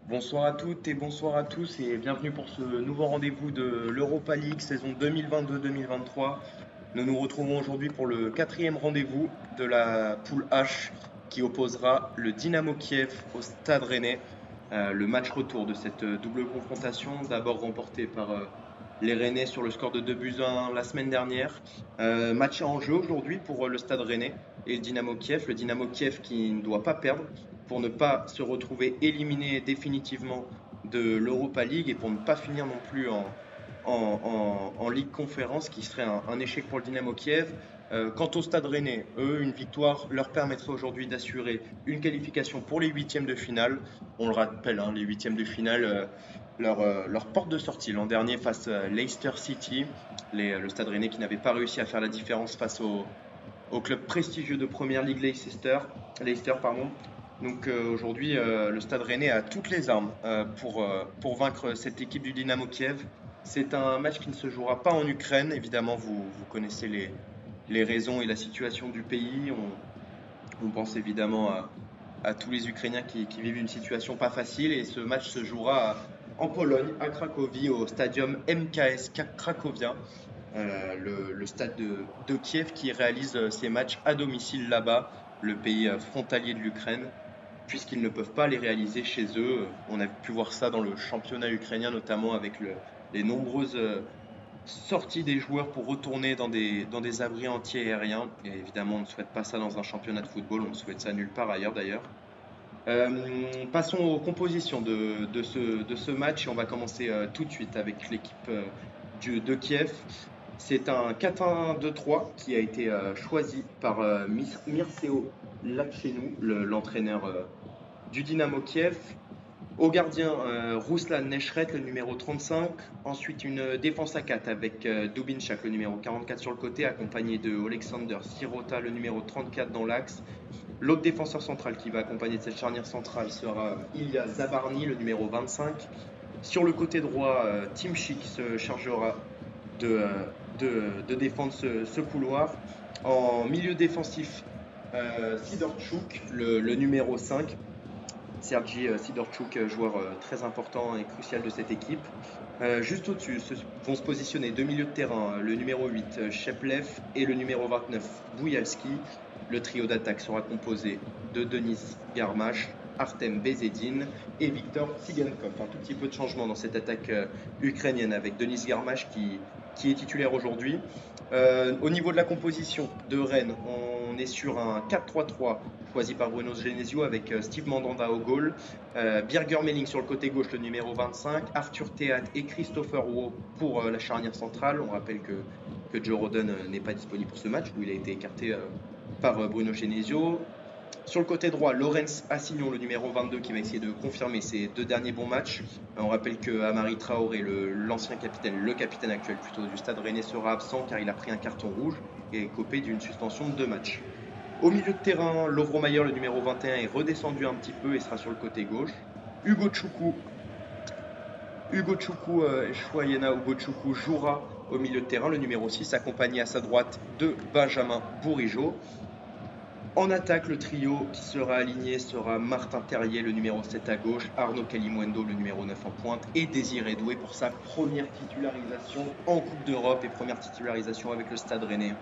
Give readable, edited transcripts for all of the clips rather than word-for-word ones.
Bonsoir à toutes et bonsoir à tous et bienvenue pour ce nouveau rendez-vous de l'Europa League saison 2022-2023. Nous nous retrouvons aujourd'hui pour le quatrième rendez-vous de la poule H qui opposera le Dynamo Kiev au Stade Rennais. Le match retour de cette double confrontation, d'abord remporté par les Rennais sur le score de 2 buts à 1 la semaine dernière. Match en jeu aujourd'hui pour le Stade Rennais et le Dynamo Kiev. Le Dynamo Kiev qui ne doit pas perdre pour ne pas se retrouver éliminé définitivement de l'Europa League et pour ne pas finir non plus en Ligue Conférence, qui serait un échec pour le Dynamo Kiev. Quant au Stade Rennais, eux, une victoire leur permettrait aujourd'hui d'assurer une qualification pour les huitièmes de finale. On le rappelle, hein, les huitièmes de finale, leur porte de sortie l'an dernier face à Leicester City, le Stade Rennais qui n'avait pas réussi à faire la différence face au club prestigieux de Première Ligue Leicester, pardon. Donc aujourd'hui, le Stade Rennais a toutes les armes pour vaincre cette équipe du Dynamo Kiev. C'est un match qui ne se jouera pas en Ukraine. Évidemment, vous connaissez les raisons et la situation du pays. On pense évidemment à tous les Ukrainiens qui vivent une situation pas facile. Et ce match se jouera en Pologne, à Cracovie, au stadium MKS Cracovia, le stade de Kiev qui réalise ses matchs à domicile là-bas, le pays frontalier de l'Ukraine, puisqu'ils ne peuvent pas les réaliser chez eux. On a pu voir ça dans le championnat ukrainien, notamment avec les nombreuses sorties des joueurs pour retourner dans des abris anti-aériens. Et évidemment, on ne souhaite pas ça dans un championnat de football, on ne souhaite ça nulle part ailleurs d'ailleurs. Passons aux compositions de ce match et on va commencer tout de suite avec l'équipe de Kiev. C'est un 4-1-2-3 qui a été choisi par Mircea Lachenou, l'entraîneur du Dynamo Kiev. Au gardien, Ruslan Neshret, le numéro 35. Ensuite, une défense à 4 avec Dubinchak, le numéro 44 sur le côté, accompagné de Alexander Sirota, le numéro 34 dans l'axe. L'autre défenseur central qui va accompagner de cette charnière centrale sera Ilya Zabarny, le numéro 25. Sur le côté droit, Tim Schick se chargera de, de défendre ce couloir. En milieu défensif, Sidorchuk, le numéro 5. Sergi Sidorchuk, joueur très important et crucial de cette équipe. Juste au-dessus vont se positionner deux milieux de terrain, le numéro 8, Sheplev, et le numéro 29, Bouyalski. Le trio d'attaque sera composé de Denis Garmash, Artem Bezedin et Viktor Tsigankov. Un tout petit peu de changement dans cette attaque ukrainienne avec Denis Garmash qui est titulaire aujourd'hui. Au niveau de la composition de Rennes, on est sur un 4-3-3 choisi par Bruno Genesio avec Steve Mandanda au goal, Birger Melling sur le côté gauche, le numéro 25, Arthur Théat et Christopher Rowe pour la charnière centrale. On rappelle que Joe Rodon n'est pas disponible pour ce match où il a été écarté par Bruno Genesio. Sur le côté droit, Laurence Assignon, le numéro 22, qui va essayer de confirmer ses deux derniers bons matchs. On rappelle que Amari Traoré, l'ancien capitaine, le capitaine actuel plutôt du Stade Rennais, sera absent car il a pris un carton rouge et est copé d'une suspension de 2 matchs. Au milieu de terrain, Lovro Mayer, le numéro 21, est redescendu un petit peu et sera sur le côté gauche. Hugo Choukou, Chouayena Hugo Choukou jouera au milieu de terrain, le numéro 6, accompagné à sa droite de Benjamin Bourigeaud. En attaque, le trio qui sera aligné sera Martin Terrier, le numéro 7 à gauche, Arnaud Kalimuendo, le numéro 9 en pointe, et Désiré Doué pour sa première titularisation en Coupe d'Europe et première titularisation avec le Stade Rennais.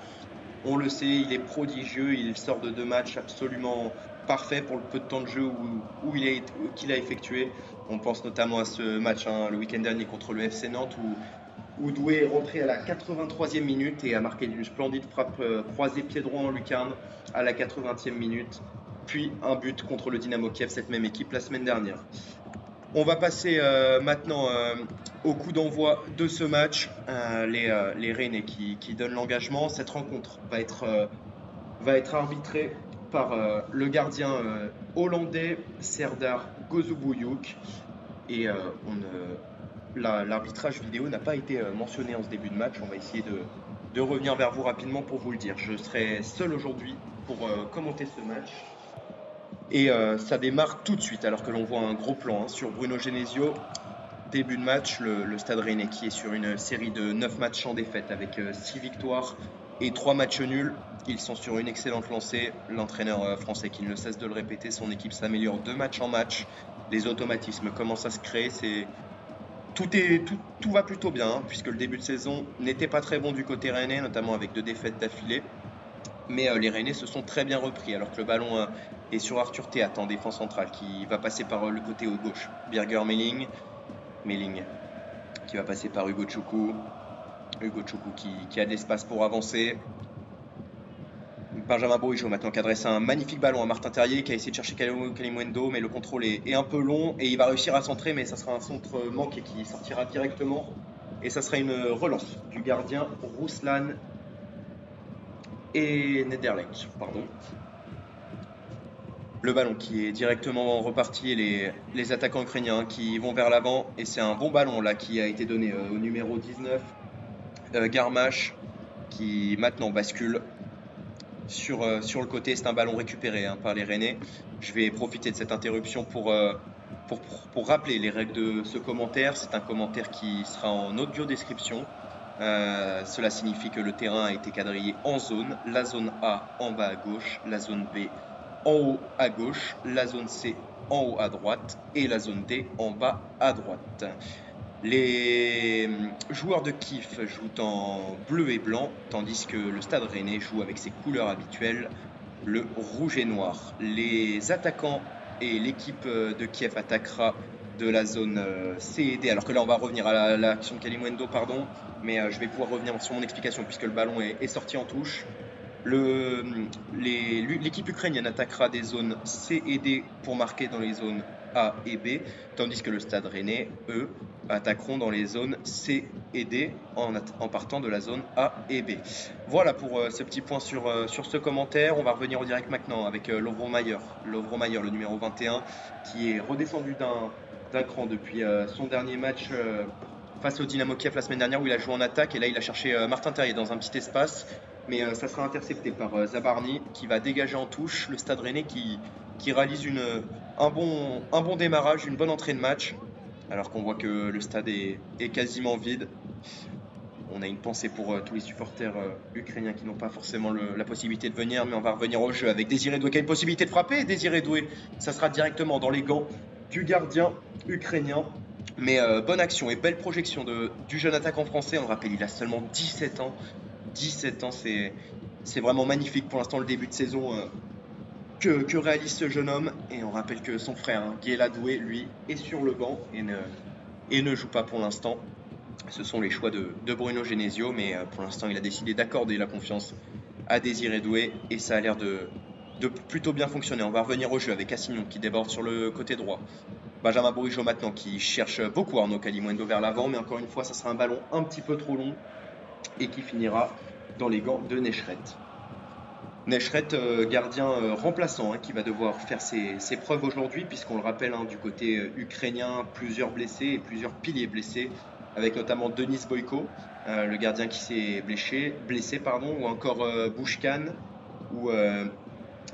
On le sait, il est prodigieux, il sort de 2 matchs absolument parfaits pour le peu de temps de jeu qu'il a effectué. On pense notamment à ce match le week-end dernier contre le FC Nantes où Doué est rentré à la 83e minute et a marqué une splendide frappe croisée pied droit en lucarne à la 80e minute, puis un but contre le Dynamo Kiev, cette même équipe la semaine dernière. On va passer maintenant au coup d'envoi de ce match. Les Rennais qui donnent l'engagement. Cette rencontre va être arbitrée par le gardien hollandais Serdar Gozubuyuk. Et l'arbitrage vidéo n'a pas été mentionné en ce début de match. On va essayer de revenir vers vous rapidement pour vous le dire. Je serai seul aujourd'hui pour commenter ce match. Et ça démarre tout de suite alors que l'on voit un gros plan sur Bruno Genesio. Début de match, le Stade Rennais qui est sur une série de 9 matchs sans défaite avec 6 victoires et 3 matchs nuls. Ils sont sur une excellente lancée. L'entraîneur français qui ne cesse de le répéter, son équipe s'améliore de match en match. les automatismes commencent à se créer. Tout va plutôt bien, hein, puisque le début de saison n'était pas très bon du côté rennais, notamment avec 2 défaites d'affilée. Mais les Rennais se sont très bien repris, alors que le ballon est sur Arthur Théat en défense centrale, qui va passer par le côté haut gauche. Birger Melling, qui va passer par Hugo Choukou. Hugo Choukou qui a de l'espace pour avancer. Benjamin Bourigeaud maintenant qui adresse un magnifique ballon à Martin Terrier qui a essayé de chercher Kalimuendo, mais le contrôle est un peu long et il va réussir à centrer, mais ça sera un centre manqué qui sortira directement et ça sera une relance du gardien Ruslan et Nederlech, pardon. Le ballon qui est directement reparti et les attaquants ukrainiens qui vont vers l'avant et c'est un bon ballon là qui a été donné au numéro 19, Garmash, qui maintenant bascule sur le côté. C'est un ballon récupéré par les Rennais. Je vais profiter de cette interruption pour rappeler les règles de ce commentaire. C'est un commentaire qui sera en audio description. Cela signifie que le terrain a été quadrillé en zones. La zone A en bas à gauche, la zone B en haut à gauche, la zone C en haut à droite et la zone D en bas à droite. Les joueurs de Kiev jouent en bleu et blanc, tandis que le Stade Rennais joue avec ses couleurs habituelles, le rouge et noir. Les attaquants et l'équipe de Kiev attaquera de la zone C et D, alors que là on va revenir à l'action de Kalimuendo, pardon, mais je vais pouvoir revenir sur mon explication puisque le ballon est sorti en touche. L'équipe ukrainienne attaquera des zones C et D pour marquer dans les zones A et B, tandis que le Stade Rennais, eux, attaqueront dans les zones C et D en partant de la zone A et B. Voilà pour ce petit point sur ce commentaire. On va revenir au direct maintenant avec Lovro Mayer, le numéro 21, qui est redescendu d'un cran depuis son dernier match face au Dynamo Kiev la semaine dernière où il a joué en attaque et là il a cherché Martin Terrier dans un petit espace, mais ça sera intercepté par Zabarny qui va dégager en touche. Le Stade Rennais qui réalise un bon démarrage, une bonne entrée de match, alors qu'on voit que le stade est quasiment vide. On a une pensée pour tous les supporters ukrainiens qui n'ont pas forcément la possibilité de venir, mais on va revenir au jeu avec Désiré Doué qui a une possibilité de frapper. Et Désiré Doué, ça sera directement dans les gants du gardien ukrainien. Mais bonne action et belle projection du jeune attaquant français. On le rappelle, il a seulement 17 ans. 17 ans, c'est vraiment magnifique pour l'instant le début de saison que réalise ce jeune homme. Et on rappelle que son frère, Guéla Doué, lui, est sur le banc et ne joue pas pour l'instant. Ce sont les choix de Bruno Genesio, mais pour l'instant il a décidé d'accorder la confiance à Désiré Doué et ça a l'air de plutôt bien fonctionner. On va revenir au jeu avec Assignon qui déborde sur le côté droit. Benjamin Bourigeaud maintenant qui cherche beaucoup Arnaud Kalimuendo vers l'avant, mais encore une fois ça sera un ballon un petit peu trop long et qui finira dans les gants de Nechret. Nechret, gardien remplaçant, qui va devoir faire ses preuves aujourd'hui, puisqu'on le rappelle, du côté ukrainien, plusieurs blessés et plusieurs piliers blessés, avec notamment Denis Boyko, le gardien qui s'est blessé, ou encore Bouchkan, ou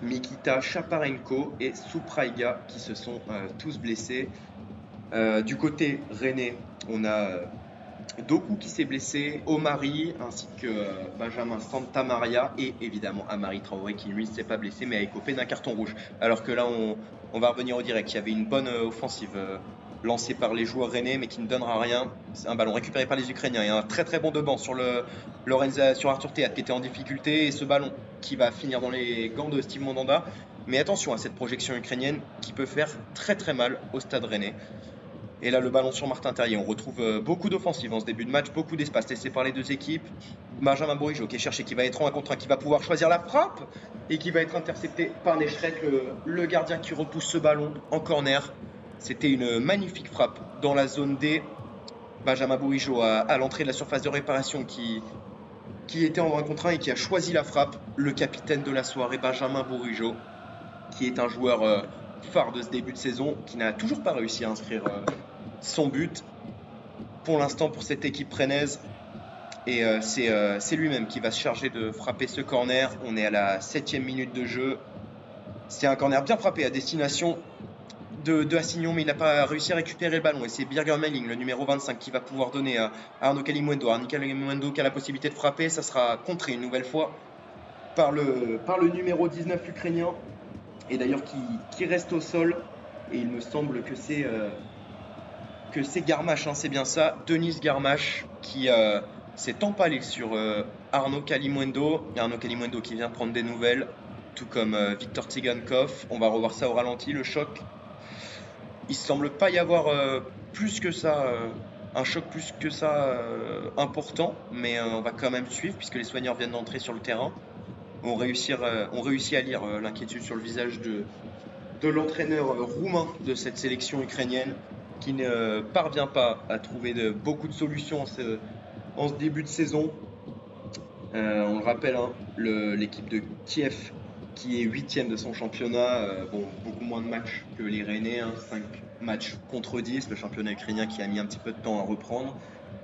Mikita Chaparenko et Supraiga qui se sont tous blessés. Du côté rennais, on a Doku qui s'est blessé, Omari ainsi que Benjamin Santamaria et évidemment Amari Traoré qui lui ne s'est pas blessé mais a écopé d'un carton rouge. Alors que là on va revenir au direct. Il y avait une bonne offensive lancée par les joueurs rennais mais qui ne donnera rien. C'est un ballon récupéré par les Ukrainiens et un très très bon deban sur sur Arthur Théat qui était en difficulté et ce ballon qui va finir dans les gants de Steve Mandanda. Mais attention à cette projection ukrainienne qui peut faire très très mal au Stade Rennais. Et là, le ballon sur Martin Terrier. On retrouve beaucoup d'offensives en ce début de match, beaucoup d'espace laissé par les deux équipes. Benjamin Bourigeaud qui est cherché, qui va être en 1 contre 1, qui va pouvoir choisir la frappe et qui va être intercepté par Nechret, le gardien qui repousse ce ballon en corner. C'était une magnifique frappe dans la zone D. Benjamin Bourigeaud à l'entrée de la surface de réparation qui était en 1 contre 1 et qui a choisi la frappe. Le capitaine de la soirée, Benjamin Bourigeaud, qui est un joueur phare de ce début de saison, qui n'a toujours pas réussi à inscrire son but pour l'instant pour cette équipe rennaise. Et c'est lui-même qui va se charger de frapper ce corner. On est à la 7e minute de jeu. C'est un corner bien frappé à destination de Assignon, mais il n'a pas réussi à récupérer le ballon. Et c'est Birger Melling, le numéro 25, qui va pouvoir donner à Arnaud Kalimuendo. Arnaud Kalimuendo qui a la possibilité de frapper. Ça sera contré une nouvelle fois par le numéro 19 ukrainien. Et d'ailleurs qui reste au sol. Et il me semble que c'est Garmache, hein, c'est bien ça, Denis Garmache qui s'est empalé sur Arnaud Kalimuendo. Arnaud Kalimuendo qui vient prendre des nouvelles, tout comme Victor Tsigankov. On va revoir ça au ralenti, le choc. Il semble pas y avoir plus que ça, un choc plus que ça important, mais on va quand même suivre puisque les soigneurs viennent d'entrer sur le terrain. On réussit à lire l'inquiétude sur le visage de l'entraîneur roumain de cette sélection ukrainienne qui ne parvient pas à trouver beaucoup de solutions en ce début de saison. On le rappelle, hein, l'équipe de Kiev qui est 8e de son championnat, bon, beaucoup moins de matchs que les Rennais, hein, 5 matchs contre 10, le championnat ukrainien qui a mis un petit peu de temps à reprendre.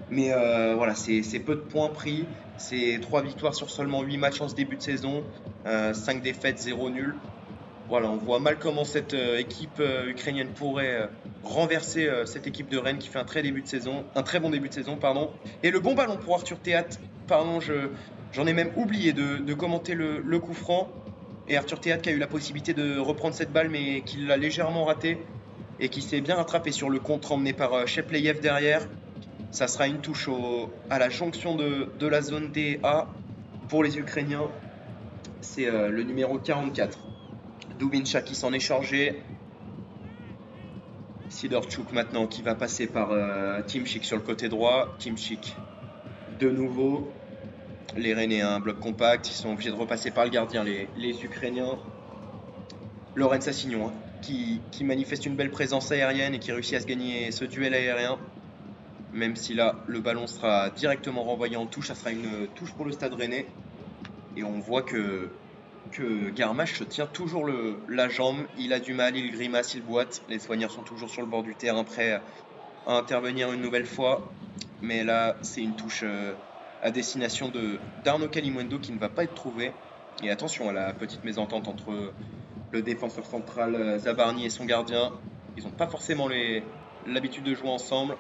Mais voilà, c'est peu de points pris, c'est 3 victoires sur seulement 8 matchs en ce début de saison, 5 défaites, 0 nul. Voilà, on voit mal comment cette équipe ukrainienne pourrait renverser cette équipe de Rennes qui fait un très bon début de saison, pardon. Et le bon ballon pour Arthur Théat, pardon, j'en ai même oublié de commenter le coup franc. Et Arthur Théat qui a eu la possibilité de reprendre cette balle, mais qui l'a légèrement raté et qui s'est bien rattrapé sur le contre emmené par Shepleyev derrière. Ça sera une touche à la jonction de la zone DA pour les Ukrainiens. C'est le numéro 44. Dubinchak qui s'en est chargé. Sidorchuk maintenant qui va passer par Timchik sur le côté droit. Timchik de nouveau. Les Rennais, un bloc compact, ils sont obligés de repasser par le gardien, les Ukrainiens. Lorenz Assignon, hein, qui manifeste une belle présence aérienne et qui réussit à se gagner ce duel aérien. Même si là, le ballon sera directement renvoyé en touche, ça sera une touche pour le Stade Rennais. Et on voit que Garmache se tient toujours la jambe, il a du mal, il grimace, il boite. Les soigneurs sont toujours sur le bord du terrain prêts à intervenir une nouvelle fois. Mais là, c'est une touche à destination d'Arnaud Kalimuendo qui ne va pas être trouvé. Et attention à la petite mésentente entre le défenseur central Zabarny et son gardien. Ils n'ont pas forcément l'habitude de jouer ensemble.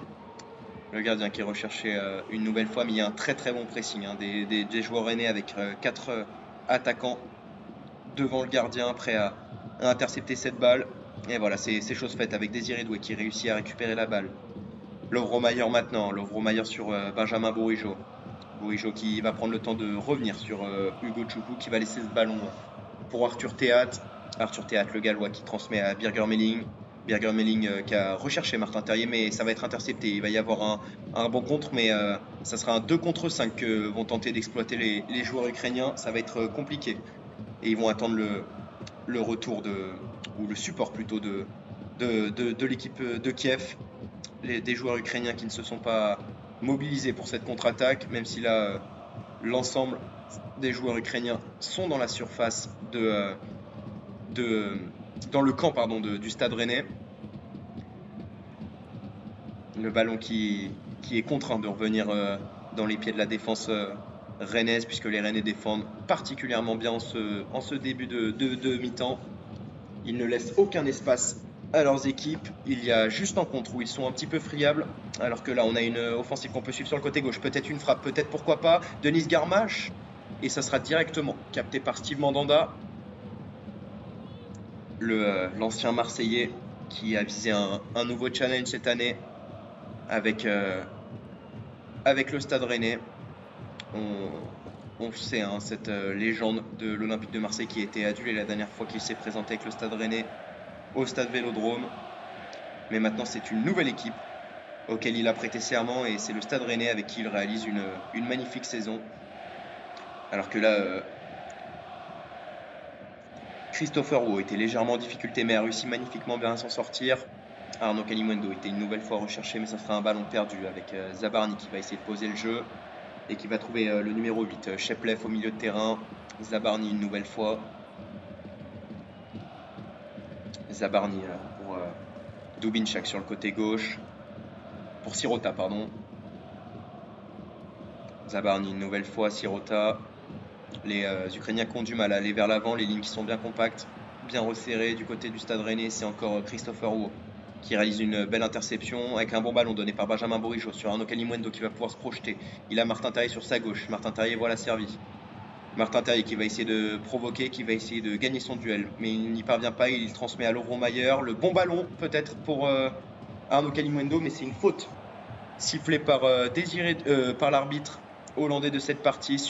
Le gardien qui est recherché une nouvelle fois, mais il y a un très très bon pressing, hein, des joueurs rennais avec 4 attaquants devant le gardien, prêt à intercepter cette balle. Et voilà, c'est chose faite avec Désiré Doué qui réussit à récupérer la balle. Lovro-Mayer maintenant, Lovro-Mayer sur Benjamin Bourigeaud. Bourigeaud qui va prendre le temps de revenir sur Hugo Choukou qui va laisser ce ballon pour Arthur Théat. Arthur Théat, le Gallois, qui transmet à Birger Meling. Birger Meling qui a recherché Martin Terrier, mais ça va être intercepté. Il va y avoir un bon contre, mais ça sera un 2 contre 5 que vont tenter d'exploiter les joueurs ukrainiens. Ça va être compliqué. Et ils vont attendre le retour ou le support plutôt de l'équipe de Kiev. Des joueurs ukrainiens qui ne se sont pas mobilisés pour cette contre-attaque, même si là, l'ensemble des joueurs ukrainiens sont dans la surface dans le camp du Stade Rennais. Le ballon qui est contraint de revenir dans les pieds de la défense rennaise, puisque les Rennais défendent particulièrement bien en ce début de mi-temps. Ils ne laissent aucun espace à leurs équipes. Il y a juste un contre où ils sont un petit peu friables, alors que là on a une offensive qu'on peut suivre sur le côté gauche, peut-être une frappe, peut-être pourquoi pas Denis Garmache, et ça sera directement capté par Steve Mandanda, l'ancien Marseillais qui a visé un nouveau challenge cette année avec le Stade Rennais. On sait, hein, cette légende de l'Olympique de Marseille qui a été adulée la dernière fois qu'il s'est présenté avec le Stade Rennais au Stade Vélodrome. Mais maintenant, c'est une nouvelle équipe auquel il a prêté serment et c'est le Stade Rennais avec qui il réalise une magnifique saison. Alors que là, Christopher Wu était légèrement en difficulté mais a réussi magnifiquement bien à s'en sortir. Arnaud Kalimuendo était une nouvelle fois recherché, mais ça sera un ballon perdu avec Zabarny qui va essayer de poser le jeu et qui va trouver le numéro 8, Sheplev au milieu de terrain. Zabarny une nouvelle fois. Zabarny pour Dubinchak sur le côté gauche. Pour Sirota, pardon. Zabarny une nouvelle fois, Sirota. Les Ukrainiens qui ont du mal à aller vers l'avant, les lignes qui sont bien compactes, bien resserrées. Du côté du Stade Rennais, c'est encore Christopher Wu qui réalise une belle interception avec un bon ballon donné par Benjamin Bourigeaud sur Arnaud Kalimuendo qui va pouvoir se projeter. Il a Martin Terrier sur sa gauche. Martin Terrier, voilà servi. Martin Terrier qui va essayer de provoquer, qui va essayer de gagner son duel, mais il n'y parvient pas, il transmet à Lovro Mayer, le bon ballon peut-être pour Arnaud Kalimundo, mais c'est une faute sifflée par, par l'arbitre hollandais de cette partie,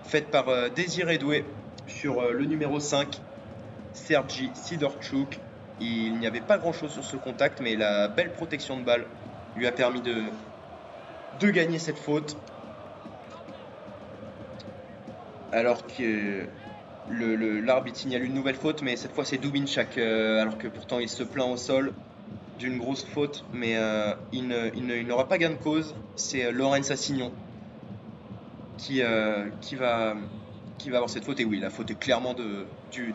faite par Désiré Doué sur le numéro 5, Sergi Sidorchuk. Il n'y avait pas grand-chose sur ce contact, mais la belle protection de balle lui a permis de gagner cette faute. Alors que l'arbitre signale une nouvelle faute, mais cette fois c'est Dubinčak, alors que pourtant il se plaint au sol d'une grosse faute, mais il n'aura pas gain de cause. C'est Lorenz Assignon qui va avoir cette faute. Et oui, la faute est clairement de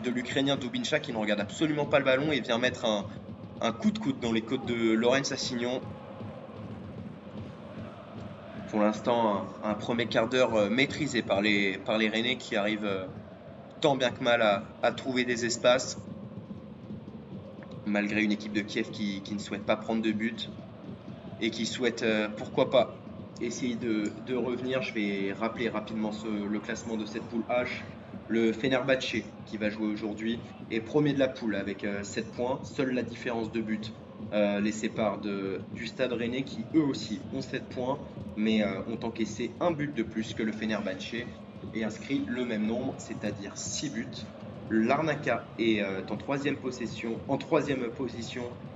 l'Ukrainien Dubinčak qui ne regarde absolument pas le ballon et vient mettre un coup de coude dans les côtes de Lorenz Assignon. Pour l'instant, un premier quart d'heure maîtrisé par les Rennais qui arrivent tant bien que mal à trouver des espaces, malgré une équipe de Kiev qui ne souhaite pas prendre de but et qui souhaite, pourquoi pas, essayer de revenir. Je vais rappeler rapidement le classement de cette poule H. Le Fenerbahçe, qui va jouer aujourd'hui, est premier de la poule avec 7 points. Seule la différence de but les sépare du Stade Rennais, qui eux aussi ont 7 points, mais ont encaissé un but de plus que le Fenerbahçe et inscrit le même nombre, c'est-à-dire 6 buts. Larnaca est en troisième position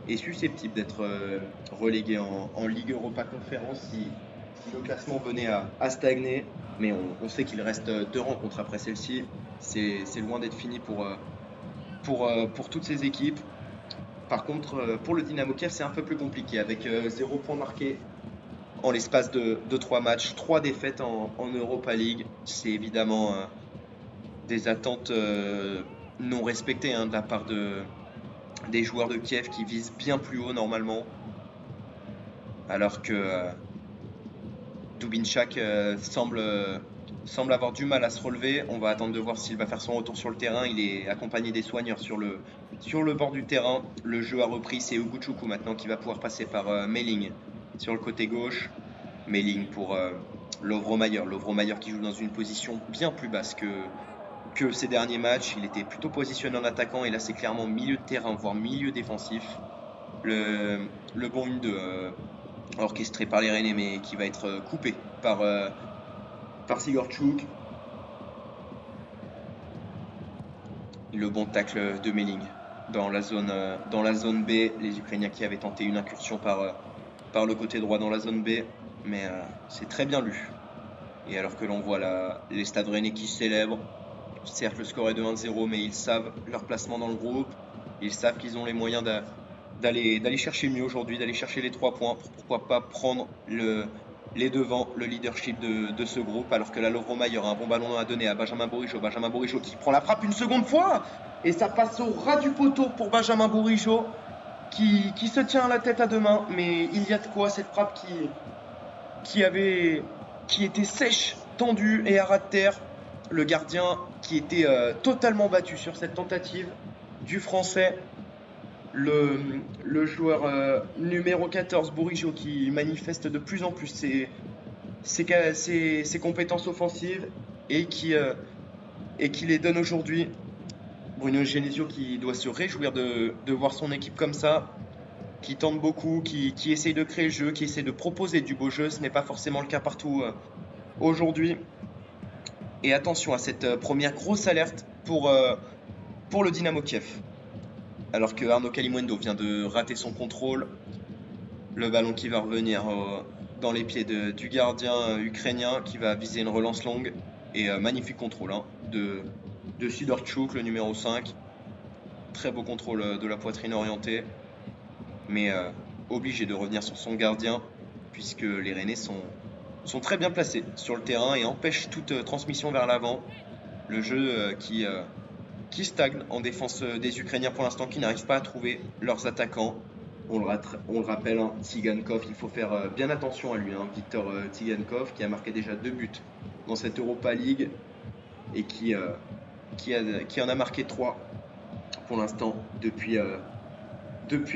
et susceptible d'être relégué en Ligue Europa Conférence si le classement venait à stagner. Mais on sait qu'il reste 2 rencontres après celle-ci. C'est loin d'être fini pour toutes ces équipes. Par contre, pour le Dynamo Kiev, c'est un peu plus compliqué, avec 0 point marqué en l'espace de 3 matchs, 3 défaites en Europa League. C'est évidemment des attentes non respectées de la part des joueurs de Kiev qui visent bien plus haut normalement. Alors que Dubinčak semble avoir du mal à se relever. On va attendre de voir s'il va faire son retour sur le terrain. Il est accompagné des soigneurs sur le bord du terrain. Le jeu a repris, c'est Uguchukwu maintenant qui va pouvoir passer par Melling sur le côté gauche. Melling pour Lovro Mayer. Lovro Mayer qui joue dans une position bien plus basse que ces derniers matchs. Il était plutôt positionné en attaquant et là c'est clairement milieu de terrain, voire milieu défensif. Le bon 1-2 orchestré par les Rennais mais qui va être coupé par Sigorchuk. Le bon tacle de Melling dans la zone B. Les Ukrainiens qui avaient tenté une incursion par le côté droit dans la zone B, mais c'est très bien lu. Et alors que l'on voit les Stades Rennais qui célèbrent, certes le score est de 1-0, mais ils savent leur placement dans le groupe, ils savent qu'ils ont les moyens d'aller chercher mieux aujourd'hui, d'aller chercher les 3 points, pourquoi pas prendre les devants, le leadership de ce groupe, alors que la Lovro Mayer a un bon ballon à donner à Benjamin Bourigeaud. Benjamin Bourigeaud qui prend la frappe une seconde fois, et ça passe au ras du poteau pour Benjamin Bourigeaud, qui se tient la tête à 2 mains, mais il y a de quoi, cette frappe qui était sèche, tendue et à ras de terre. Le gardien qui était totalement battu sur cette tentative du Français. Le joueur numéro 14, Bourigeaud, qui manifeste de plus en plus ses compétences offensives et qui les donne aujourd'hui. Bruno Genesio qui doit se réjouir de voir son équipe comme ça, qui tente beaucoup, qui essaye de créer le jeu, qui essaie de proposer du beau jeu. Ce n'est pas forcément le cas partout aujourd'hui. Et attention à cette première grosse alerte pour le Dynamo Kiev. Alors que Arnaud Kalimundo vient de rater son contrôle. Le ballon qui va revenir dans les pieds du gardien ukrainien qui va viser une relance longue. Et magnifique contrôle de Sidorchuk, le numéro 5. Très beau contrôle de la poitrine orientée. Mais obligé de revenir sur son gardien puisque les Rennais sont très bien placés sur le terrain et empêchent toute transmission vers l'avant. Le jeu qui stagne en défense des Ukrainiens pour l'instant, qui n'arrivent pas à trouver leurs attaquants. On le rappelle, Tsigankov, il faut faire bien attention à lui. Victor Tsigankov qui a marqué déjà 2 buts dans cette Europa League et qui en a marqué 3 pour l'instant depuis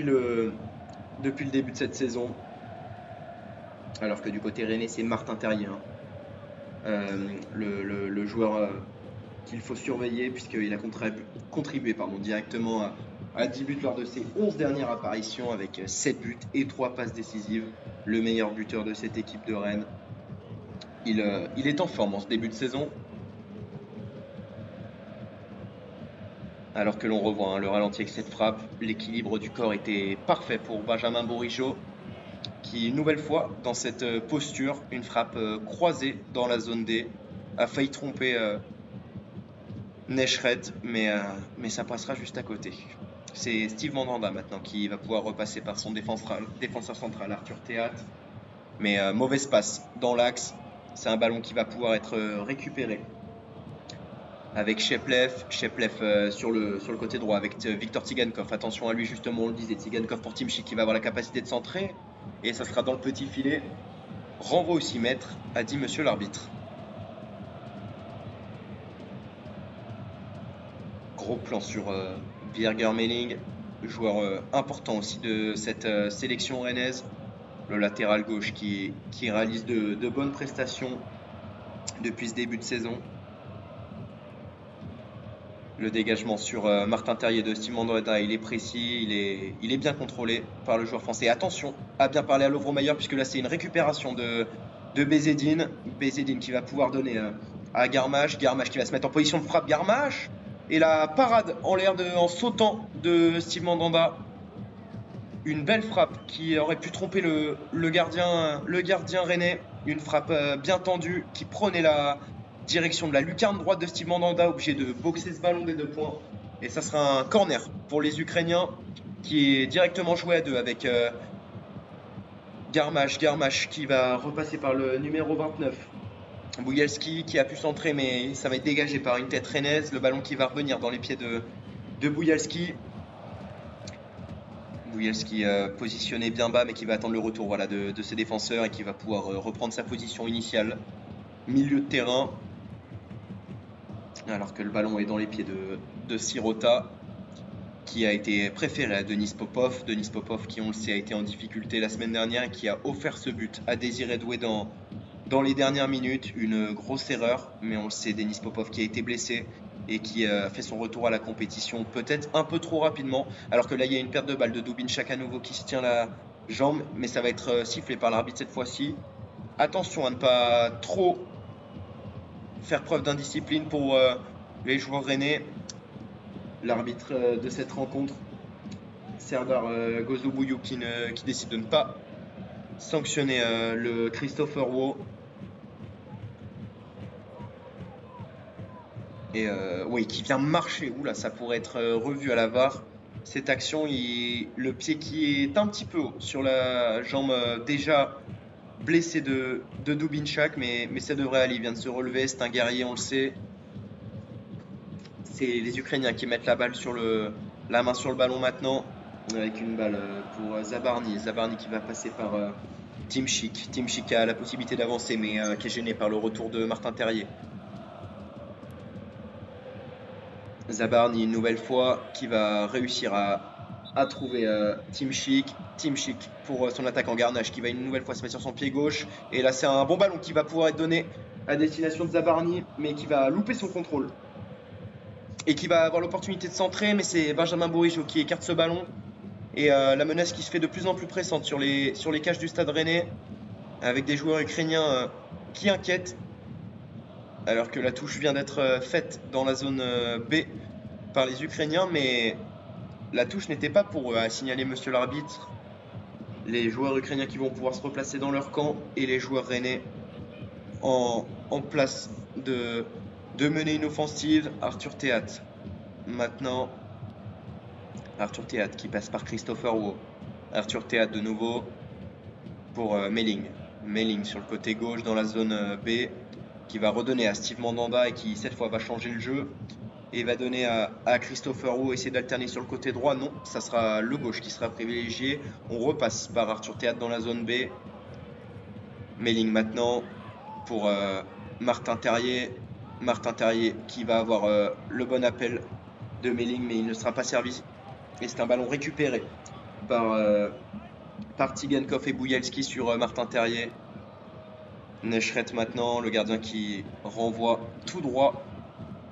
le début de cette saison. Alors que du côté Rennais, c'est Martin Terrier le joueur qu'il faut surveiller puisqu'il a contribué directement à 10 buts lors de ses 11 dernières apparitions avec 7 buts et 3 passes décisives. Le meilleur buteur de cette équipe de Rennes. Il est en forme en ce début de saison. Alors que l'on revoit le ralenti avec cette frappe, l'équilibre du corps était parfait pour Benjamin Bourigeaud qui, une nouvelle fois, dans cette posture, une frappe croisée dans la zone D, a failli tromper Neschret, mais ça passera juste à côté. C'est Steve Mandanda maintenant qui va pouvoir repasser par son défenseur central, Arthur Théâtre. Mais mauvaise passe dans l'axe. C'est un ballon qui va pouvoir être récupéré avec Sheplev sur le côté droit avec Victor Tsigankov. Attention à lui justement, on le disait, Tsigankov pour Timchik qui va avoir la capacité de centrer. Et ça sera dans le petit filet. Renvoi au 6 mètres, a dit monsieur l'arbitre. Gros plan sur Birger Meling, joueur important aussi de cette sélection rennaise. Le latéral gauche qui réalise de bonnes prestations depuis ce début de saison. Le dégagement sur Martin Terrier de Steve Mandanda, il est précis, il est bien contrôlé par le joueur français. Attention à bien parler à Lovro-Mayer puisque là c'est une récupération de Bézédine. Bézédine qui va pouvoir donner à Garmache. Garmache qui va se mettre en position de frappe. Garmache et la parade en l'air en sautant de Steve Mandanda. Une belle frappe qui aurait pu tromper le gardien rennais. Une frappe bien tendue qui prenait la direction de la lucarne droite de Steve Mandanda, obligé de boxer ce ballon des 2 points. Et ça sera un corner pour les Ukrainiens qui est directement joué à 2 avec Garmache qui va repasser par le numéro 29. Boujalski qui a pu centrer mais ça va être dégagé par une tête rennaise. Le ballon qui va revenir dans les pieds de Boujalski. Boujalski positionné bien bas mais qui va attendre le retour de ses défenseurs et qui va pouvoir reprendre sa position initiale. Milieu de terrain. Alors que le ballon est dans les pieds de Sirota qui a été préféré à Denis Popov. Denis Popov qui, on le sait, a été en difficulté la semaine dernière et qui a offert ce but à Désiré Doué dans les dernières minutes. Une grosse erreur, mais on le sait, Denis Popov qui a été blessé et qui a fait son retour à la compétition peut-être un peu trop rapidement. Alors que là, il y a une perte de balle de Dubinchak à nouveau qui se tient la jambe, mais ça va être sifflé par l'arbitre cette fois-ci. Attention à ne pas trop faire preuve d'indiscipline pour les joueurs rennais. L'arbitre de cette rencontre, Serdar Gozobouyou, qui décide de ne pas sanctionner le Christopher Wo. Et oui, qui vient marcher. Oula, ça pourrait être revu à la VAR. Cette action, le pied qui est un petit peu haut sur la jambe déjà blessé de Dubinchak, mais ça devrait aller. Il vient de se relever, c'est un guerrier, on le sait. C'est les Ukrainiens qui mettent la main sur le ballon maintenant, avec une balle pour Zabarny. Zabarny qui va passer par Timchik. Timchik a la possibilité d'avancer, mais qui est gêné par le retour de Martin Terrier. Zabarny, une nouvelle fois, qui va réussir à trouver Timchik. Timchik pour son attaque en Garnache qui va une nouvelle fois se mettre sur son pied gauche. Et là, c'est un bon ballon qui va pouvoir être donné à destination de Zabarny, mais qui va louper son contrôle. Et qui va avoir l'opportunité de centrer, mais c'est Benjamin Bourigeaud qui écarte ce ballon. Et la menace qui se fait de plus en plus pressante sur les cages du Stade Rennais, avec des joueurs ukrainiens qui inquiètent. Alors que la touche vient d'être faite dans la zone B par les Ukrainiens, mais la touche n'était pas pour eux, a signalé monsieur l'arbitre. Les joueurs ukrainiens qui vont pouvoir se replacer dans leur camp et les joueurs rennais en place de mener une offensive. Arthur Théâtre. Maintenant, Arthur Théâtre qui passe par Christopher Wo. Arthur Théâtre de nouveau pour Meling. Meling sur le côté gauche dans la zone B, qui va redonner à Steve Mandanda et qui cette fois va changer le jeu et va donner à Christopher Wo, essayer d'alterner sur le côté droit. Non, ça sera le gauche qui sera privilégié. On repasse par Arthur Théâtre dans la zone B. Meling maintenant pour Martin Terrier. Martin Terrier qui va avoir le bon appel de Meling, mais il ne sera pas servi. Et c'est un ballon récupéré par Tsigankov et Boujalski sur Martin Terrier. Nechret maintenant, le gardien qui renvoie tout droit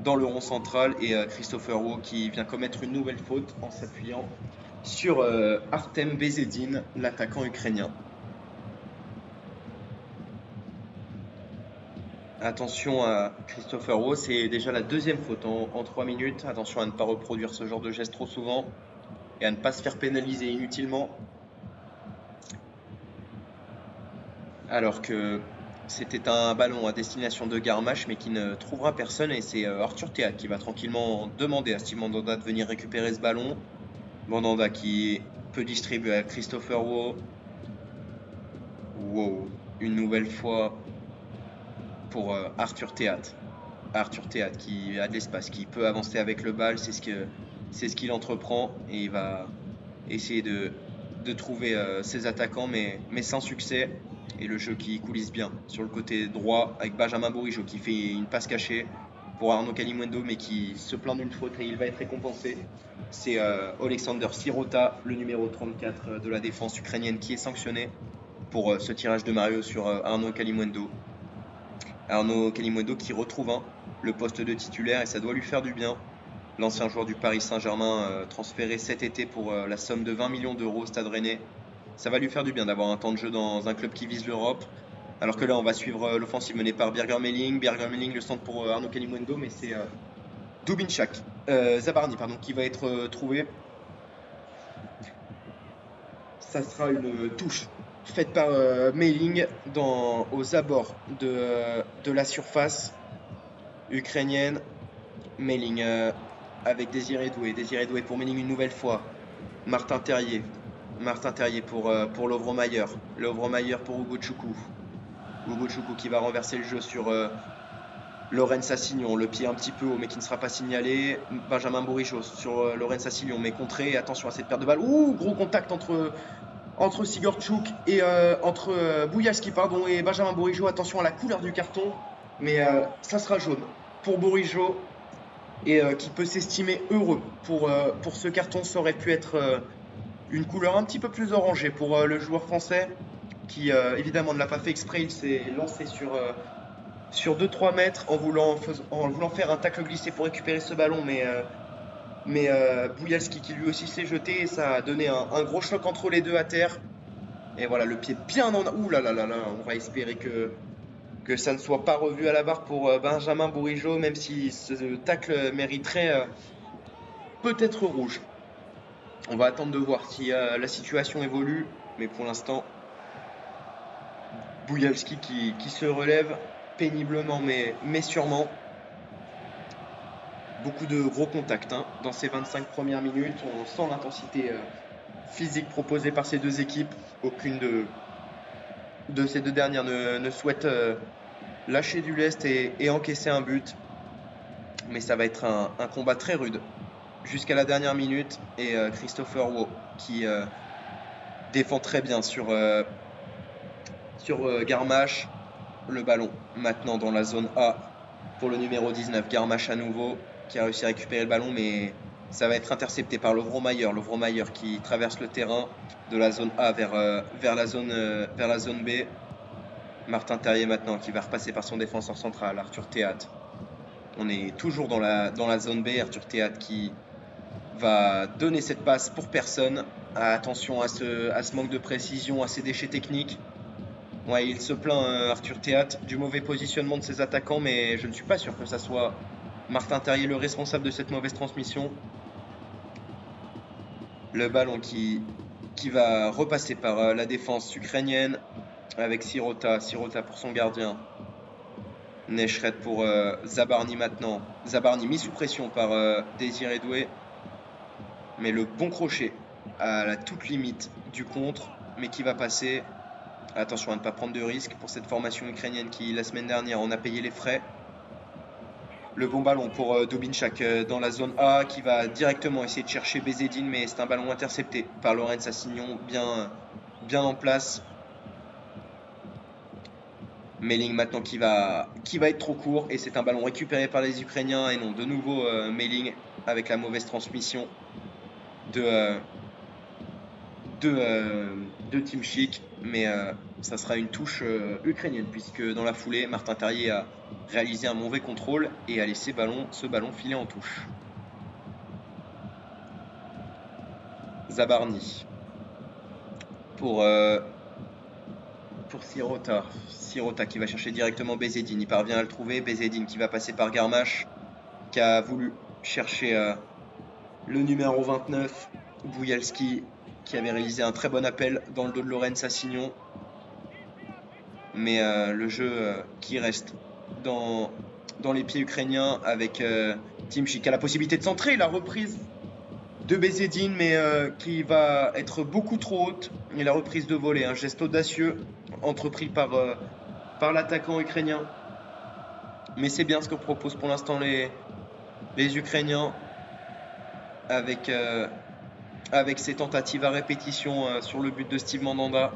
dans le rond central et Christopher Wu qui vient commettre une nouvelle faute en s'appuyant sur Artem Bezedin, l'attaquant ukrainien. Attention à Christopher Wu, c'est déjà la deuxième faute en 3 minutes. Attention à ne pas reproduire ce genre de geste trop souvent et à ne pas se faire pénaliser inutilement. Alors que c'était un ballon à destination de Garmash mais qui ne trouvera personne et c'est Arthur Théâtre qui va tranquillement demander à Steve Mandanda de venir récupérer ce ballon. Mandanda qui peut distribuer à Christopher Wu. Wow, une nouvelle fois pour Arthur Théâtre. Arthur Théâtre qui a de l'espace, qui peut avancer avec le bal, c'est ce qu'il entreprend et il va essayer de trouver ses attaquants mais sans succès. Et le jeu qui coulisse bien sur le côté droit avec Benjamin Bourigeaud qui fait une passe cachée pour Arnaud Kalimuendo mais qui se plaint d'une faute et il va être récompensé. C'est Alexander Sirota, le numéro 34 de la défense ukrainienne qui est sanctionné pour ce tirage de Mario sur Arnaud Kalimuendo. Arnaud Kalimuendo qui retrouve le poste de titulaire et ça doit lui faire du bien. L'ancien joueur du Paris Saint-Germain transféré cet été pour la somme de 20 millions d'euros au Stade Rennais. Ça va lui faire du bien d'avoir un temps de jeu dans un club qui vise l'Europe. Alors que là, on va suivre l'offensive menée par Birger Meling. Birger Meling, le centre pour Arnaud Kalimuendo, mais c'est Zabarny, qui va être trouvé. Ça sera une touche faite par Meling aux abords de la surface ukrainienne. Meling avec Désiré Doué. Désiré Doué pour Meling une nouvelle fois. Martin Terrier pour Lovro-Mayer. Lovro-Mayer pour Hugo Choukou. Hugo Choukou qui va renverser le jeu sur Lorenz Assignon. Le pied un petit peu haut mais qui ne sera pas signalé. Benjamin Bourigeaud sur Lorenz Assignon mais contré. Attention à cette perte de balle. Ouh, gros contact entre Sigurchuk et entre Boujalski et Benjamin Bourigeaud. Attention à la couleur du carton. Mais ça sera jaune pour Bourigeaud. Et qui peut s'estimer heureux pour ce carton. Ça aurait pu être une couleur un petit peu plus orangée pour le joueur français qui évidemment ne l'a pas fait exprès. Il s'est lancé sur 2-3 mètres en voulant faire un tacle glissé pour récupérer ce ballon, mais Boujalski qui lui aussi s'est jeté et ça a donné un gros choc entre les deux à terre. Et voilà, le pied bien en... Ouh là là là là, on va espérer que ça ne soit pas revu à la barre pour Benjamin Bourigeaud, même si ce tacle mériterait peut-être rouge. On va attendre de voir si la situation évolue, mais pour l'instant, Boujalski qui se relève péniblement mais sûrement. Beaucoup de gros contacts dans ces 25 premières minutes. On sent l'intensité physique proposée par ces deux équipes. Aucune de ces deux dernières ne souhaite lâcher du lest et encaisser un but. Mais ça va être un combat très rude jusqu'à la dernière minute. Et Christopher Wu qui défend très bien sur Garmash. Le ballon maintenant dans la zone A pour le numéro 19, Garmash à nouveau, qui a réussi à récupérer le ballon, mais ça va être intercepté par Lovro-Mayer. Lovro-Mayer qui traverse le terrain de la zone A vers la zone B. Martin Terrier maintenant qui va repasser par son défenseur central, Arthur Théâtre. On est toujours dans la zone B. Arthur Théâtre qui va donner cette passe pour personne. Attention à ce manque de précision, à ces déchets techniques. Ouais, il se plaint, Arthur Théâtre, du mauvais positionnement de ses attaquants, mais je ne suis pas sûr que ça soit Martin Terrier le responsable de cette mauvaise transmission. Le ballon qui va repasser par la défense ukrainienne avec Sirota pour son gardien. Nechret pour Zabarny maintenant. Zabarny mis sous pression par Désiré Doué. Mais le bon crochet à la toute limite du contre, mais qui va passer. Attention à ne pas prendre de risques pour cette formation ukrainienne qui, la semaine dernière, en a payé les frais. Le bon ballon pour Dubinchak dans la zone A qui va directement essayer de chercher Bezedin, mais c'est un ballon intercepté par Lorenz Assignon, bien en place. Meling maintenant qui va être trop court et c'est un ballon récupéré par les Ukrainiens et non de nouveau Meling avec la mauvaise transmission de Team Chic, mais ça sera une touche ukrainienne, puisque dans la foulée, Martin Terrier a réalisé un mauvais contrôle et a laissé ce ballon filer en touche. Zabarny pour Sirota. Sirota qui va chercher directement Bezedine. Il parvient à le trouver. Bezedine qui va passer par Garmache, qui a voulu chercher le numéro 29, Boujalski, qui avait réalisé un très bon appel dans le dos de Lorraine Sassignon. Mais le jeu qui reste dans les pieds ukrainiens avec Team Chic a la possibilité de centrer. La reprise de Bezedine, mais qui va être beaucoup trop haute. Et la reprise de volée, un geste audacieux entrepris par l'attaquant ukrainien. Mais c'est bien ce que proposent pour l'instant les Ukrainiens avec ces tentatives à répétition sur le but de Steve Mandanda.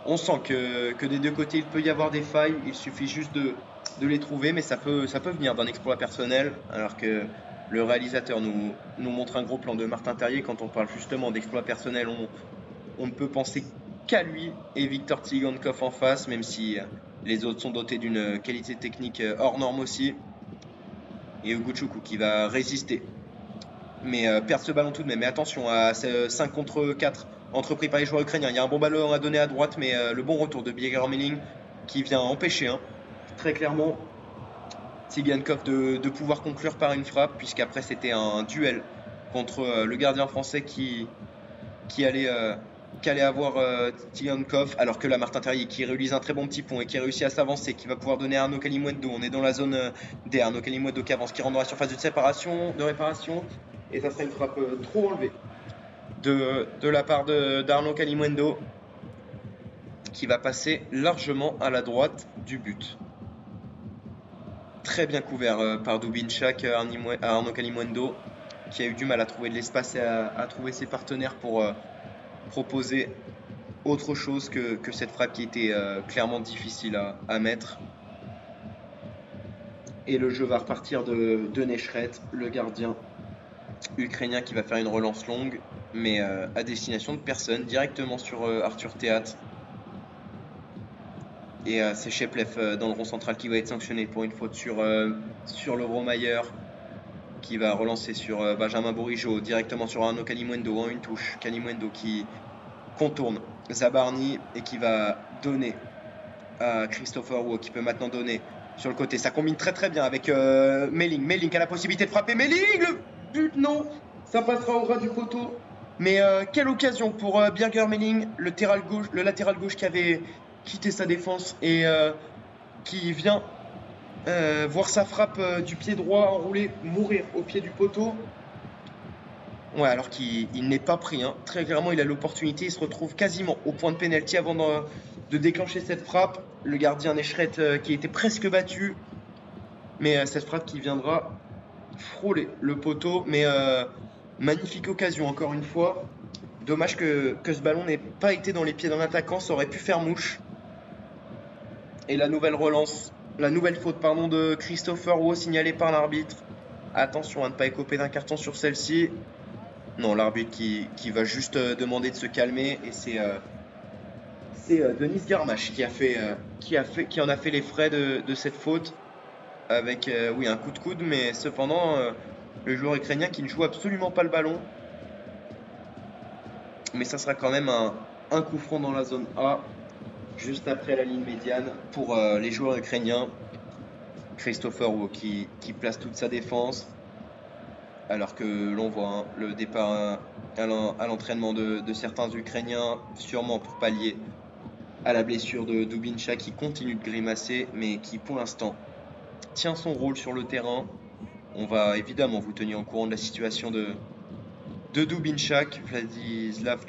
On sent que des deux côtés il peut y avoir des failles, il suffit juste de les trouver, mais ça peut venir d'un exploit personnel, alors que le réalisateur nous montre un gros plan de Martin Terrier. Quand on parle justement d'exploit personnel, on ne peut penser qu'à lui et Viktor Tsigankov en face, même si les autres sont dotés d'une qualité technique hors norme aussi. Et Ugochukwu qui va résister, mais perd ce ballon tout de même. Mais attention à ce 5 contre 4 entrepris par les joueurs ukrainiens. Il y a un bon ballon à donner à droite, mais le bon retour de Bieger-Melling qui vient empêcher très clairement Tsigankov de pouvoir conclure par une frappe, puisqu'après c'était un duel contre le gardien français qui allait avoir Tsigankov, alors que là Martin Terrier qui réalise un très bon petit pont et qui réussit à s'avancer, qui va pouvoir donner à Arnaud Kalimuendo. On est dans la zone D, Arnaud Kalimuendo qui avance, qui rentre dans la surface de réparation, et ça sera une frappe trop enlevée de la part d'Arnaud Kalimuendo, qui va passer largement à la droite du but. Très bien couvert par Dubinchak, Arnaud Kalimuendo, qui a eu du mal à trouver de l'espace et à trouver ses partenaires pour proposer autre chose que cette frappe qui était clairement difficile à mettre. Et le jeu va repartir de Nechret, le gardien ukrainien, qui va faire une relance longue, mais à destination de personne, directement sur Arthur Théâtre. Et c'est Cheplev dans le rond central qui va être sanctionné pour une faute sur l'Euromayer, qui va relancer sur Benjamin Bourigeaud, directement sur Arnaud Kalimuendo en une touche. Kalimuendo qui contourne Zabarny et qui va donner à Christopher Wu, qui peut maintenant donner sur le côté. Ça combine très très bien avec Melling. Melling a la possibilité de frapper. Melling, le but, non, ça passera au ras du poteau. Mais quelle occasion pour Birger Melling, le latéral gauche qui avait quitté sa défense et qui vient voir sa frappe du pied droit enroulé mourir au pied du poteau. Ouais, alors qu'il n'est pas pris. Très clairement, il a l'opportunité. Il se retrouve quasiment au point de pénalty avant de déclencher cette frappe. Le gardien Nechret qui était presque battu. Mais cette frappe qui viendra frôler le poteau. Mais magnifique occasion, encore une fois. Dommage que ce ballon n'ait pas été dans les pieds d'un attaquant. Ça aurait pu faire mouche. Et la nouvelle faute de Christopher Wu signalée par l'arbitre. Attention à ne pas écoper d'un carton sur celle-ci. Non, l'arbitre qui va juste demander de se calmer, et c'est Denis Garmache qui en a fait les frais de cette faute avec un coup de coude, mais cependant le joueur ukrainien qui ne joue absolument pas le ballon. Mais ça sera quand même un coup franc dans la zone A, juste après la ligne médiane pour les joueurs ukrainiens. Christopher Wu qui place toute sa défense, alors que l'on voit le départ à l'entraînement de certains Ukrainiens, sûrement pour pallier à la blessure de Dubinchak, qui continue de grimacer, mais qui pour l'instant tient son rôle sur le terrain. On va évidemment vous tenir au courant de la situation de Dubinchak, Vladislav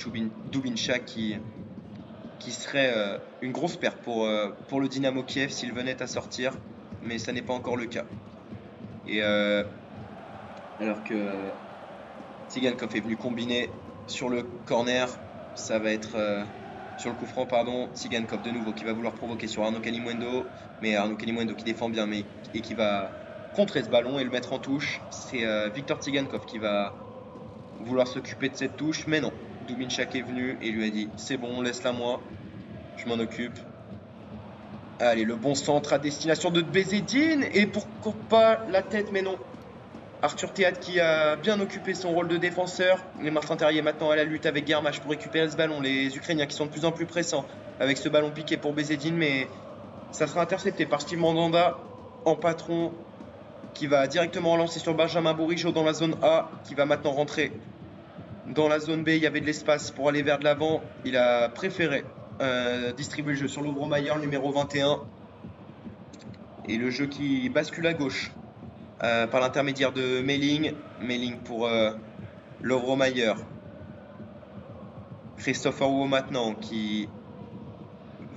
Dubinchak, qui serait une grosse perte pour le Dynamo Kiev s'il venait à sortir, mais ça n'est pas encore le cas. Et alors que Tsigankov est venu combiner sur le corner, ça va être sur le coup franc, Tsigankov de nouveau qui va vouloir provoquer sur Arnaud Kalimuendo, mais Arnaud Kalimuendo qui défend bien et qui va contrer ce ballon et le mettre en touche. C'est Viktor Tsigankov qui va vouloir s'occuper de cette touche, mais non, Dubinchak est venu et lui a dit c'est bon, laisse-la moi, je m'en occupe. Allez, le bon centre à destination de Bézédine et pourquoi pas la tête, mais non. Arthur Théâtre qui a bien occupé son rôle de défenseur. Les Martin Terrier maintenant à la lutte avec Garmash pour récupérer ce ballon. Les Ukrainiens qui sont de plus en plus pressants avec ce ballon piqué pour Bézédine, mais ça sera intercepté par Steve Mandanda en patron qui va directement lancer sur Benjamin Bourigeaud dans la zone A, qui va maintenant rentrer dans la zone B. Il y avait de l'espace pour aller vers de l'avant. Il a préféré distribuer le jeu sur Lovromayer, numéro 21. Et le jeu qui bascule à gauche par l'intermédiaire de Melling. Melling pour Lovromayer. Christopher Wu maintenant qui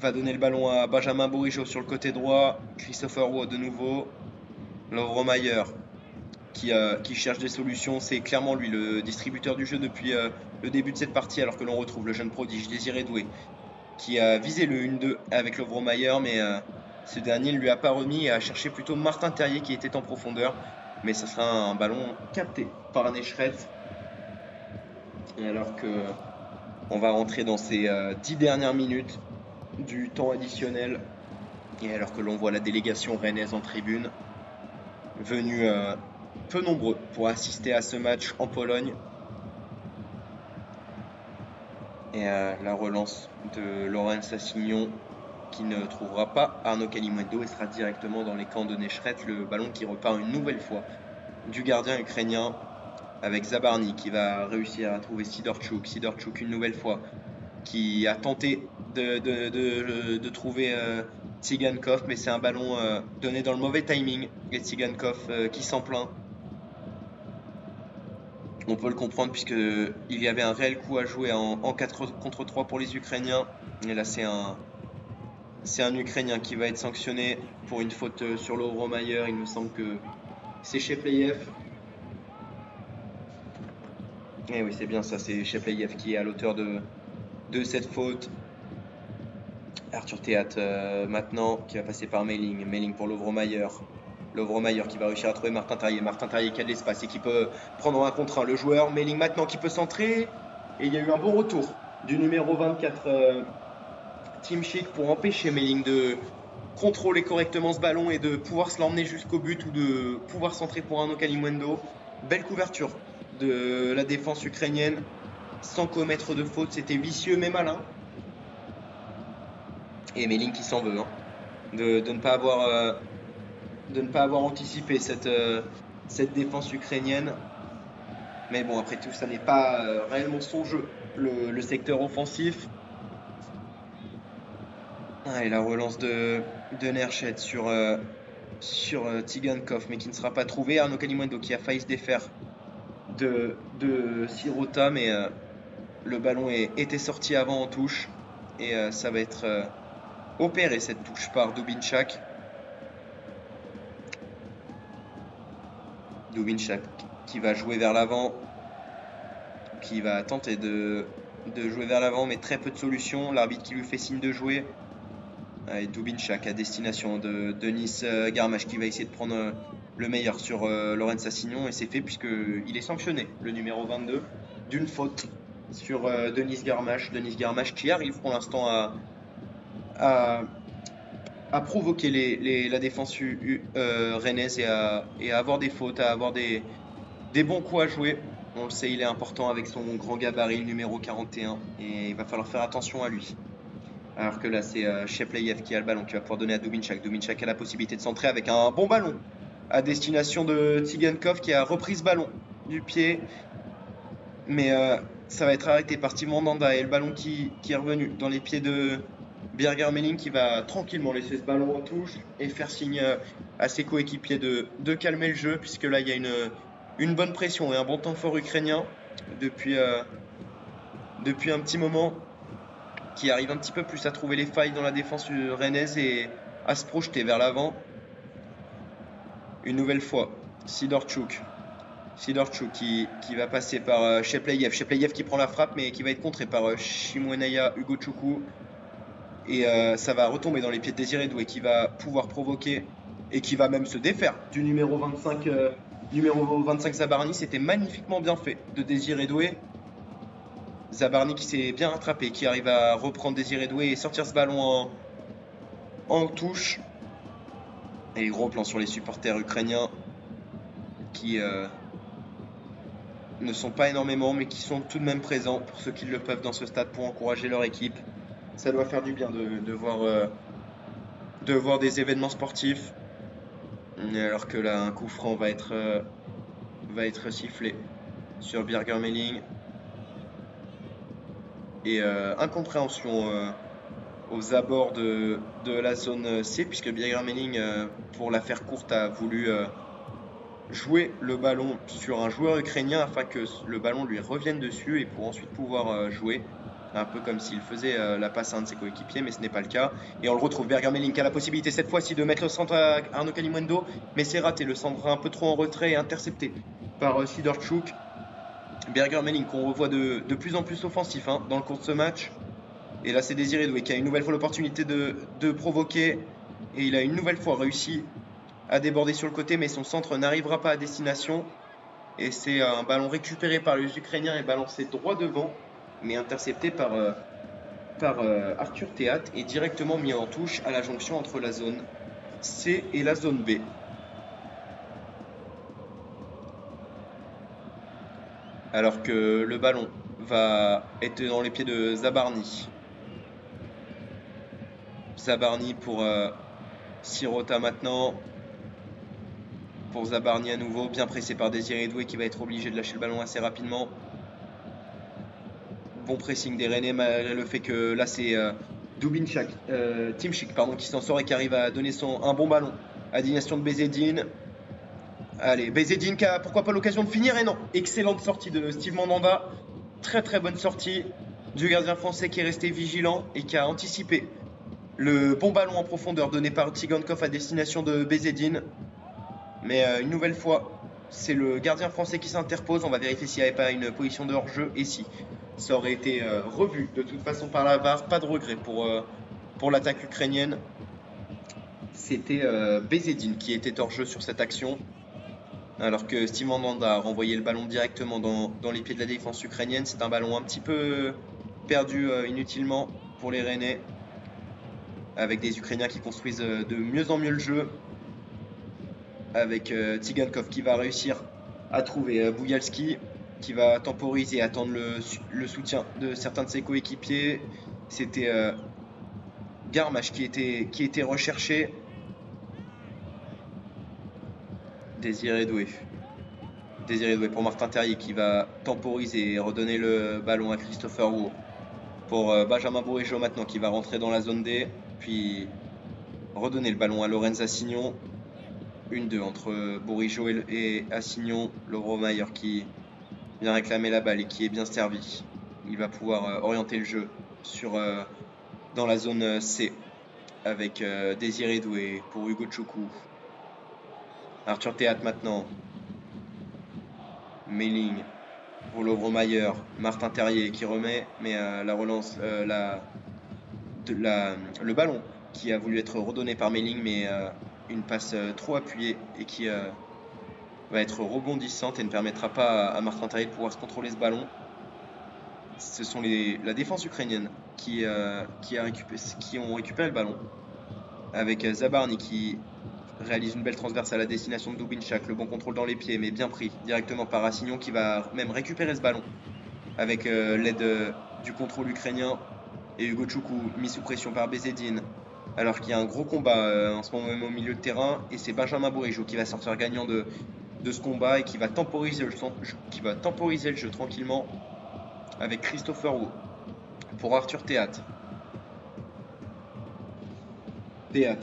va donner le ballon à Benjamin Bourigeaud sur le côté droit. Christopher Wu de nouveau. Lovromayer qui cherche des solutions. C'est clairement lui le distributeur du jeu depuis le début de cette partie, alors que l'on retrouve le jeune prodige Désiré Doué qui a visé le 1-2 avec Lovromayer, mais ce dernier ne lui a pas remis et a cherché plutôt Martin Terrier qui était en profondeur. Mais ça sera un ballon capté par Neschret. Et alors que on va rentrer dans ces 10 dernières minutes du temps additionnel, et alors que l'on voit la délégation rennaise en tribune, venus peu nombreux pour assister à ce match en Pologne. Et la relance de Laurent Sassignon qui ne trouvera pas Arnaud Kalimuendo et sera directement dans les camps de Neschret. Le ballon qui repart une nouvelle fois du gardien ukrainien avec Zabarny qui va réussir à trouver Sidorchuk. Sidorchuk une nouvelle fois qui a tenté de trouver Tsigankov, mais c'est un ballon donné dans le mauvais timing et Tsigankov qui s'en plaint. On peut le comprendre puisqu'il y avait un réel coup à jouer en 4 contre 3 pour les Ukrainiens. Et là c'est un Ukrainien qui va être sanctionné pour une faute sur Lovromayer. Il me semble que c'est Shepleyev. Et oui, c'est bien ça, c'est Shepleyev qui est à l'auteur de cette faute. Arthur Théâtre maintenant qui va passer par Melling. Melling pour Lovromayer. Lovromayer qui va réussir à trouver Martin Terrier. Martin Terrier qui a de l'espace et qui peut prendre un contre 1 le joueur. Melling maintenant qui peut centrer. Et il y a eu un bon retour du numéro 24 Timchik pour empêcher Melling de contrôler correctement ce ballon et de pouvoir se l'emmener jusqu'au but ou de pouvoir centrer pour Arnaud Kalimuendo. Belle couverture de la défense ukrainienne sans commettre de faute. C'était vicieux mais malin. Et Melling qui s'en veut de ne pas avoir anticipé cette défense ukrainienne. Mais bon, après tout, ça n'est pas réellement son jeu, le secteur offensif. Et la relance de Neschret sur Tsigankov, mais qui ne sera pas trouvé. Arnaud Kalimuendo qui a failli se défaire de Sirota, mais le ballon était sorti avant en touche. Et ça va être opéré cette touche par Dubinchak. Dubinchak qui va jouer vers l'avant, qui va tenter de jouer vers l'avant, mais très peu de solutions. L'arbitre qui lui fait signe de jouer. Et Dubinchak à destination de Denis Garmash qui va essayer de prendre le meilleur sur Laurent Sassignon, et c'est fait puisqu'il est sanctionné, le numéro 22, d'une faute sur Denis Garmash. Denis Garmash qui arrive pour l'instant à provoquer la défense rennaise et à avoir des fautes, à avoir des bons coups à jouer. On le sait, il est important avec son grand gabarit, le numéro 41, et il va falloir faire attention à lui. Alors que là, c'est Shepleyev qui a le ballon, qui va pouvoir donner à Dubinchak. Dubinchak a la possibilité de centrer avec un bon ballon à destination de Tsigankov qui a repris ce ballon du pied. Mais ça va être arrêté par Steve Mandanda et le ballon qui est revenu dans les pieds de Birger Melling qui va tranquillement laisser ce ballon en touche et faire signe à ses coéquipiers de calmer le jeu, puisque là, il y a une bonne pression et un bon temps fort ukrainien depuis un petit moment, qui arrive un petit peu plus à trouver les failles dans la défense rennaise et à se projeter vers l'avant. Une nouvelle fois, Sidorchuk qui va passer par Shepleyev. Shepleyev qui prend la frappe mais qui va être contré par Shimwenaya Ugochukwu. Et ça va retomber dans les pieds de Désiré Doué qui va pouvoir provoquer et qui va même se défaire du numéro 25 Zabarny. C'était magnifiquement bien fait de Désiré Doué. Zabarny qui s'est bien rattrapé, qui arrive à reprendre Désiré Doué et sortir ce ballon en touche. Et gros plan sur les supporters ukrainiens qui ne sont pas énormément, mais qui sont tout de même présents pour ceux qui le peuvent dans ce stade pour encourager leur équipe. Ça doit faire du bien de voir des événements sportifs, alors que là, un coup franc va être sifflé sur Birger Meling. Et incompréhension aux abords de la zone C, puisque Birger Meling, pour la faire courte, a voulu jouer le ballon sur un joueur ukrainien afin que le ballon lui revienne dessus et pour ensuite pouvoir jouer. Un peu comme s'il faisait la passe à un de ses coéquipiers, mais ce n'est pas le cas. Et on le retrouve, Birger Meling qui a la possibilité cette fois-ci de mettre le centre à Arnaud Kalimuendo, mais c'est raté. Le centre un peu trop en retrait et intercepté par Sidorchuk. Birger Meling qu'on revoit de plus en plus offensif dans le cours de ce match. Et là c'est Désiré Doué qui a une nouvelle fois l'opportunité de provoquer. Et il a une nouvelle fois réussi à déborder sur le côté, mais son centre n'arrivera pas à destination. Et c'est un ballon récupéré par les Ukrainiens et balancé droit devant, mais intercepté par Arthur Théat et directement mis en touche à la jonction entre la zone C et la zone B. Alors que le ballon va être dans les pieds de Zabarny. Zabarny pour Sirota maintenant. Pour Zabarny à nouveau, bien pressé par Désiré Doué qui va être obligé de lâcher le ballon assez rapidement. Bon pressing des Rennais malgré le fait que là c'est Timchik qui s'en sort et qui arrive à donner un bon ballon à destination de Bezedine. Allez, Bezedine qui a pourquoi pas l'occasion de finir, et non, excellente sortie de Steve Mandanda, très très bonne sortie du gardien français qui est resté vigilant et qui a anticipé le bon ballon en profondeur donné par Tsigankov à destination de Bezedine. Mais une nouvelle fois, c'est le gardien français qui s'interpose. On va vérifier s'il n'y avait pas une position de hors-jeu. Et si, ça aurait été revu de toute façon par la VAR. Pas de regret pour l'attaque ukrainienne. C'était Bezedine qui était hors-jeu sur cette action. Alors que Steve Mandanda a renvoyé le ballon directement dans les pieds de la défense ukrainienne. C'est un ballon un petit peu perdu inutilement pour les Rennais. Avec des Ukrainiens qui construisent de mieux en mieux le jeu. Avec Tsigankov qui va réussir à trouver Bougalski, qui va temporiser et attendre le soutien de certains de ses coéquipiers. C'était Garmash qui était recherché. Désiré Doué pour Martin Terrier qui va temporiser et redonner le ballon à Christopher Wu. Pour Benjamin Bourigeaud maintenant qui va rentrer dans la zone D, puis redonner le ballon à Lorenz Assignon. 1-2 entre Bourigeaud et Assignon. Lovromayer qui vient réclamer la balle et qui est bien servi. Il va pouvoir orienter le jeu dans la zone C avec Désiré Doué pour Hugo Choukou. Arthur Théat maintenant. Meling pour Lovromayer. Martin Terrier qui remet, mais la relance, le ballon qui a voulu être redonné par Meling, mais une passe trop appuyée et qui va être rebondissante et ne permettra pas à Martin Terrier de pouvoir se contrôler ce ballon. Ce sont la défense ukrainienne qui ont récupéré le ballon avec Zabarny qui réalise une belle transverse à la destination de Dubinchak, le bon contrôle dans les pieds mais bien pris directement par Assignon qui va même récupérer ce ballon avec l'aide du contrôle ukrainien et Hugo Choukou mis sous pression par Bezedine. Alors qu'il y a un gros combat en ce moment même au milieu de terrain et c'est Benjamin Bourigeaud qui va sortir gagnant de ce combat et qui va temporiser le jeu tranquillement avec Christopher Wu pour Arthur Théat. Théat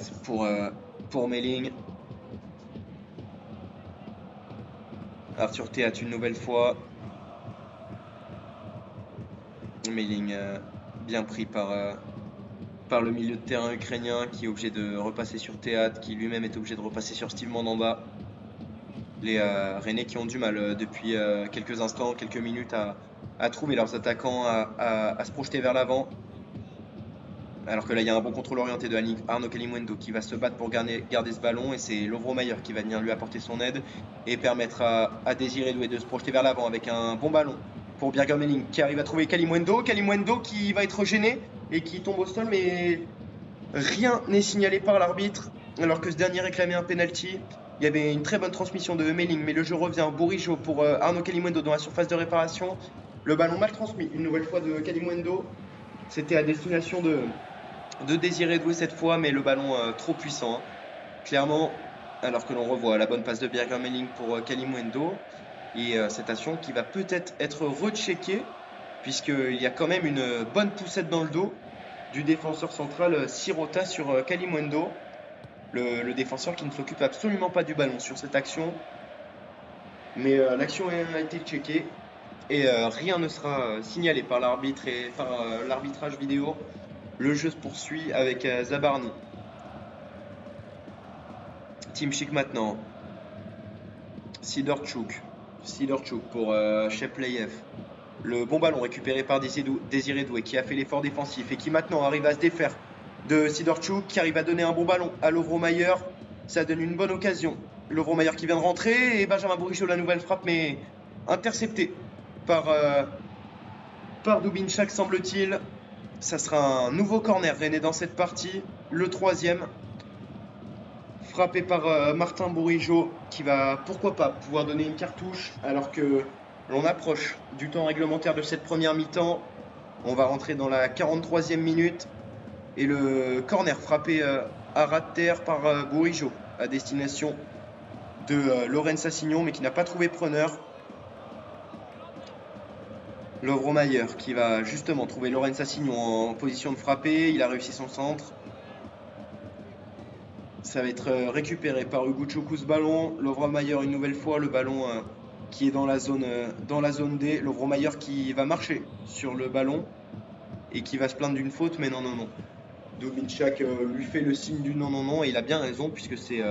pour Meling. Arthur Théat une nouvelle fois. Meling bien pris par le milieu de terrain ukrainien qui est obligé de repasser sur Théat, qui lui-même est obligé de repasser sur Steve Mandanda. Les Rennais qui ont du mal depuis quelques instants, quelques minutes à trouver leurs attaquants, à se projeter vers l'avant. Alors que là il y a un bon contrôle orienté de Arnaud Kalimuendo qui va se battre pour garder ce ballon et c'est Lovromayer qui va venir lui apporter son aide et permettre à Désiré Doué de se projeter vers l'avant avec un bon ballon pour Birger-Meling qui arrive à trouver Kalimundo. Kalimundo qui va être gêné et qui tombe au sol, mais rien n'est signalé par l'arbitre alors que ce dernier réclamait un penalty. Il y avait une très bonne transmission de Meling, mais le jeu revient. Bourigeaud pour Arnaud Kalimundo dans la surface de réparation. Le ballon mal transmis une nouvelle fois de Kalimundo. C'était à destination de Désiré Doué cette fois, mais le ballon trop puissant. Hein. Clairement, alors que l'on revoit la bonne passe de Birger-Meling pour Kalimundo. Et cette action qui va peut-être être recheckée, puisqu'il y a quand même une bonne poussette dans le dos du défenseur central Sirota sur Kalimundo. Le défenseur qui ne s'occupe absolument pas du ballon sur cette action. Mais l'action a été checkée et rien ne sera signalé par l'arbitre et par l'arbitrage vidéo. Le jeu se poursuit avec Zabarny. Timchik maintenant. Sidorchuk pour Chepleyev. Le bon ballon récupéré par Désiré Doué qui a fait l'effort défensif et qui maintenant arrive à se défaire de Sidorchuk qui arrive à donner un bon ballon à Lovro-Mayer. Ça donne une bonne occasion. Lovro-Mayer qui vient de rentrer et Benjamin Bourigeaud la nouvelle frappe mais interceptée par Dubinchak semble-t-il. Ça sera un nouveau corner rennais dans cette partie, le 3e. Frappé par Martin Bourigeaud qui va pourquoi pas pouvoir donner une cartouche alors que l'on approche du temps réglementaire de cette première mi-temps. On va rentrer dans la 43e minute. Et le corner frappé à ras de terre par Bourigeaud à destination de Laurent Assignon mais qui n'a pas trouvé preneur. Lovro-Mayer qui va justement trouver Laurent Assignon en position de frapper. Il a réussi son centre. Ça va être récupéré par Ugo Choukou ce ballon. Lovro-Mayer une nouvelle fois, le ballon qui est dans la zone D. Lovro-Mayer qui va marcher sur le ballon et qui va se plaindre d'une faute, mais non. Dubinchak lui fait le signe du non, et il a bien raison puisque c'est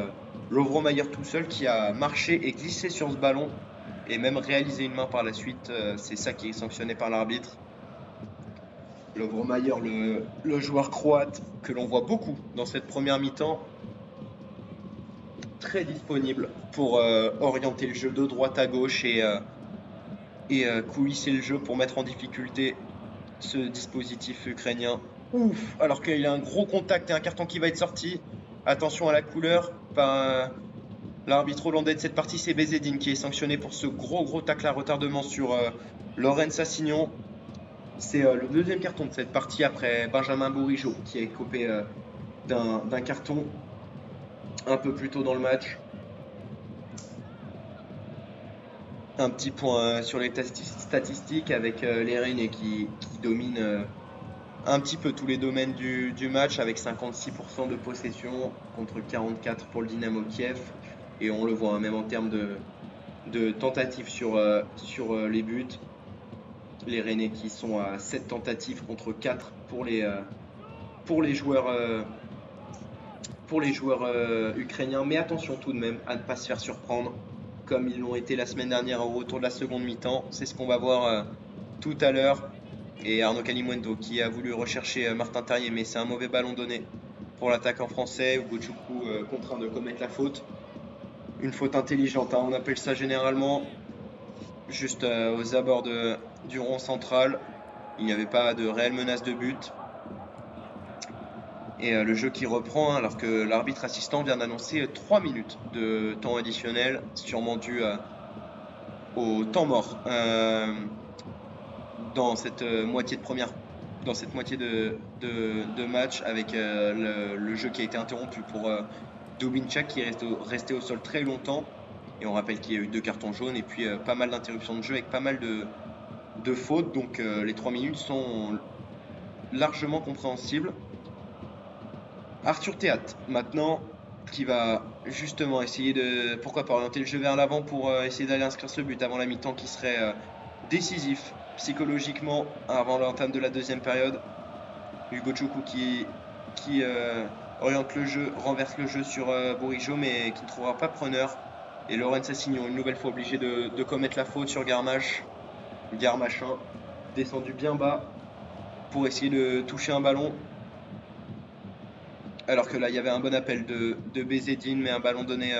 Lovro-Mayer tout seul qui a marché et glissé sur ce ballon et même réalisé une main par la suite. C'est ça qui est sanctionné par l'arbitre. Lovro-Mayer, le joueur croate que l'on voit beaucoup dans cette première mi-temps, très disponible pour orienter le jeu de droite à gauche et coulisser le jeu pour mettre en difficulté ce dispositif ukrainien. Ouf, alors qu'il y a un gros contact et un carton qui va être sorti. Attention à la couleur par l'arbitre hollandais de cette partie, c'est Bezedine qui est sanctionné pour ce gros tacle à retardement sur Laurent Assignon. C'est le deuxième carton de cette partie après Benjamin Bourigeaud qui est coupé d'un carton un peu plus tôt dans le match. Un petit point sur les statistiques avec les Rennais qui dominent un petit peu tous les domaines du match avec 56% de possession contre 44% pour le Dynamo Kiev. Et on le voit même en termes de tentatives sur les buts. Les Rennais qui sont à 7 tentatives contre 4 pour les joueurs ukrainiens. Mais attention tout de même à ne pas se faire surprendre comme ils l'ont été la semaine dernière au retour de la seconde mi-temps. C'est ce qu'on va voir tout à l'heure. Et Arnaud Kalimundo qui a voulu rechercher Martin Terrier, mais c'est un mauvais ballon donné pour l'attaquant français. Ugo Choukou contraint de commettre la faute. Une faute intelligente, hein, on appelle ça généralement. Juste aux abords du rond central. Il n'y avait pas de réelle menace de but. Et le jeu qui reprend, hein, alors que l'arbitre assistant vient d'annoncer 3 minutes de temps additionnel, sûrement dû au temps mort dans cette moitié de match avec le jeu qui a été interrompu pour Dubinchak qui est resté au sol très longtemps. Et on rappelle qu'il y a eu 2 cartons jaunes et puis pas mal d'interruptions de jeu avec pas mal de fautes. Donc les 3 minutes sont largement compréhensibles. Arthur Théat maintenant qui va justement essayer de, pourquoi pas, orienter le jeu vers l'avant pour essayer d'aller inscrire ce but avant la mi-temps qui serait décisif psychologiquement avant l'entame de la deuxième période. Ugo Choukou qui oriente le jeu, renverse le jeu sur Bourigeaud mais qui ne trouvera pas preneur. Et Laurent Assignon une nouvelle fois obligé de commettre la faute sur Garmach. Garmachin descendu bien bas pour essayer de toucher un ballon. Alors que là il y avait un bon appel de Bezedine mais un ballon donné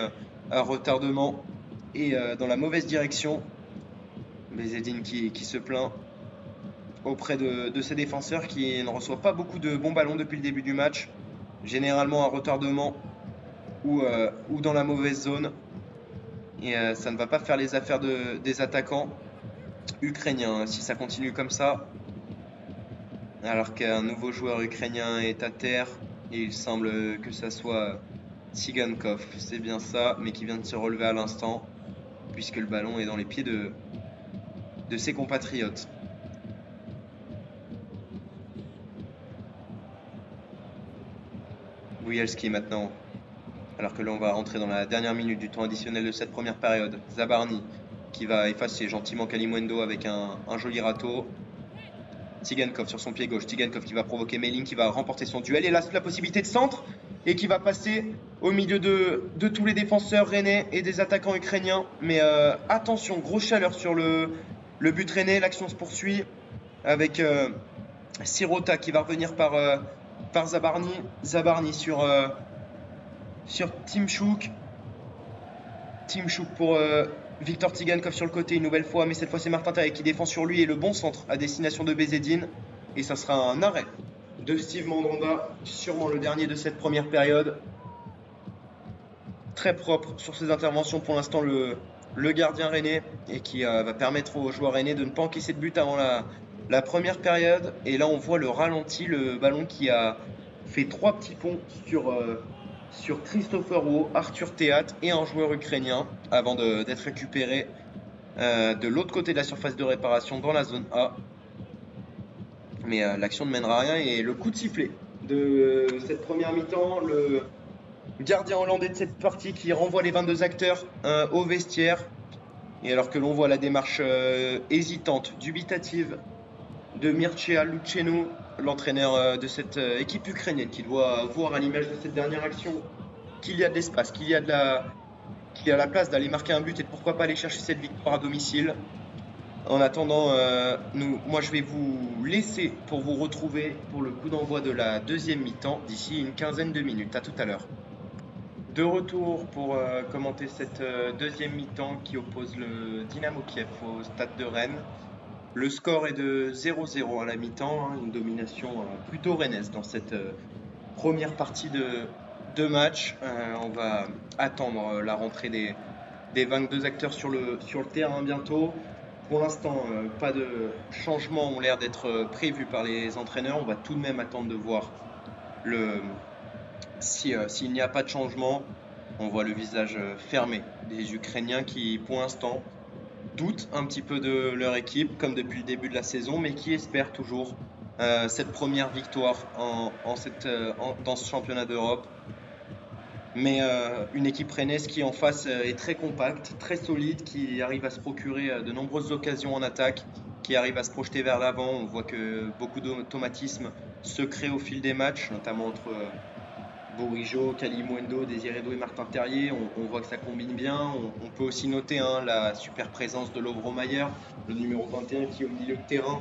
à retardement et dans la mauvaise direction. Bezzedine qui se plaint auprès de ses défenseurs qui ne reçoivent pas beaucoup de bons ballons depuis le début du match. Généralement un retardement ou dans la mauvaise zone. Et ça ne va pas faire les affaires des attaquants ukrainiens si ça continue comme ça. Alors qu'un nouveau joueur ukrainien est à terre. Et il semble que ça soit Tsigankov. C'est bien ça, mais qui vient de se relever à l'instant. Puisque le ballon est dans les pieds de ses compatriotes. Bujalski maintenant. Alors que là on va rentrer dans la dernière minute du temps additionnel de cette première période. Zabarny qui va effacer gentiment Kalimundo avec un joli râteau. Tsigankov sur son pied gauche. Tsigankov qui va provoquer Meling qui va remporter son duel. Et là la possibilité de centre et qui va passer au milieu de tous les défenseurs rennais et des attaquants ukrainiens. Mais attention, grosse chaleur sur le but rennais. L'action se poursuit avec Sirota qui va revenir par Zabarny. Zabarny sur Tymchuk. Tymchuk pour Viktor Tsigankov sur le côté une nouvelle fois. Mais cette fois c'est Martin Terrier qui défend sur lui et le bon centre à destination de Bezzedine. Et ça sera un arrêt de Steve Mandanda, sûrement le dernier de cette première période. Très propre sur ses interventions pour l'instant le gardien rennais et qui va permettre aux joueurs rennais de ne pas encaisser de but avant la première période. Et là on voit le ralenti, le ballon qui a fait 3 petits ponts sur Christopher Wo, Arthur Théat et un joueur ukrainien avant d'être récupéré de l'autre côté de la surface de réparation dans la zone A. Mais l'action ne mènera à rien et le coup de sifflet de cette première mi-temps, le gardien hollandais de cette partie qui renvoie les 22 acteurs au vestiaire. Et alors que l'on voit la démarche hésitante, dubitative de Mircea Lucianu, l'entraîneur de cette équipe ukrainienne, qui doit voir à l'image de cette dernière action qu'il y a de l'espace, qu'il y a la place d'aller marquer un but et de pourquoi pas aller chercher cette victoire à domicile. En attendant, moi je vais vous laisser pour vous retrouver pour le coup d'envoi de la deuxième mi-temps d'ici une quinzaine de minutes. À tout à l'heure. De retour pour commenter cette deuxième mi-temps qui oppose le Dynamo Kiev au stade de Rennes. Le score est de 0-0 à la mi-temps, hein, une domination plutôt rennaise dans cette première partie de match. On va attendre la rentrée des 22 acteurs sur le terrain bientôt. Pour l'instant, pas de changements ont l'air d'être prévus par les entraîneurs. On va tout de même attendre de voir s'il n'y a pas de changement. On voit le visage fermé des Ukrainiens qui, pour l'instant, doutent un petit peu de leur équipe, comme depuis le début de la saison, mais qui espèrent toujours cette première victoire dans ce championnat d'Europe. Mais une équipe rennaise qui en face est très compacte, très solide, qui arrive à se procurer de nombreuses occasions en attaque, qui arrive à se projeter vers l'avant. On voit que beaucoup d'automatismes se créent au fil des matchs, notamment entre Bourigeaud, Kalimundo, Désiré Doué et Martin Terrier. On voit que ça combine bien. On peut aussi noter la super présence de Lovro Mayer, le numéro 21 qui est au milieu de terrain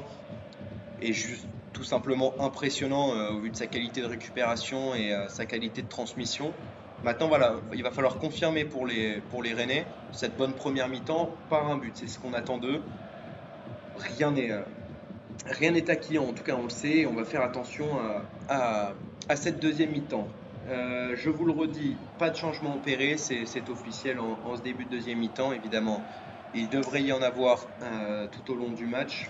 est juste tout simplement impressionnant au vu de sa qualité de récupération et sa qualité de transmission. Maintenant, voilà, il va falloir confirmer pour les Rennais cette bonne première mi-temps par un but. C'est ce qu'on attend d'eux. Rien n'est acquis, en tout cas on le sait. On va faire attention à cette deuxième mi-temps. Je vous le redis, pas de changement opéré, c'est officiel en ce début de deuxième mi-temps. Évidemment, il devrait y en avoir tout au long du match.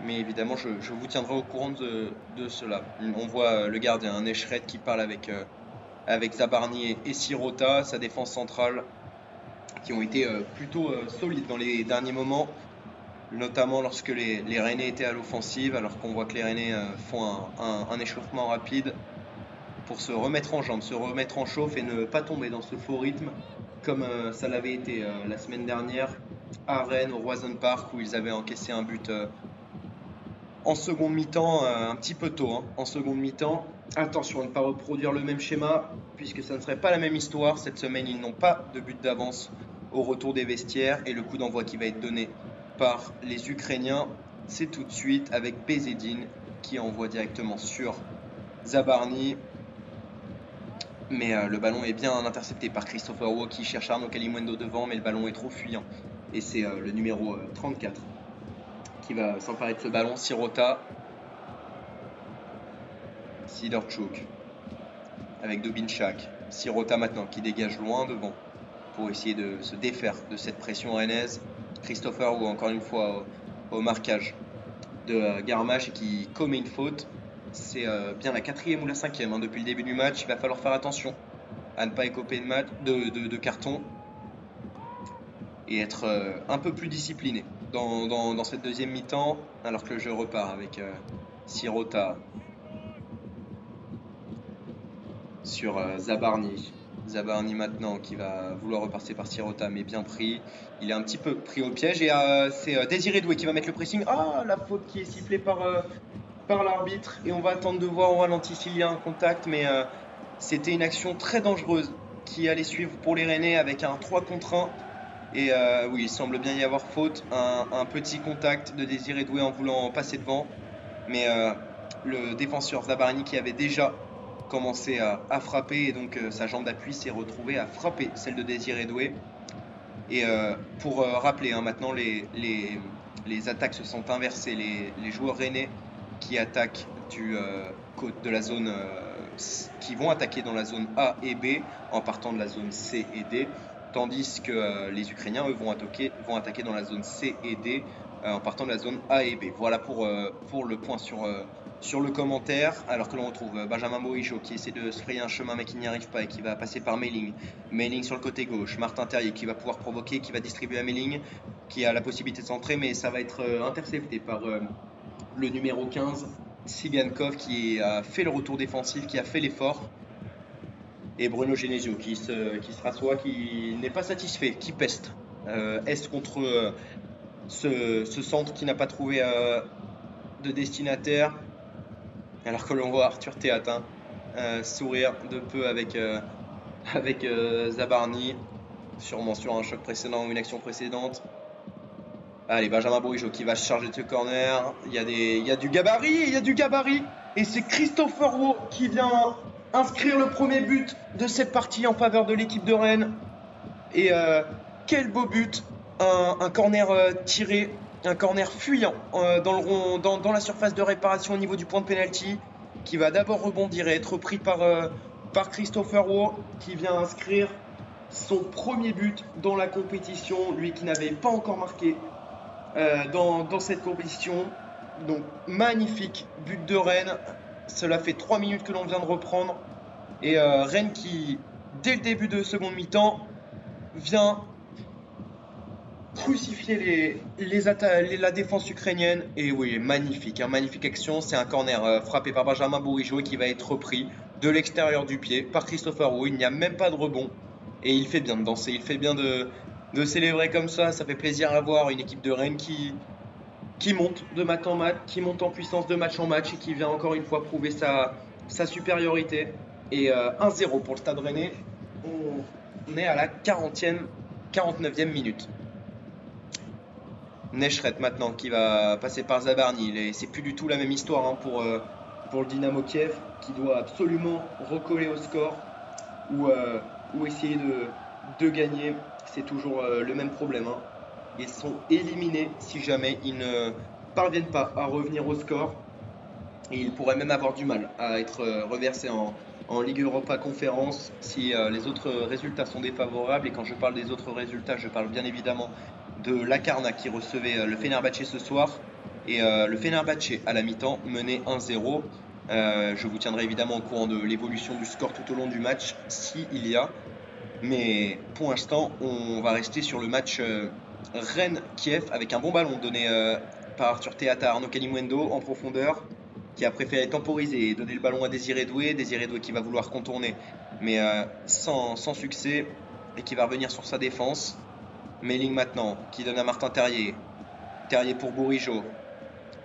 Mais évidemment, je vous tiendrai au courant de cela. On voit le gardien, un Eschred qui parle avec Zabarny et Sirota, sa défense centrale, qui ont été plutôt solides dans les derniers moments, notamment lorsque les Rennais étaient à l'offensive, alors qu'on voit que les Rennais font un échauffement rapide pour se remettre en jambes, se remettre en chauffe et ne pas tomber dans ce faux rythme, comme ça l'avait été la semaine dernière à Rennes, au Roison Park, où ils avaient encaissé un but en seconde mi-temps, un petit peu tôt, hein, en seconde mi-temps. Attention à ne pas reproduire le même schéma, puisque ça ne serait pas la même histoire. Cette semaine, ils n'ont pas de but d'avance au retour des vestiaires. Et le coup d'envoi qui va être donné par les Ukrainiens, c'est tout de suite avec Bezzedine qui envoie directement sur Zabarny. Mais le ballon est bien intercepté par Christopher Wo qui cherche Arnaud Kalimundo devant, mais le ballon est trop fuyant Et c'est le numéro 34 qui va s'emparer de ce ballon. Sirota, Sidorchuk avec Dubinchak. Sirota maintenant qui dégage loin devant pour essayer de se défaire de cette pression rennaise. Christopher ou encore une fois au marquage de Garmache et qui commet une faute. C'est bien la 4e ou la 5e hein, depuis le début du match. Il va falloir faire attention à ne pas écoper de carton et être un peu plus discipliné dans cette deuxième mi-temps, alors que le jeu repart avec Sirota sur Zabarny. Zabarny maintenant qui va vouloir repasser par Sirota, mais bien pris. Il est un petit peu pris au piège et c'est Désiré Doué qui va mettre le pressing. Ah, la faute qui est sifflée par l'arbitre et on va attendre de voir au ralenti s'il y a un contact, mais c'était une action très dangereuse qui allait suivre pour les Rennais avec un 3 contre 1. Et oui, il semble bien y avoir faute, un petit contact de Désiré Doué en voulant passer devant. Mais le défenseur Zabarny qui avait déjà commencé à frapper et donc sa jambe d'appui s'est retrouvée à frapper celle de Désiré Doué. Et pour rappeler, hein, maintenant les attaques se sont inversées. Les joueurs rennais qui attaquent de la zone qui vont attaquer dans la zone A et B en partant de la zone C et D, tandis que les Ukrainiens eux vont attaquer dans la zone C et D en partant de la zone A et B. Voilà pour le point sur le commentaire, alors que l'on retrouve Benjamin Bourigeaud qui essaie de se frayer un chemin mais qui n'y arrive pas et qui va passer par Melling. Melling sur le côté gauche, Martin Terrier qui va pouvoir provoquer, qui va distribuer à Melling, qui a la possibilité de centrer, mais ça va être intercepté par le numéro 15, Sigankov, qui a fait le retour défensif, qui a fait l'effort. Et Bruno Genesio qui se rassoit, qui n'est pas satisfait, qui peste. Est contre ce centre qui n'a pas trouvé de destinataire. Alors que l'on voit Arthur Théatin sourire de peu avec Zabarny, sûrement sur un choc précédent ou une action précédente. Allez, Benjamin Bourigeaud qui va se charger de ce corner. Il y a du gabarit, et c'est Christopher Wo qui vient inscrire le premier but de cette partie en faveur de l'équipe de Rennes. Et quel beau but, un corner tiré, un corner fuyant dans la surface de réparation au niveau du point de pénalty, qui va d'abord rebondir et être pris par Christopher Wo, qui vient inscrire son premier but dans la compétition, lui qui n'avait pas encore marqué dans cette compétition. Donc magnifique but de Rennes. Cela fait 3 minutes que l'on vient de reprendre. Et Rennes qui, dès le début de seconde mi-temps, vient crucifier la défense ukrainienne. Et oui, magnifique, hein, magnifique action. C'est un corner frappé par Benjamin Bourigeaud qui va être repris de l'extérieur du pied par Christopher Wo. Il n'y a même pas de rebond. Et il fait bien de danser, il fait bien de célébrer comme ça fait plaisir à voir. Une équipe de Rennes qui monte de match en match, qui monte en puissance de match en match et qui vient encore une fois prouver sa supériorité. Et 1-0 pour le Stade Rennais. On est à la 49e minute. Neschret maintenant qui va passer par Zabarny. C'est plus du tout la même histoire hein, pour le Dynamo Kiev qui doit absolument recoller au score ou essayer de gagner. C'est toujours le même problème. Hein. Ils sont éliminés si jamais ils ne parviennent pas à revenir au score. Et ils pourraient même avoir du mal à être reversés en Ligue Europa Conférence si les autres résultats sont défavorables. Et quand je parle des autres résultats, je parle bien évidemment de l'Akarna qui recevait le Fenerbahçe ce soir. Et le Fenerbahçe à la mi-temps menait 1-0. Je vous tiendrai évidemment au courant de l'évolution du score tout au long du match, s'il y a. Mais pour l'instant, on va rester sur le match Rennes-Kiev avec un bon ballon donné par Arthur Théata à Arnaud Kalimuendo en profondeur, qui a préféré temporiser et donner le ballon à Désiré Doué. Désiré Doué qui va vouloir contourner, mais sans succès, et qui va revenir sur sa défense. Melling maintenant, qui donne à Martin Terrier. Terrier pour Bourigeaud.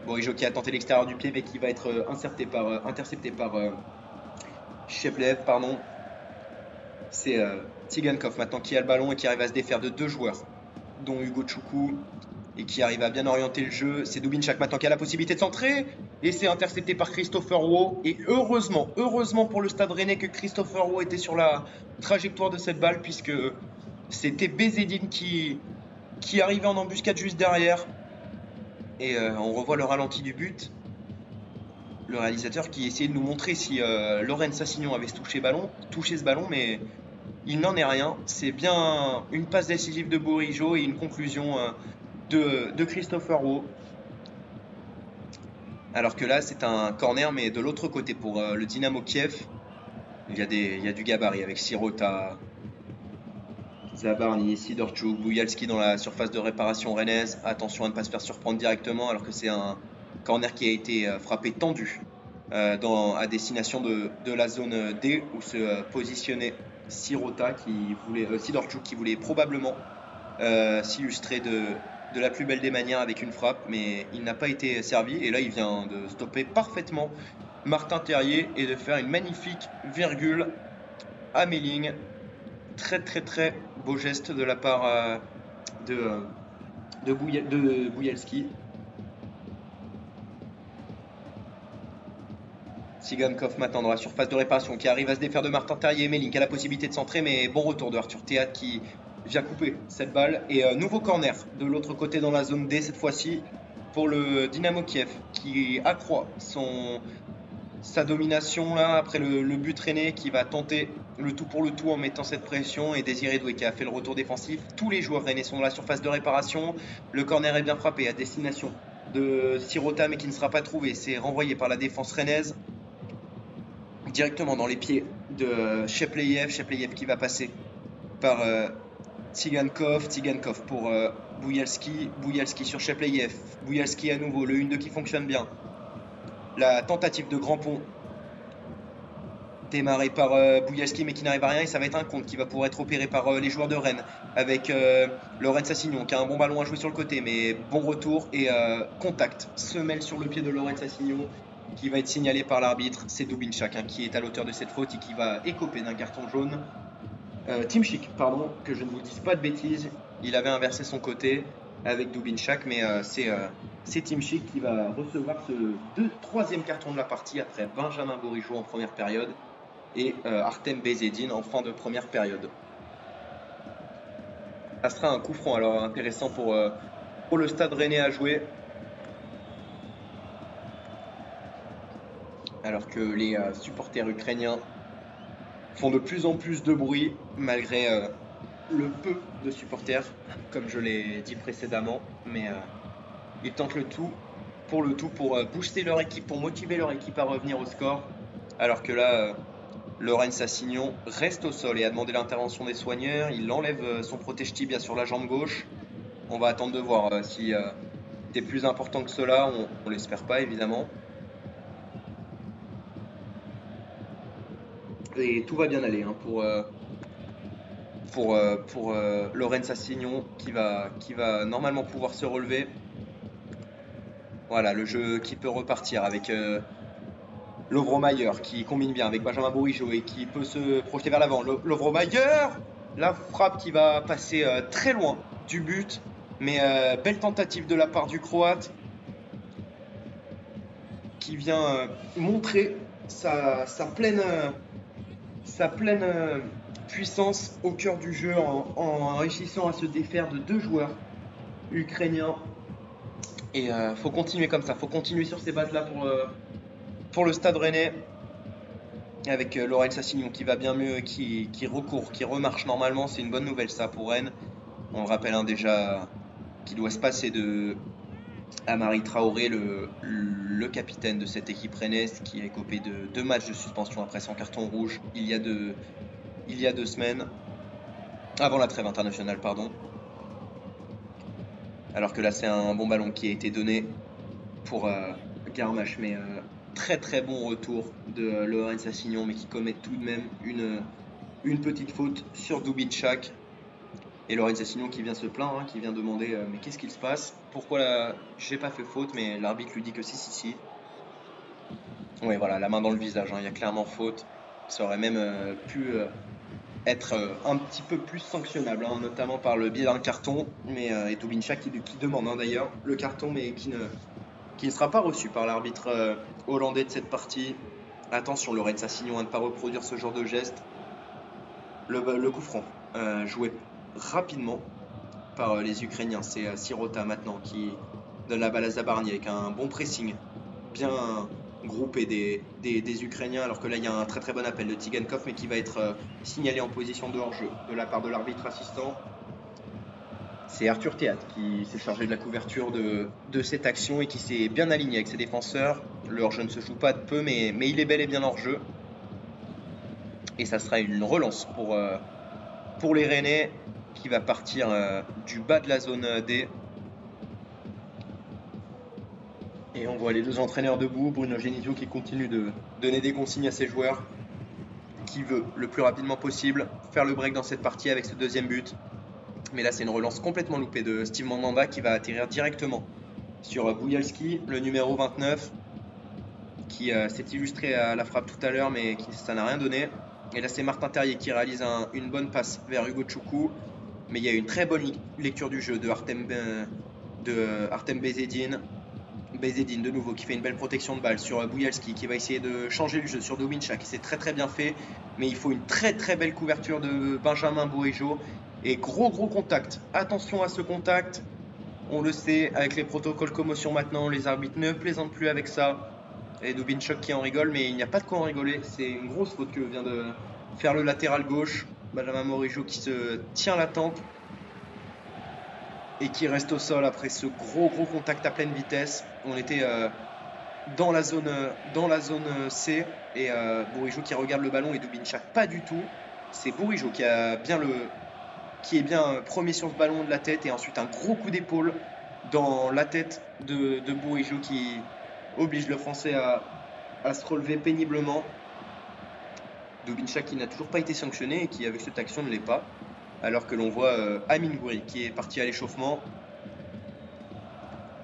Bourigeaud qui a tenté l'extérieur du pied, mais qui va être intercepté par Cheplev, pardon. C'est Tsigankov maintenant qui a le ballon et qui arrive à se défaire de 2 joueurs, dont Hugo Choukou, et qui arrive à bien orienter le jeu. C'est Dubinchak maintenant qui a la possibilité de centrer, et c'est intercepté par Christopher Wo. Et heureusement pour le Stade Rennais que Christopher Wo était sur la trajectoire de cette balle, puisque c'était Bézédine qui qui arrivait en embuscade juste derrière. Et on revoit le ralenti du but. Le réalisateur qui essayait de nous montrer si Lorraine Sassignon avait touché ce ballon, mais il n'en est rien. C'est bien une passe décisive de Bourigeaud et une conclusion de Christopher Rowe. Alors que là, c'est un corner, mais de l'autre côté pour le Dynamo Kiev. Il y a du gabarit avec Sirota, Zabarny, Sidorchuk, Boujalski dans la surface de réparation rennaise. Attention à ne pas se faire surprendre directement, alors que c'est un corner qui a été frappé tendu à destination de la zone D où se positionnait Sidorchuk qui voulait probablement s'illustrer de la plus belle des manières avec une frappe, mais il n'a pas été servi. Et là, il vient de stopper parfaitement Martin Terrier et de faire une magnifique virgule à Melling. Très très très beau geste de la part de Boujalski. Sigankov maintenant dans la surface de réparation qui arrive à se défaire de Martin Terrier. Melling a la possibilité de centrer, mais bon retour de Arthur Théâtre qui vient couper cette balle. Et nouveau corner de l'autre côté dans la zone D cette fois-ci pour le Dynamo Kiev qui accroît sa domination là après le but rennais, qui va tenter le tout pour le tout en mettant cette pression, et Désiré Doué qui a fait le retour défensif. Tous les joueurs rennais sont dans la surface de réparation. Le corner est bien frappé à destination de Sirota mais qui ne sera pas trouvé. C'est renvoyé par la défense rennaise directement dans les pieds de Chepleyev qui va passer par Tsigankov pour Boujalski sur Chepleyev. Boujalski à nouveau, le 1-2 qui fonctionne bien. La tentative de grand pont démarrée par Boujalski mais qui n'arrive à rien, et ça va être un contre qui va pouvoir être opéré par les joueurs de Rennes avec Lorraine Sassignon qui a un bon ballon à jouer sur le côté, mais bon retour et contact, semelle sur le pied de Lorraine Sassignon qui va être signalé par l'arbitre. C'est Dubinchak qui est à l'auteur de cette faute et qui va écoper d'un carton jaune. Timchik, pardon, que je ne vous dise pas de bêtises, il avait inversé son côté avec Dubinchak, mais c'est Timchik qui va recevoir ce troisième carton de la partie après Benjamin Bourigeaud en première période et Artem Bezedine en fin de première période. Ça sera un coup franc alors intéressant pour le Stade Rennais à jouer. Alors que les supporters ukrainiens font de plus en plus de bruit malgré le peu de supporters, comme je l'ai dit précédemment, mais ils tentent le tout pour booster leur équipe, pour motiver leur équipe à revenir au score, alors que là Lorraine Sassignon reste au sol et a demandé l'intervention des soigneurs. Il enlève son protège tibia sur la jambe gauche. On va attendre de voir si c'est plus important que cela, on l'espère pas évidemment. Et tout va bien aller pour Lorraine Sassignon qui va normalement pouvoir se relever. Voilà, le jeu qui peut repartir avec Lovromayer qui combine bien avec Benjamin Bourigeaud et qui peut se projeter vers l'avant. Lovromayer, la frappe qui va passer très loin du but, mais belle tentative de la part du Croate qui vient montrer sa pleine puissance au cœur du jeu en réussissant à se défaire de deux joueurs ukrainiens. Et faut continuer comme ça, faut continuer sur ces bases là pour le Stade Rennais, avec Lorraine Sassignon qui va bien mieux, qui recourt, qui remarche normalement. C'est une bonne nouvelle ça pour Rennes. On le rappelle déjà qu'il doit se passer de Amari Traoré, le capitaine de cette équipe rennaise qui a écopé de 2 matchs de suspension après son carton rouge il y a 2 semaines, avant la trêve internationale pardon. Alors que là c'est un bon ballon qui a été donné pour Garmache, mais très très bon retour de Lorraine Sassignon, mais qui commet tout de même une petite faute sur Dubinchak. Et Lorraine Sassignon qui vient se plaindre, qui vient demander mais qu'est-ce qu'il se passe, pourquoi j'ai pas fait faute, mais l'arbitre lui dit que si. Ouais, voilà, la main dans le visage, il y a clairement faute. Ça aurait même pu être un petit peu plus sanctionnable, notamment par le biais d'un carton, mais et Dubinchak qui demande d'ailleurs le carton, mais qui ne sera pas reçu par l'arbitre hollandais de cette partie. Attention Lorraine Sassignon à ne pas reproduire ce genre de geste. Le coup franc joué rapidement par les Ukrainiens. C'est Sirota maintenant qui donne la balle à Zabarny avec un bon pressing, bien groupé des Ukrainiens, alors que là il y a un très très bon appel de Tigankov, mais qui va être signalé en position de hors-jeu de la part de l'arbitre assistant. C'est Arthur Théâtre qui s'est chargé de la couverture de cette action et qui s'est bien aligné avec ses défenseurs. Le hors-jeu ne se joue pas de peu, mais il est bel et bien hors-jeu. Et ça sera une relance pour les Rennais, qui va partir du bas de la zone D. Et on voit les deux entraîneurs debout, Bruno Genesio qui continue de donner des consignes à ses joueurs, qui veut le plus rapidement possible faire le break dans cette partie avec ce deuxième but. Mais là c'est une relance complètement loupée de Steve Mandanda qui va atterrir directement sur Boujalski, le numéro 29, qui s'est illustré à la frappe tout à l'heure, mais ça n'a rien donné. Et là c'est Martin Terrier qui réalise une bonne passe vers Hugo Choukou, mais il y a une très bonne lecture du jeu de Artem Bezedine. Bezedine de nouveau qui fait une belle protection de balle sur Boujalski, qui va essayer de changer le jeu sur Dubinchak, qui s'est très très bien fait, mais il faut une très très belle couverture de Benjamin Bourigeaud. Et gros contact, attention à ce contact, on le sait, avec les protocoles commotion maintenant, les arbitres ne plaisantent plus avec ça. Et Dubinchak qui en rigole, mais il n'y a pas de quoi en rigoler, c'est une grosse faute que vient de faire le latéral gauche. Benjamin Bourigeaud qui se tient la tempe et qui reste au sol après ce gros contact à pleine vitesse. On était dans la zone C, et Bourigeaud qui regarde le ballon et Dubinchak pas du tout. C'est Bourigeaud qui est bien premier sur ce ballon de la tête, et ensuite un gros coup d'épaule dans la tête de Bourigeaud qui oblige le Français à se relever péniblement. Dubinchak qui n'a toujours pas été sanctionné et qui avec cette action ne l'est pas, alors que l'on voit Amin Gouiri qui est parti à l'échauffement,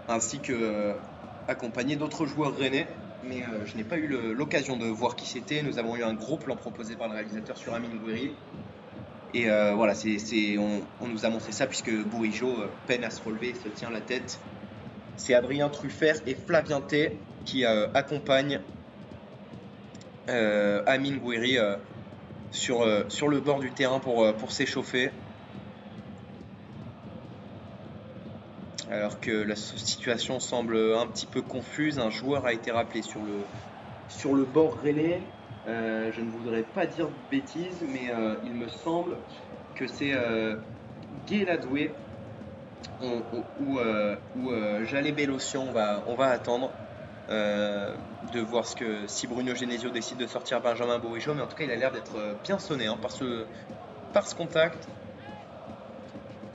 ainsi que accompagné d'autres joueurs rennais, mais je n'ai pas eu l'occasion de voir qui c'était. Nous avons eu un gros plan proposé par le réalisateur sur Amin Gouiri. Et voilà, on nous a montré ça puisque Bourigeaud peine à se relever, se tient la tête. C'est Adrien Truffert et Flavien Tay qui accompagnent Amin Gouiri sur le bord du terrain pour s'échauffer. Alors que la situation semble un petit peu confuse, un joueur a été rappelé sur le bord rennais. Je ne voudrais pas dire de bêtises, mais il me semble que c'est Guy Ladoué ou Jalé Bellossian. On va attendre de voir si Bruno Genesio décide de sortir Benjamin Bourigeaud, mais en tout cas il a l'air d'être bien sonné par ce contact.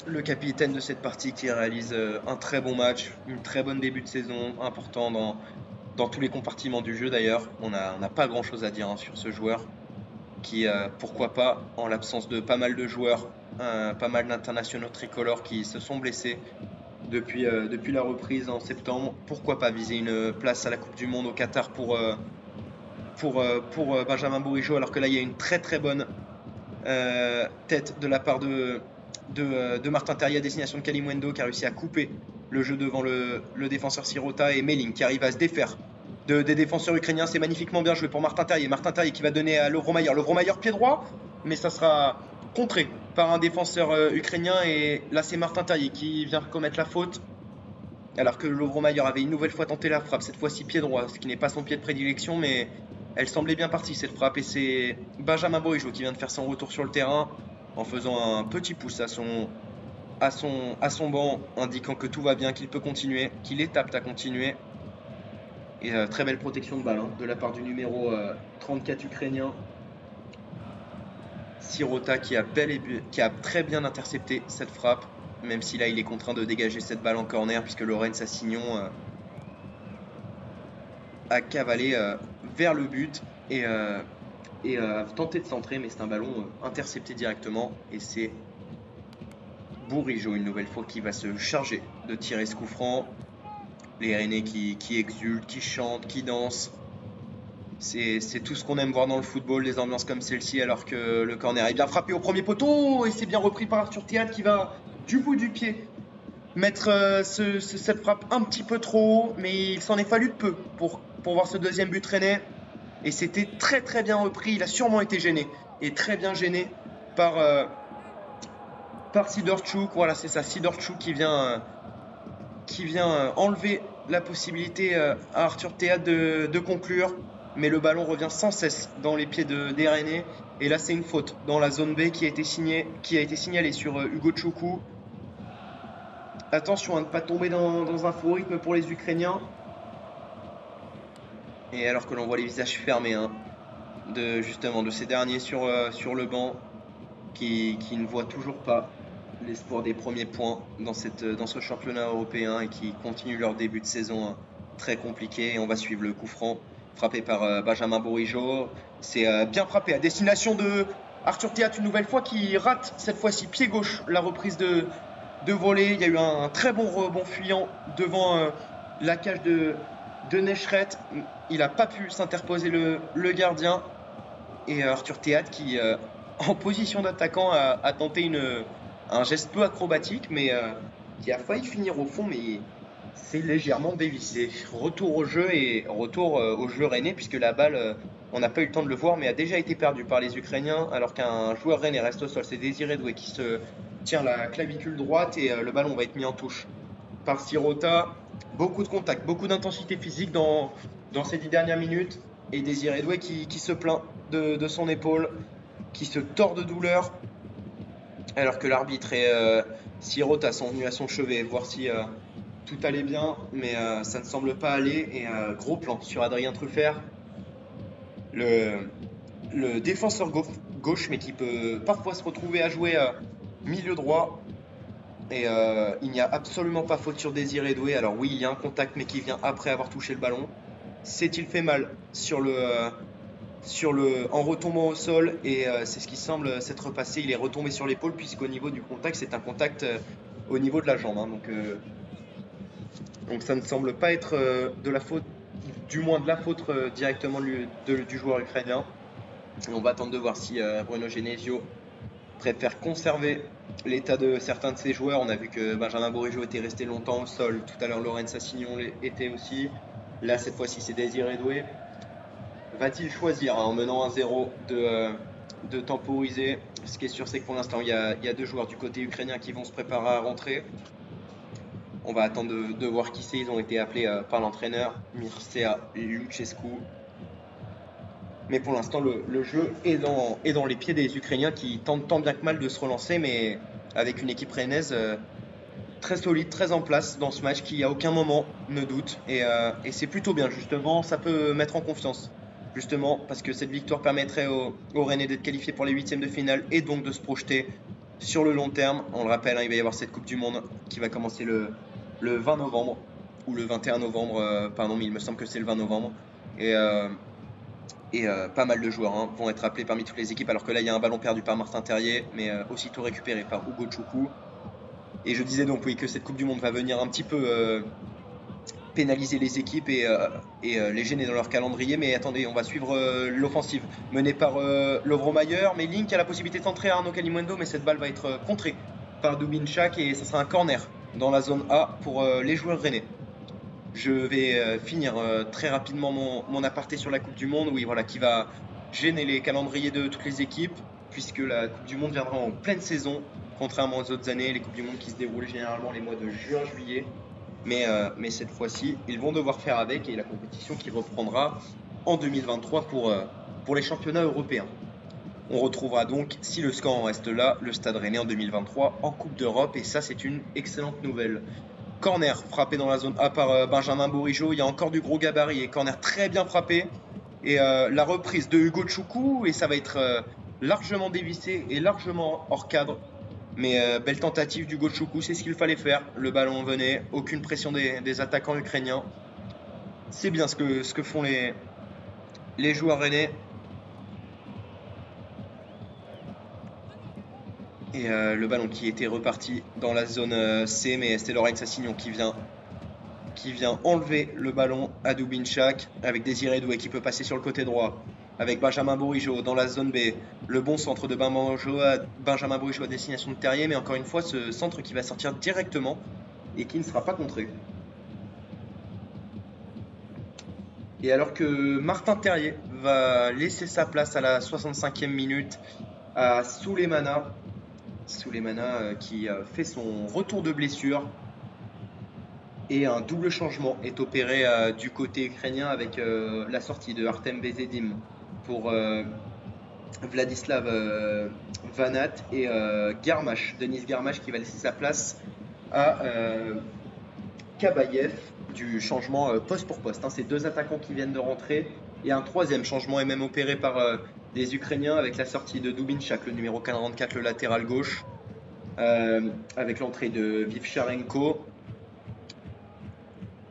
Le capitaine de cette partie qui réalise un très bon match, une très bonne début de saison, important dans tous les compartiments du jeu d'ailleurs. On n'a pas grand chose à dire sur ce joueur qui, pourquoi pas, en l'absence de pas mal de joueurs, pas mal d'internationaux tricolores qui se sont blessés depuis la reprise en septembre, pourquoi pas viser une place à la Coupe du Monde au Qatar pour Benjamin Bourigeaud, alors que là il y a une très très bonne tête de la part de Martin Terrier à destination de Kalimundo, qui a réussi à couper le jeu devant le défenseur Sirota, et Melling qui arrive à se défaire des défenseurs ukrainiens. C'est magnifiquement bien joué pour Martin Terrier. Martin Terrier qui va donner à Lovromayer. Lovromayer pied droit, mais ça sera contré par un défenseur ukrainien, et là c'est Martin Terrier qui vient commettre la faute, alors que Lovromayer avait une nouvelle fois tenté la frappe, cette fois-ci pied droit, ce qui n'est pas son pied de prédilection, mais elle semblait bien partie cette frappe, et c'est Benjamin Bourigeaud qui vient de faire son retour sur le terrain en faisant un petit pouce à son banc, indiquant que tout va bien, qu'il peut continuer, qu'il est apte à continuer. Et très belle protection de balle de la part du numéro 34 ukrainien, Sirota, qui a très bien intercepté cette frappe, même si là il est contraint de dégager cette balle en corner, puisque Laurent Sassignon a cavalé vers le but et a tenté de centrer, mais c'est un ballon intercepté directement, et c'est Bourigeaud une nouvelle fois qui va se charger de tirer ce coup franc. Les Rennais qui exultent, qui chantent, qui dansent. C'est tout ce qu'on aime voir dans le football, des ambiances comme celle-ci, alors que le corner est bien frappé au premier poteau, et c'est bien repris par Arthur Théâtre qui va du bout du pied mettre cette frappe un petit peu trop haut, mais il s'en est fallu de peu pour voir ce deuxième but rennais. Et c'était très très bien repris, il a sûrement été gêné, et très bien gêné par par Sidorchuk. Voilà, c'est ça, Sidorchuk qui vient enlever la possibilité à Arthur Théâtre de conclure. Mais le ballon revient sans cesse dans les pieds des Rennais. Et là, c'est une faute dans la zone B qui a été signalée sur Hugo Tchoukou. Attention à ne pas tomber dans un faux rythme pour les Ukrainiens. Et alors que l'on voit les visages fermés de ces derniers sur le banc qui ne voient toujours pas l'espoir des premiers points dans ce championnat européen et qui continuent leur début de saison très compliqué. Et on va suivre le coup franc frappé par Benjamin Bourigeaud. C'est bien frappé à destination de Arthur Théâtre une nouvelle fois qui rate cette fois-ci pied gauche la reprise de volée. Il y a eu un très bon rebond fuyant devant la cage de Neschret. Il n'a pas pu s'interposer le gardien. Et Arthur Théâtre qui, en position d'attaquant, a tenté un geste peu acrobatique, mais qui a failli finir au fond, mais c'est légèrement dévissé. Retour au jeu et retour au jeu rennais, puisque la balle, on n'a pas eu le temps de le voir, mais a déjà été perdue par les Ukrainiens, alors qu'un joueur rennais reste au sol. C'est Désiré Doué qui se tient la clavicule droite et le ballon va être mis en touche par Sirota. Beaucoup de contact, beaucoup d'intensité physique dans ces 10 dernières minutes. Et Désiré Doué qui se plaint de son épaule, qui se tord de douleur, alors que l'arbitre et Sirota sont venus à son chevet voir si tout allait bien, mais ça ne semble pas aller. Et gros plan sur Adrien Truffert, le défenseur gauche, mais qui peut parfois se retrouver à jouer milieu droit. Et il n'y a absolument pas faute sur Désiré Doué. Alors oui, il y a un contact, mais qui vient après avoir touché le ballon. S'est-il fait mal en retombant au sol, et c'est ce qui semble s'être passé. Il est retombé sur l'épaule, puisqu'au niveau du contact, c'est un contact au niveau de la jambe. Donc ça ne semble pas être de la faute, du moins de la faute directement du joueur ukrainien. Et on va attendre de voir si Bruno Genesio préfère conserver l'état de certains de ses joueurs. On a vu que Benjamin Bourigeaud était resté longtemps au sol. Tout à l'heure, Lorenz Assignon l'était aussi. Là, cette fois-ci, c'est Désiré Doué. Va-t-il choisir, en menant 1-0, de temporiser? Ce qui est sûr, c'est que pour l'instant, il y a deux joueurs du côté ukrainien qui vont se préparer à rentrer. On va attendre de voir qui c'est. Ils ont été appelés par l'entraîneur, Mircea Lucescu. Mais pour l'instant, le jeu est dans les pieds des Ukrainiens qui tentent tant bien que mal de se relancer, mais avec une équipe rennaise très solide, très en place dans ce match, qui à aucun moment ne doute. Et c'est plutôt bien, justement. Ça peut mettre en confiance, justement, parce que cette victoire permettrait aux Rennais d'être qualifiés pour les huitièmes de finale et donc de se projeter sur le long terme. On le rappelle, il va y avoir cette Coupe du Monde qui va commencer le 20 novembre, ou le 21 novembre, pardon, mais il me semble que c'est le 20 novembre. Et pas mal de joueurs vont être appelés parmi toutes les équipes, alors que là il y a un ballon perdu par Martin Terrier, mais aussitôt récupéré par Hugo Tchoukou. Et je disais donc oui que cette Coupe du Monde va venir un petit peu pénaliser les équipes et les gêner dans leur calendrier. Mais attendez, on va suivre l'offensive menée par Lovro Mayer, mais Link a la possibilité de centrer Arnaud Kalimundo, mais cette balle va être contrée par Dubinchak et ça sera un corner dans la zone A pour les joueurs rennais. Je vais finir très rapidement mon aparté sur la Coupe du Monde, oui, voilà, qui va gêner les calendriers de toutes les équipes, puisque la Coupe du Monde viendra en pleine saison, contrairement aux autres années, les Coupes du Monde qui se déroulent généralement les mois de juin-juillet. Mais cette fois-ci, ils vont devoir faire avec, et la compétition qui reprendra en 2023 pour les championnats européens. On retrouvera donc, si le score en reste là, le Stade Rennais en 2023 en Coupe d'Europe, et ça c'est une excellente nouvelle. Corner frappé dans la zone A par Benjamin Bourigeaud. Il y a encore du gros gabarit et corner très bien frappé. Et la reprise de Hugo Tchoukou. Et ça va être largement dévissé et largement hors cadre. Mais belle tentative d'Hugo Tchoukou. C'est ce qu'il fallait faire. Le ballon venait. Aucune pression des attaquants ukrainiens. C'est bien ce que font les joueurs rennais. Et le ballon qui était reparti dans la zone C, mais c'était Lorenz Assignon qui vient enlever le ballon à Dubinchak, avec Désiré Doué qui peut passer sur le côté droit, avec Benjamin Bourigeaud dans la zone B. Le bon centre de Benjamin Bourigeaud à destination de Terrier, mais encore une fois, ce centre qui va sortir directement et qui ne sera pas contré. Et alors que Martin Terrier va laisser sa place à la 65e minute à Souleymana, Souleymana qui fait son retour de blessure. Et un double changement est opéré du côté ukrainien avec la sortie de Artem Bezedim pour Vladislav Vanat et Garmash, Denis Garmash qui va laisser sa place à Kabayev du changement poste pour poste. Hein. C'est deux attaquants qui viennent de rentrer et un troisième changement est même opéré par des Ukrainiens avec la sortie de Dubinchak, le numéro 44, le latéral gauche, avec l'entrée de Vivcharenko.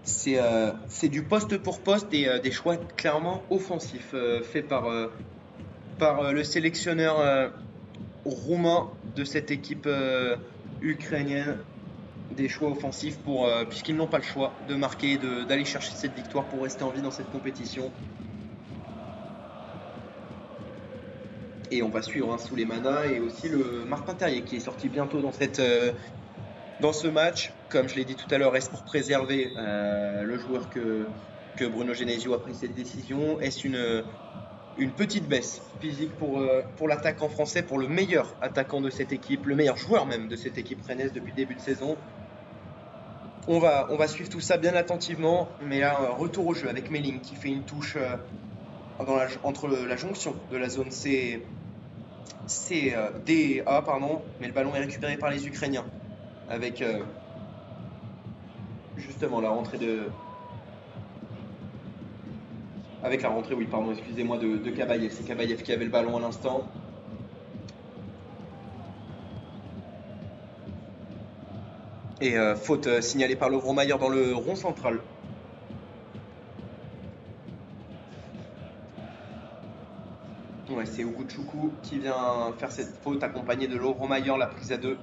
C'est du poste pour poste et des choix clairement offensifs faits par le sélectionneur roumain de cette équipe ukrainienne. Des choix offensifs puisqu'ils n'ont pas le choix de marquer, d'aller chercher cette victoire pour rester en vie dans cette compétition. Et on va suivre Souleymana et aussi le Martin Terrier qui est sorti bientôt dans ce match. Comme je l'ai dit tout à l'heure, est-ce pour préserver le joueur que Bruno Genesio a pris cette décision? Est-ce une petite baisse physique pour l'attaquant français, pour le meilleur attaquant de cette équipe, le meilleur joueur même de cette équipe rennaise depuis le début de saison? On va suivre tout ça bien attentivement, mais là, retour au jeu avec Melling qui fait une touche entre la jonction de la zone DA, pardon, mais le ballon est récupéré par les Ukrainiens avec justement la rentrée de Kabayev. C'est Kabayev qui avait le ballon à l'instant. Et faute signalée par Lovromayer dans le rond central. Ouais, c'est Uguchukwu qui vient faire cette faute accompagné de Lovromayer, la prise à 2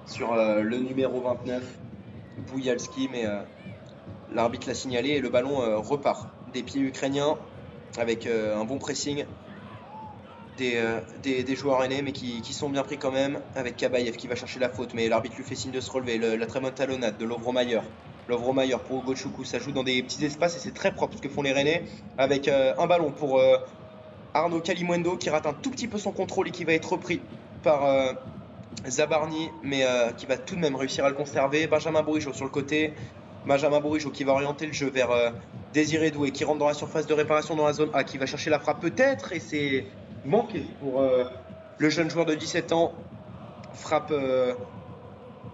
sur le numéro 29, Boujalski, mais l'arbitre l'a signalé et le ballon repart des pieds ukrainiens avec un bon pressing des joueurs aînés, mais qui sont bien pris quand même, avec Kabayev qui va chercher la faute, mais l'arbitre lui fait signe de se relever. La très bonne talonnade de Lovromayer. Lovromayer pour Ugochukwu, ça joue dans des petits espaces et c'est très propre ce que font les Rennais, avec un ballon pour Arnaud Kalimuendo qui rate un tout petit peu son contrôle et qui va être repris par Zabarny, mais qui va tout de même réussir à le conserver. Benjamin Bourigeaud sur le côté. Benjamin Bourigeaud qui va orienter le jeu vers Désiré Doué qui rentre dans la surface de réparation dans la zone A, qui va chercher la frappe peut-être, et c'est manqué pour le jeune joueur de 17 ans. Frappe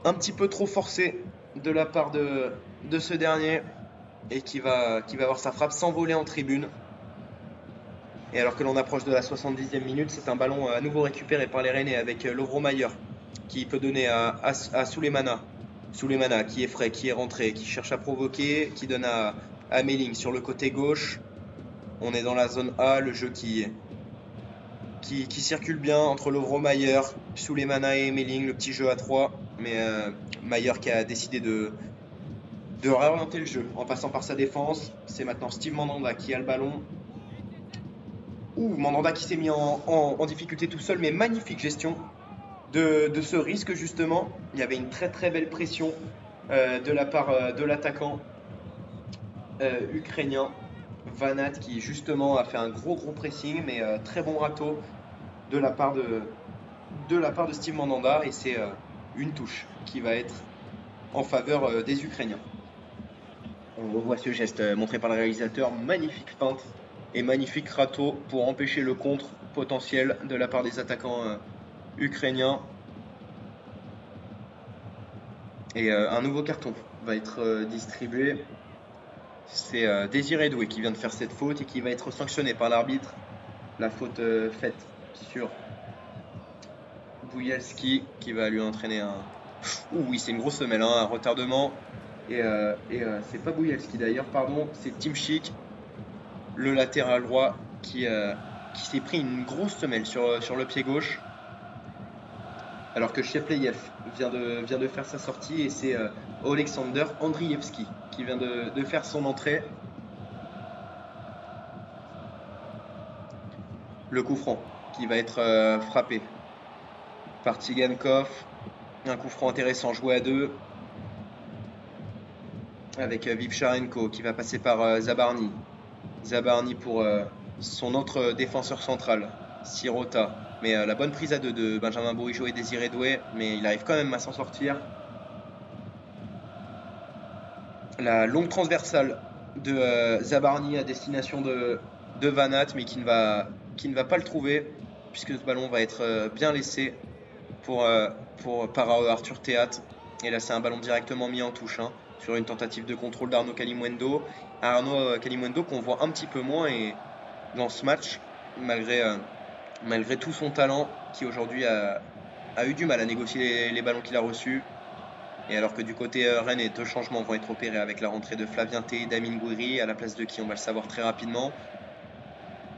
un petit peu trop forcée de la part de ce dernier, et qui va avoir sa frappe s'envoler en tribune. Et alors que l'on approche de la 70e minute, c'est un ballon à nouveau récupéré par les Rennais avec Lovromayer qui peut donner à Souleymana. Souleymana qui est frais, qui est rentré, qui cherche à provoquer, qui donne à Melling sur le côté gauche. On est dans la zone A, le jeu qui circule bien entre Lovromayer, Souleymana et Melling, le petit jeu à 3. Mais Mayer qui a décidé de réorienter le jeu en passant par sa défense. C'est maintenant Steve Mandanda qui a le ballon. Mandanda qui s'est mis en difficulté tout seul, mais magnifique gestion de ce risque justement. Il y avait une très très belle pression de la part de l'attaquant ukrainien Vanat, qui justement a fait un gros pressing, mais très bon râteau de la part de Steve Mandanda, et c'est une touche qui va être en faveur des Ukrainiens. On revoit ce geste montré par le réalisateur, magnifique feinte et magnifique râteau pour empêcher le contre potentiel de la part des attaquants ukrainiens. Et un nouveau carton va être distribué. C'est Désiré Doué qui vient de faire cette faute et qui va être sanctionné par l'arbitre. La faute faite sur Boujalski qui va lui entraîner un... oui, c'est une grosse semelle, hein, un retardement. Et c'est pas Boujalski d'ailleurs, pardon, c'est Timchik, le latéral droit, qui s'est pris une grosse semelle sur le pied gauche. Alors que Chepleyev vient de faire sa sortie, et c'est Alexander Andrievski qui vient de faire son entrée. Le coup franc qui va être frappé par Tsigankov. Un coup franc intéressant joué à 2 avec Vivcharenko qui va passer par Zabarny. Zabarny pour son autre défenseur central, Sirota. Mais la bonne prise à deux de Benjamin Bourigeaud et Désiré Doué, mais il arrive quand même à s'en sortir. La longue transversale de Zabarni à destination de Van Aert, mais qui ne va pas le trouver, puisque ce ballon va être bien laissé pour, euh, par Arthur Théat. Et là, c'est un ballon directement mis en touche, hein, sur une tentative de contrôle d'Arnaud Kalimuendo. Arnaud Kalimuendo qu'on voit un petit peu moins et dans ce match, malgré tout son talent, qui aujourd'hui a eu du mal à négocier les ballons qu'il a reçus. Et alors que du côté Rennes, 2 changements vont être opérés avec la rentrée de Flavien T et d'Amine Gouiri, à la place de qui on va le savoir très rapidement.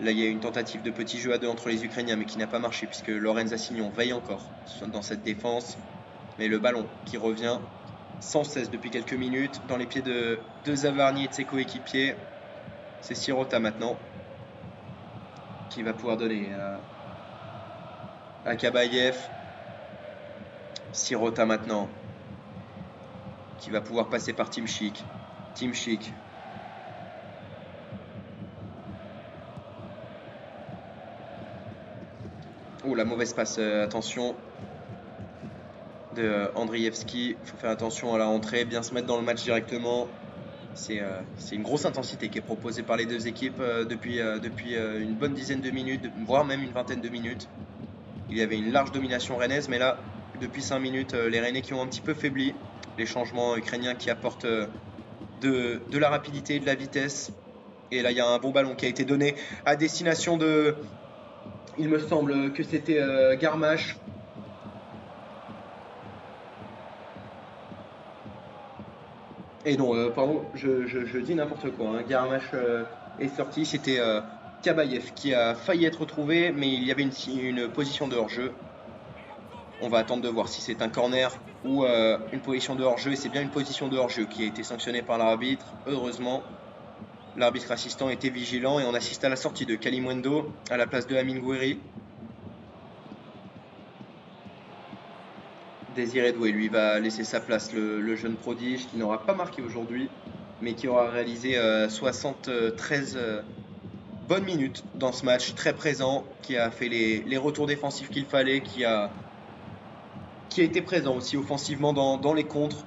Là, il y a une tentative de petit jeu à deux entre les Ukrainiens, mais qui n'a pas marché, puisque Lorenz Assignon veille encore dans cette défense. Mais le ballon qui revient sans cesse depuis quelques minutes dans les pieds de Zavarni et de ses coéquipiers. C'est Sirota maintenant qui va pouvoir donner à Kabayev. Sirota maintenant qui va pouvoir passer par Timchik. Timchik. Oh, la mauvaise passe, attention, de Andrievski. Il faut faire attention à la rentrée, bien se mettre dans le match directement. C'est une grosse intensité qui est proposée par les deux équipes depuis une bonne dizaine de minutes, voire même une vingtaine de minutes. Il y avait une large domination rennaise, mais là, depuis 5 minutes, les Rennais qui ont un petit peu faibli. Les changements ukrainiens qui apportent de la rapidité et de la vitesse. Et là, il y a un bon ballon qui a été donné à destination de... Il me semble que c'était Garmache. Et non, pardon, je dis n'importe quoi, hein. Garmache est sorti, c'était Kabayev qui a failli être retrouvé, mais il y avait une position de hors-jeu. On va attendre de voir si c'est un corner ou une position de hors-jeu, et c'est bien une position de hors-jeu qui a été sanctionnée par l'arbitre. Heureusement, l'arbitre assistant était vigilant et on assiste à la sortie de Kalimuendo à la place de Amine Gouiri. Désiré Doué, lui, va laisser sa place, le jeune prodige qui n'aura pas marqué aujourd'hui, mais qui aura réalisé 73 bonnes minutes dans ce match, très présent, qui a fait les retours défensifs qu'il fallait, qui a été présent aussi offensivement dans les contres,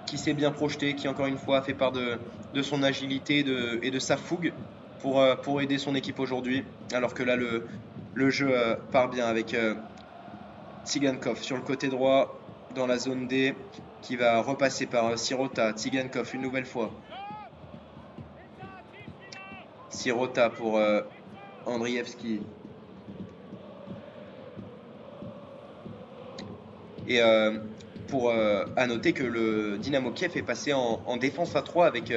qui s'est bien projeté, qui encore une fois a fait part de son agilité et de sa fougue pour aider son équipe aujourd'hui, alors que là le jeu part bien avec Tsigankov sur le côté droit dans la zone D qui va repasser par Sirota. Tsigankov une nouvelle fois. Sirota pour Andrievski. Et à noter que le Dynamo Kiev est passé en défense à 3 avec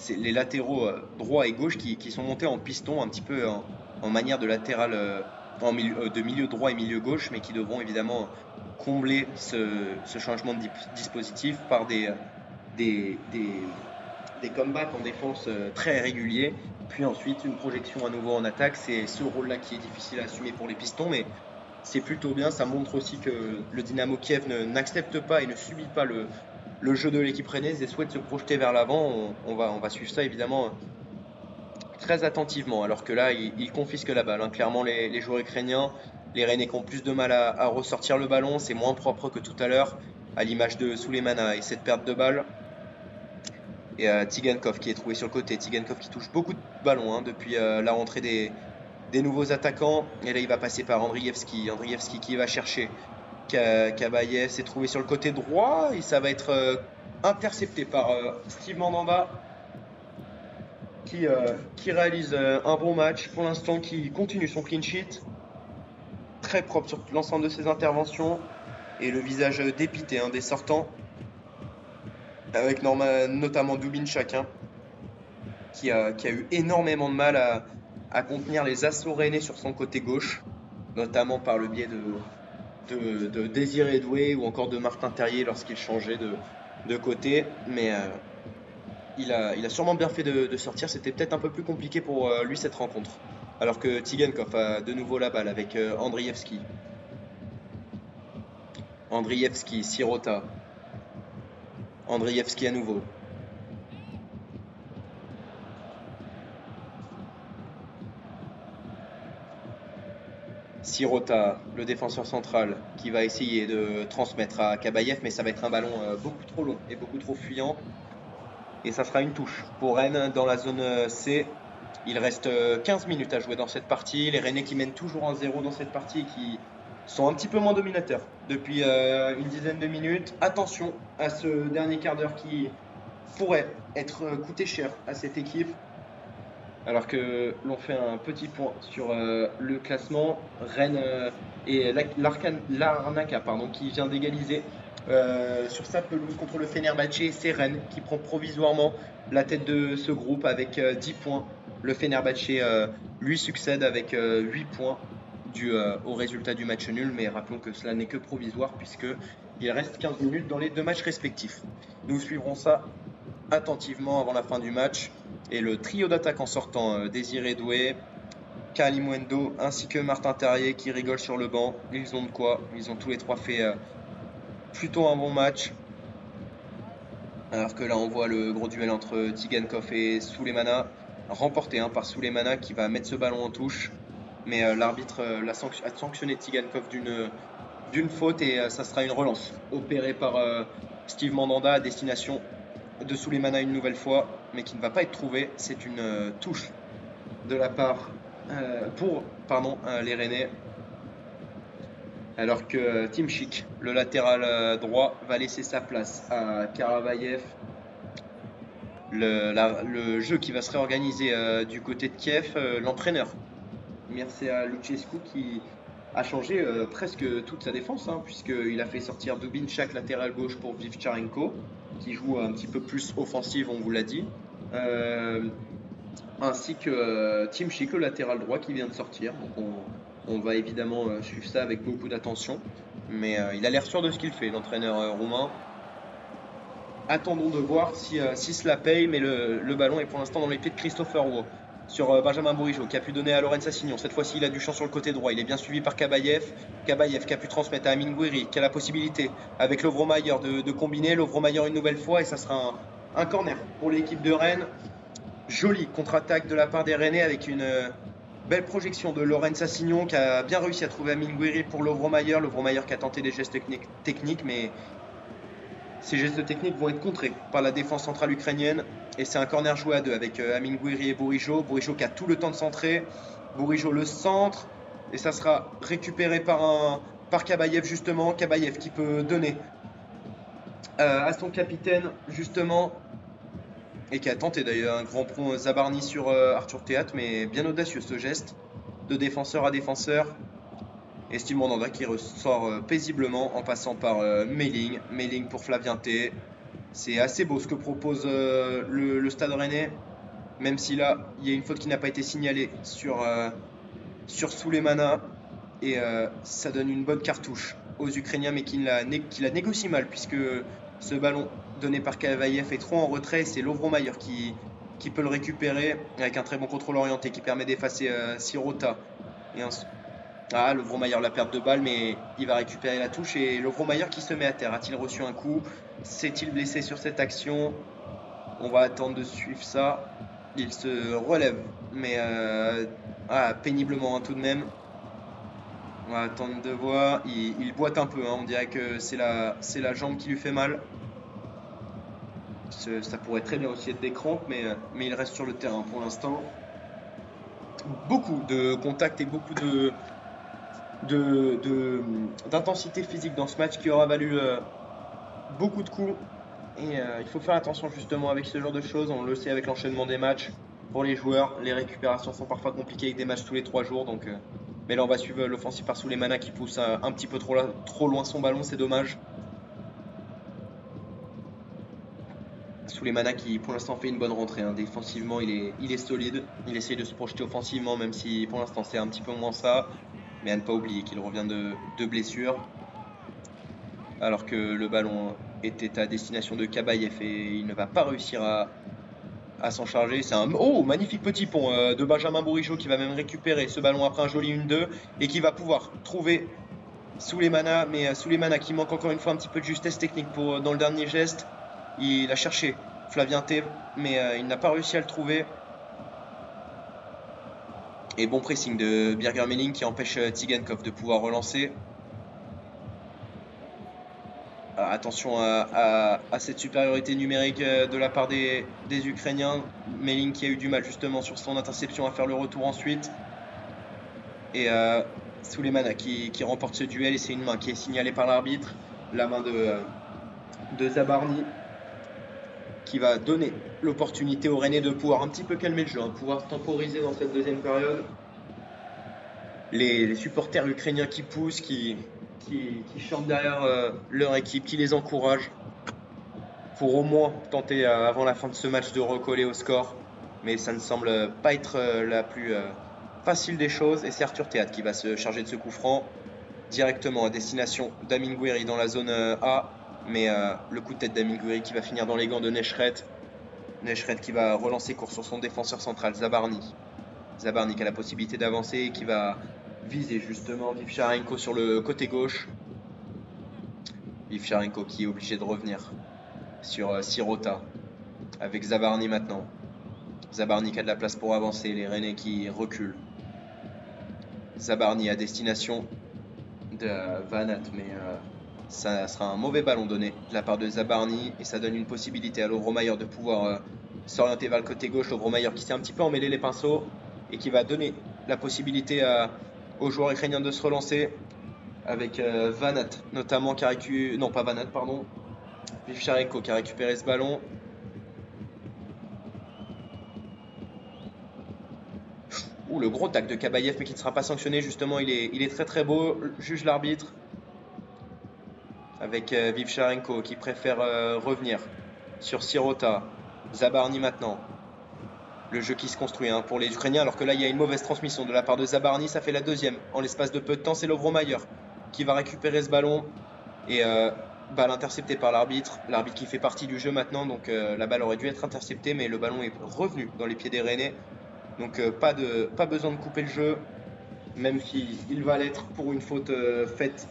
les latéraux droit et gauche qui sont montés en piston un petit peu en manière de latéral de milieu droit et milieu gauche, mais qui devront évidemment combler ce changement de dispositif par des comebacks en défense très réguliers, puis ensuite une projection à nouveau en attaque. C'est ce rôle-là qui est difficile à assumer pour les pistons, mais c'est plutôt bien. Ça montre aussi que le Dynamo Kiev n'accepte pas et ne subit pas le jeu de l'équipe rennaise et souhaite se projeter vers l'avant. On va suivre ça évidemment très attentivement, alors que là, ils confisquent la balle, hein. Clairement, les joueurs ukrainiens, les Rennais qui ont plus de mal à ressortir le ballon, c'est moins propre que tout à l'heure, à l'image de Souleymana et cette perte de balle. Et Tsigankov qui est trouvé sur le côté, Tsigankov qui touche beaucoup de ballons, hein, depuis la rentrée des nouveaux attaquants. Et là, il va passer par Andrievski, Andrievski qui va chercher Kabayev, s'est trouvé sur le côté droit et ça va être intercepté par Steve Mandanda qui réalise un bon match pour l'instant, qui continue son clean sheet, très propre sur l'ensemble de ses interventions et le visage dépité, hein, des sortants, avec notamment Dubinchak, hein, qui a eu énormément de mal à contenir les assauts rennais sur son côté gauche, notamment par le biais de Désiré Doué ou encore de Martin Terrier lorsqu'il changeait de côté, mais il a sûrement bien fait de sortir. C'était peut-être un peu plus compliqué pour lui cette rencontre. Alors que Tsigankov a de nouveau la balle avec Andrievski. Andrievski, Sirota. Andrievski à nouveau. Sirota, le défenseur central, qui va essayer de transmettre à Kabayev, mais ça va être un ballon beaucoup trop long et beaucoup trop fuyant. Et ça sera une touche pour Rennes dans la zone C. Il reste 15 minutes à jouer dans cette partie. Les Rennais qui mènent toujours 1-0 dans cette partie et qui sont un petit peu moins dominateurs depuis une dizaine de minutes. Attention à ce dernier quart d'heure qui pourrait être coûté cher à cette équipe. Alors que l'on fait un petit point sur le classement, Rennes et l'Arnaca qui vient d'égaliser sur sa pelouse contre le Fenerbahçe. C'est Rennes qui prend provisoirement la tête de ce groupe avec 10 points. Le Fenerbahçe lui succède avec 8 points dû au résultat du match nul. Mais rappelons que cela n'est que provisoire puisqu'il reste 15 minutes dans les deux matchs respectifs. Nous suivrons ça attentivement avant la fin du match. Et le trio d'attaquants sortant, Désiré Doué, Kalimundo ainsi que Martin Terrier qui rigole sur le banc. Ils ont de quoi, ils ont tous les trois fait plutôt un bon match. Alors que là on voit le gros duel entre Tigankov et Souleymana, remporté par Souleymana qui va mettre ce ballon en touche. Mais l'arbitre a sanctionné Tigankov d'une faute et ça sera une relance opérée par Steve Mandanda à destination de Souleymana une nouvelle fois, mais qui ne va pas être trouvé. C'est une touche de la part pour les Rennais. Alors que Timchik, le latéral droit, va laisser sa place à Karavayev. Le jeu qui va se réorganiser du côté de Kiev, l'entraîneur Mircea Lucescu qui a changé presque toute sa défense, puisqu'il a fait sortir Dubinčak latéral gauche pour Vivcharenko, qui joue un petit peu plus offensive, on vous l'a dit, ainsi que Timchik, le latéral droit qui vient de sortir. Donc on va évidemment suivre ça avec beaucoup d'attention, mais il a l'air sûr de ce qu'il fait, l'entraîneur roumain. Attendons de voir si cela paye, mais le ballon est pour l'instant dans les pieds de Christopher Wo sur Benjamin Bourigeaud qui a pu donner à Lorenz Assignon. Cette fois-ci, il a du champ sur le côté droit. Il est bien suivi par Kabayev. Kabayev qui a pu transmettre à Amin Gouiri, qui a la possibilité avec Lovromayer de combiner. Lovromayer une nouvelle fois et ça sera un corner pour l'équipe de Rennes. Jolie contre-attaque de la part des Rennais avec une belle projection de Lorenz Assignon qui a bien réussi à trouver Amin Gouiri pour Lovromayer. Lovromayer qui a tenté des gestes techniques, mais ces gestes techniques vont être contrés par la défense centrale ukrainienne. Et c'est un corner joué à deux avec Amin Gouiri et Bourigeaud. Bourigeaud qui a tout le temps de centrer. Bourigeaud le centre. Et ça sera récupéré par Kabayev justement. Kabayev qui peut donner à son capitaine justement. Et qui a tenté d'ailleurs un grand prompt Zabarny sur Arthur Théâtre. Mais bien audacieux ce geste de défenseur à défenseur. Et Steve Mandanda qui ressort paisiblement en passant par Melling pour Flavien T. C'est assez beau ce que propose le Stade Rennais, même si là il y a une faute qui n'a pas été signalée sur Souleymana et ça donne une bonne cartouche aux Ukrainiens, mais qui la négocie mal puisque ce ballon donné par Kavayev est trop en retrait. C'est Lovromayer qui peut le récupérer avec un très bon contrôle orienté qui permet d'effacer Sirota. Lovromayer la perte de balle, mais il va récupérer la touche et Lovromayer qui se met à terre. A-t-il reçu un coup? S'est-il blessé sur cette action? On va attendre de suivre ça. Il se relève, mais péniblement tout de même. On va attendre de voir. Il boite un peu, on dirait que c'est la jambe qui lui fait mal. Ça pourrait très bien aussi être des crampes, mais il reste sur le terrain pour l'instant. Beaucoup de contacts et beaucoup d'intensité physique dans ce match qui aura valu beaucoup de coups. Et il faut faire attention justement avec ce genre de choses. On le sait avec l'enchaînement des matchs. Pour les joueurs, les récupérations sont parfois compliquées avec des matchs tous les 3 jours. Mais là, on va suivre l'offensive par Souleymana qui pousse un petit peu trop loin son ballon. C'est dommage. Souleymana qui pour l'instant fait une bonne rentrée. Défensivement, il est solide. Il essaye de se projeter offensivement, même si pour l'instant c'est un petit peu moins ça. Mais à ne pas oublier qu'il revient de blessure. Alors que le ballon était à destination de Kabayev et il ne va pas réussir à s'en charger. C'est un magnifique petit pont de Benjamin Bourigeaud qui va même récupérer ce ballon après un joli 1-2 et qui va pouvoir trouver Souleymana. Mais Souleymana qui manque encore une fois un petit peu de justesse technique dans le dernier geste. Il a cherché Flavien T, mais il n'a pas réussi à le trouver. Et bon pressing de Birger Meling qui empêche Tsigankov de pouvoir relancer. Attention à cette supériorité numérique de la part des Ukrainiens. Meling qui a eu du mal justement sur son interception à faire le retour ensuite. Et Suleimana qui remporte ce duel et c'est une main qui est signalée par l'arbitre. La main de Zabarny qui va donner l'opportunité aux Rennais de pouvoir un petit peu calmer le jeu, pouvoir temporiser dans cette deuxième période. Les supporters ukrainiens qui poussent, qui chantent derrière leur équipe, qui les encouragent pour au moins tenter avant la fin de ce match de recoller au score. Mais ça ne semble pas être la plus facile des choses. Et c'est Arthur Théâtre qui va se charger de ce coup franc directement à destination d'Amin Gouiri dans la zone A. Mais le coup de tête d'Amin Gouiri qui va finir dans les gants de Neshret. Neshret qui va relancer court sur son défenseur central, Zabarny. Zabarny qui a la possibilité d'avancer et qui va viser justement Vivcharenko sur le côté gauche. Vivcharenko qui est obligé de revenir sur Sirota avec Zabarny maintenant. Zabarny qui a de la place pour avancer, les Rennais qui reculent. Zabarny à destination de Vanat, mais ça sera un mauvais ballon donné de la part de Zabarny et ça donne une possibilité à Lovromayer de pouvoir s'orienter vers le côté gauche. Lovromayer qui s'est un petit peu emmêlé les pinceaux et qui va donner la possibilité aux joueurs ukrainiens de se relancer avec Vanat notamment qui a récupéré, non pas Vanat pardon, Vivcharenko qui a récupéré ce ballon. Le gros tac de Kabayev mais qui ne sera pas sanctionné justement, il est très très beau, juge l'arbitre avec Vivcharenko qui préfère revenir sur Sirota. Zabarny maintenant. Le jeu qui se construit pour les Ukrainiens alors que là il y a une mauvaise transmission de la part de Zabarny, ça fait la deuxième en l'espace de peu de temps. C'est Lovromayer qui va récupérer ce ballon et balle interceptée par l'arbitre qui fait partie du jeu maintenant, donc la balle aurait dû être interceptée mais le ballon est revenu dans les pieds des Rennais, donc pas besoin de couper le jeu même s'il va l'être pour une faute faite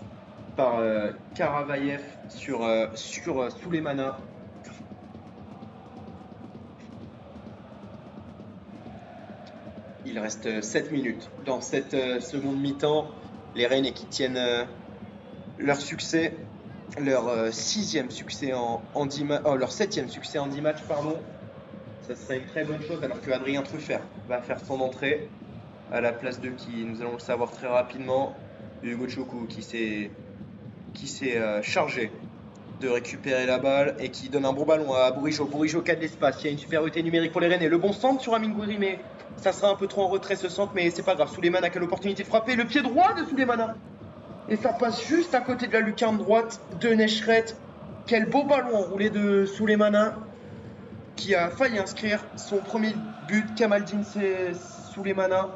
par Karavayev sur Suleimana. Il reste 7 minutes dans cette seconde mi-temps. Les Rennais qui tiennent leur succès, leur sixième succès en 10 leur septième succès en 10 matchs, pardon. Ça serait une très bonne chose alors que Adrien Truffert va faire son entrée à la place de qui, nous allons le savoir très rapidement, Hugo Choukou qui s'est chargé de récupérer la balle et qui donne un bon ballon à Bourigeaud. Bourigeaud qui a de l'espace, il y a une supériorité numérique pour les Rennais. Le bon centre sur Amin Gouiri, mais ça sera un peu trop en retrait ce centre, mais c'est pas grave. Suleimana a l'opportunité de frapper, le pied droit de Suleimana. Et ça passe juste à côté de la lucarne droite de Neshret. Quel beau ballon enroulé de Suleimana qui a failli inscrire son premier but. Kamaldin Suleimana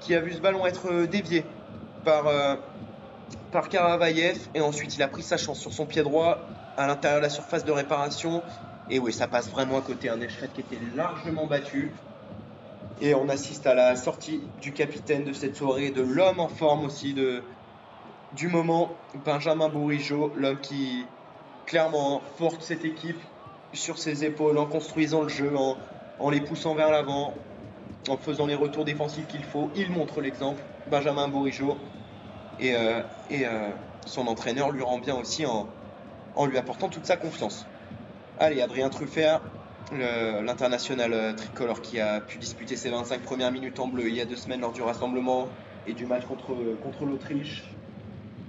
qui a vu ce ballon être dévié par Karavayev et ensuite il a pris sa chance sur son pied droit à l'intérieur de la surface de réparation et oui ça passe vraiment à côté, un Neshret qui était largement battu et on assiste à la sortie du capitaine de cette soirée, de l'homme en forme aussi du moment, Benjamin Bourigeaud, l'homme qui clairement porte cette équipe sur ses épaules en construisant le jeu, en les poussant vers l'avant, en faisant les retours défensifs qu'il faut. Il montre l'exemple, Benjamin Bourigeaud. Et son entraîneur lui rend bien aussi en lui apportant toute sa confiance. Allez, Adrien Truffert, l'international tricolore qui a pu disputer ses 25 premières minutes en bleu il y a 2 semaines lors du rassemblement et du match contre l'Autriche.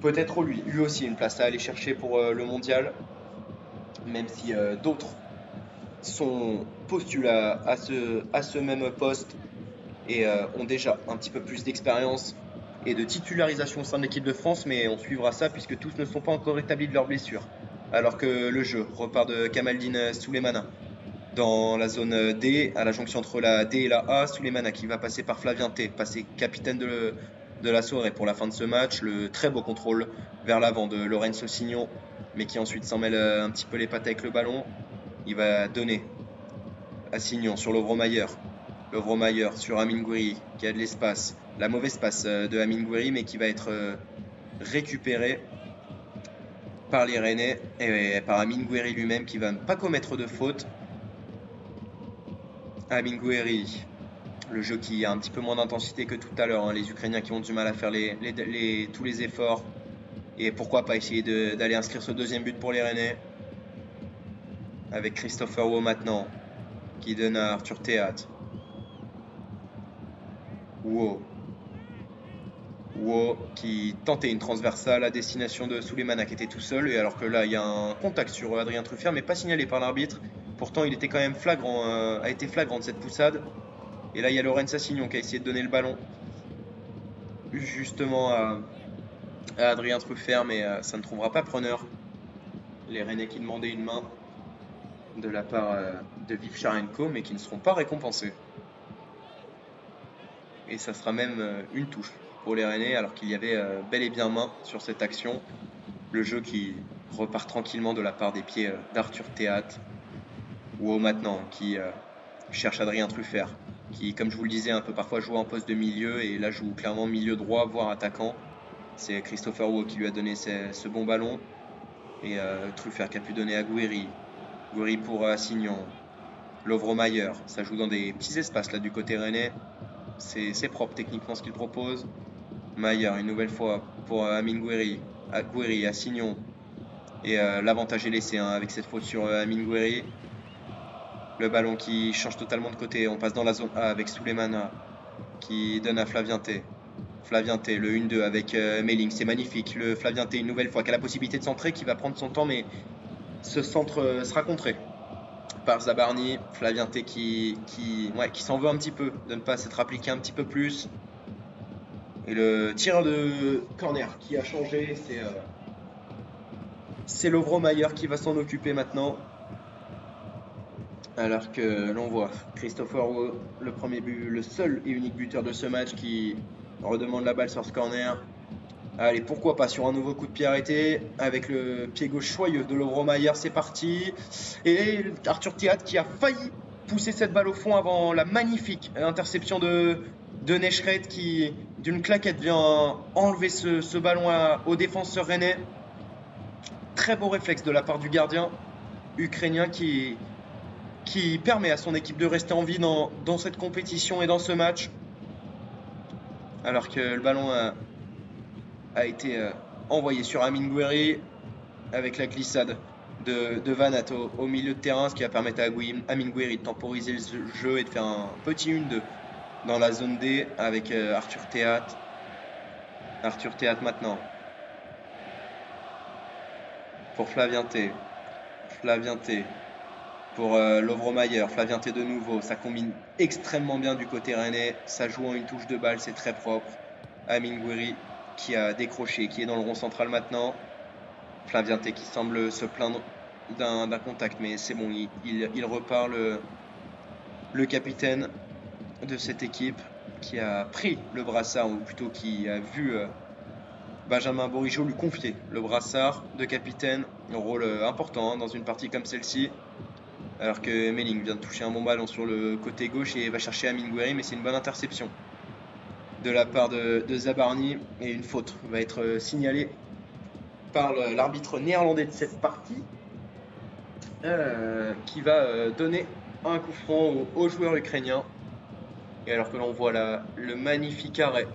Peut-être lui aussi une place à aller chercher pour le mondial, même si d'autres sont postulés à ce même poste et ont déjà un petit peu plus d'expérience et de titularisation au sein de l'équipe de France, mais on suivra ça puisque tous ne sont pas encore rétablis de leurs blessures. Alors que le jeu repart de Kamaldin Suleimana dans la zone D, à la jonction entre la D et la A. Suleimana qui va passer par Flavien T, passer capitaine de la soirée pour la fin de ce match. Le très beau contrôle vers l'avant de Lorenzo Signon, mais qui ensuite s'en mêle un petit peu les pattes avec le ballon. Il va donner à Signon sur Lovromayer. Lovromayer sur Amin Gouiri qui a de l'espace. La mauvaise passe de Amin Gouiri mais qui va être récupérée par les Rennais et par Amin Gouiri lui-même qui va ne pas commettre de faute. Amin Gouiri Le jeu qui a un petit peu moins d'intensité que tout à l'heure, hein. Les Ukrainiens qui ont du mal à faire tous les efforts. Et pourquoi pas essayer d'aller inscrire ce deuxième but pour les Rennais. Avec Christopher Wo maintenant, qui donne à Arthur Théâtre. Wo qui tentait une transversale à destination de Souleymana qui était tout seul. Et alors que là, il y a un contact sur Adrien Truffert, mais pas signalé par l'arbitre. Pourtant, il était quand même flagrant, a été flagrant de cette poussade. Et là, il y a Lorenz Assignon qui a essayé de donner le ballon justement à Adrien Truffert, mais ça ne trouvera pas preneur. Les Rennais qui demandaient une main de la part de Vivcharenko, mais qui ne seront pas récompensés. Et ça sera même une touche pour les Rennais, alors qu'il y avait bel et bien main sur cette action. Le jeu qui repart tranquillement de la part des pieds d'Arthur Théâtre. Ou maintenant, qui cherche Adrien Truffert, qui, comme je vous le disais, un peu parfois joue en poste de milieu, et là joue clairement milieu droit, voire attaquant. C'est Christopher Wo qui lui a donné ce bon ballon. Et Truffert qui a pu donner à Gouiri. Gouiri pour Assignon. Lovro-Mayer, ça joue dans des petits espaces là du côté rennais. C'est propre techniquement ce qu'il propose. Mayer, une nouvelle fois pour Amine Gouiri. Gouiri, Assignon. Et l'avantage est laissé hein, avec cette faute sur Amine Gouiri. Le ballon qui change totalement de côté. On passe dans la zone A avec Souleymana qui donne à Flavienté. Flavienté, le 1-2 avec Melling, c'est magnifique. Le Flavienté, une nouvelle fois, qui a la possibilité de centrer, qui va prendre son temps, mais ce centre sera contré par Zabarny. Flavienté qui s'en veut un petit peu de ne pas s'être appliqué un petit peu plus. Et le tir de corner qui a changé, c'est Lovro-Mayer qui va s'en occuper maintenant. Alors que l'on voit Christopher Wo, le premier but, le seul et unique buteur de ce match, qui redemande la balle sur ce corner. Allez, pourquoi pas sur un nouveau coup de pied arrêté avec le pied gauche choyeux de Lovro-Mayer, c'est parti. Et Arthur Théâtre qui a failli pousser cette balle au fond avant la magnifique interception de Nechred qui, d'une claquette, vient enlever ce ballon au défenseur rennais. Très beau réflexe de la part du gardien ukrainien qui permet à son équipe de rester en vie dans cette compétition et dans ce match. Alors que le ballon a été envoyé sur Amine Gouiri avec la glissade de Van Aert au milieu de terrain, ce qui va permettre à Amine Gouiri de temporiser le jeu et de faire un petit 1-2 dans la zone D avec Arthur Théâtre. Arthur Théâtre maintenant pour Flavienté. Flavienté pour Lovro-Mayer. Flavienté de nouveau. Ça combine extrêmement bien du côté rennais. Ça joue en une touche de balle, c'est très propre. Amine Gouiri qui a décroché, qui est dans le rond central maintenant. Flavienté qui semble se plaindre d'un contact, mais c'est bon, il repart le capitaine de cette équipe qui a pris le brassard, ou plutôt qui a vu Benjamin Bourigeaud lui confier le brassard de capitaine, un rôle important hein, dans une partie comme celle-ci. Alors que Melling vient de toucher un bon ballon sur le côté gauche et va chercher Amine Gouiri, mais c'est une bonne interception de la part de Zabarny, et une faute va être signalée par l'arbitre néerlandais de cette partie qui va donner un coup franc aux joueurs ukrainiens. Et alors que l'on voit là le magnifique arrêt,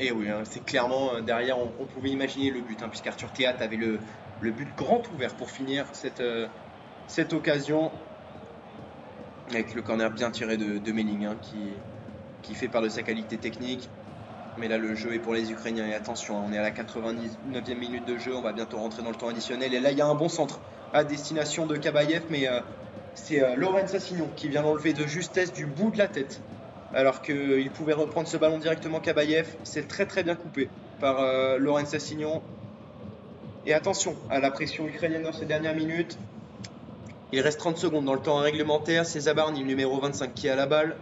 et oui hein, c'est clairement derrière on pouvait imaginer le but hein, puisqu'Arthur Théâtre avait le but grand ouvert pour finir cette occasion, avec le corner bien tiré de Melling hein, qui fait part de sa qualité technique. Mais là le jeu est pour les Ukrainiens, et attention, on est à la 89e minute de jeu, on va bientôt rentrer dans le temps additionnel, et là il y a un bon centre à destination de Kabayev, mais c'est Lorenz Assignon qui vient l'enlever de justesse du bout de la tête, alors qu'il pouvait reprendre ce ballon directement. Kabayev, c'est très très bien coupé par Lorenz Assignon. Et attention à la pression ukrainienne dans ces dernières minutes. Il reste 30 secondes dans le temps réglementaire, c'est Zabarny, le numéro 25, qui a la balle.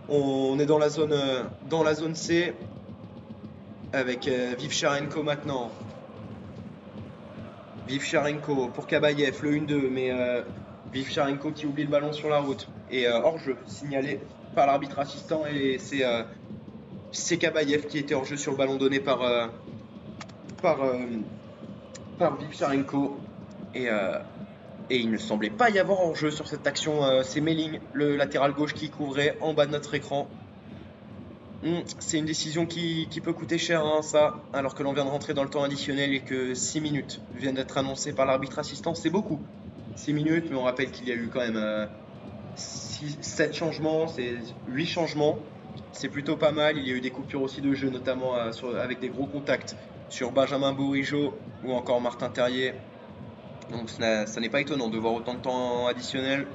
On est dans la zone C avec Vivcharenko maintenant. Vivcharenko pour Kabayev, le 1-2, mais Vivcharenko qui oublie le ballon sur la route. Et hors-jeu signalé par l'arbitre assistant, et c'est Kabayev qui était hors-jeu sur le ballon donné par Vivcharenko. Et il ne semblait pas y avoir hors-jeu sur cette action. C'est Melling, le latéral gauche, qui couvrait en bas de notre écran. C'est une décision qui peut coûter cher, hein, ça, alors que l'on vient de rentrer dans le temps additionnel et que 6 minutes viennent d'être annoncées par l'arbitre assistant, c'est beaucoup. 6 minutes, mais on rappelle qu'il y a eu quand même 7 changements, c'est 8 changements. C'est plutôt pas mal. Il y a eu des coupures aussi de jeu, notamment avec des gros contacts sur Benjamin Bourigeaud ou encore Martin Terrier. Donc ça n'est pas étonnant de voir autant de temps additionnel.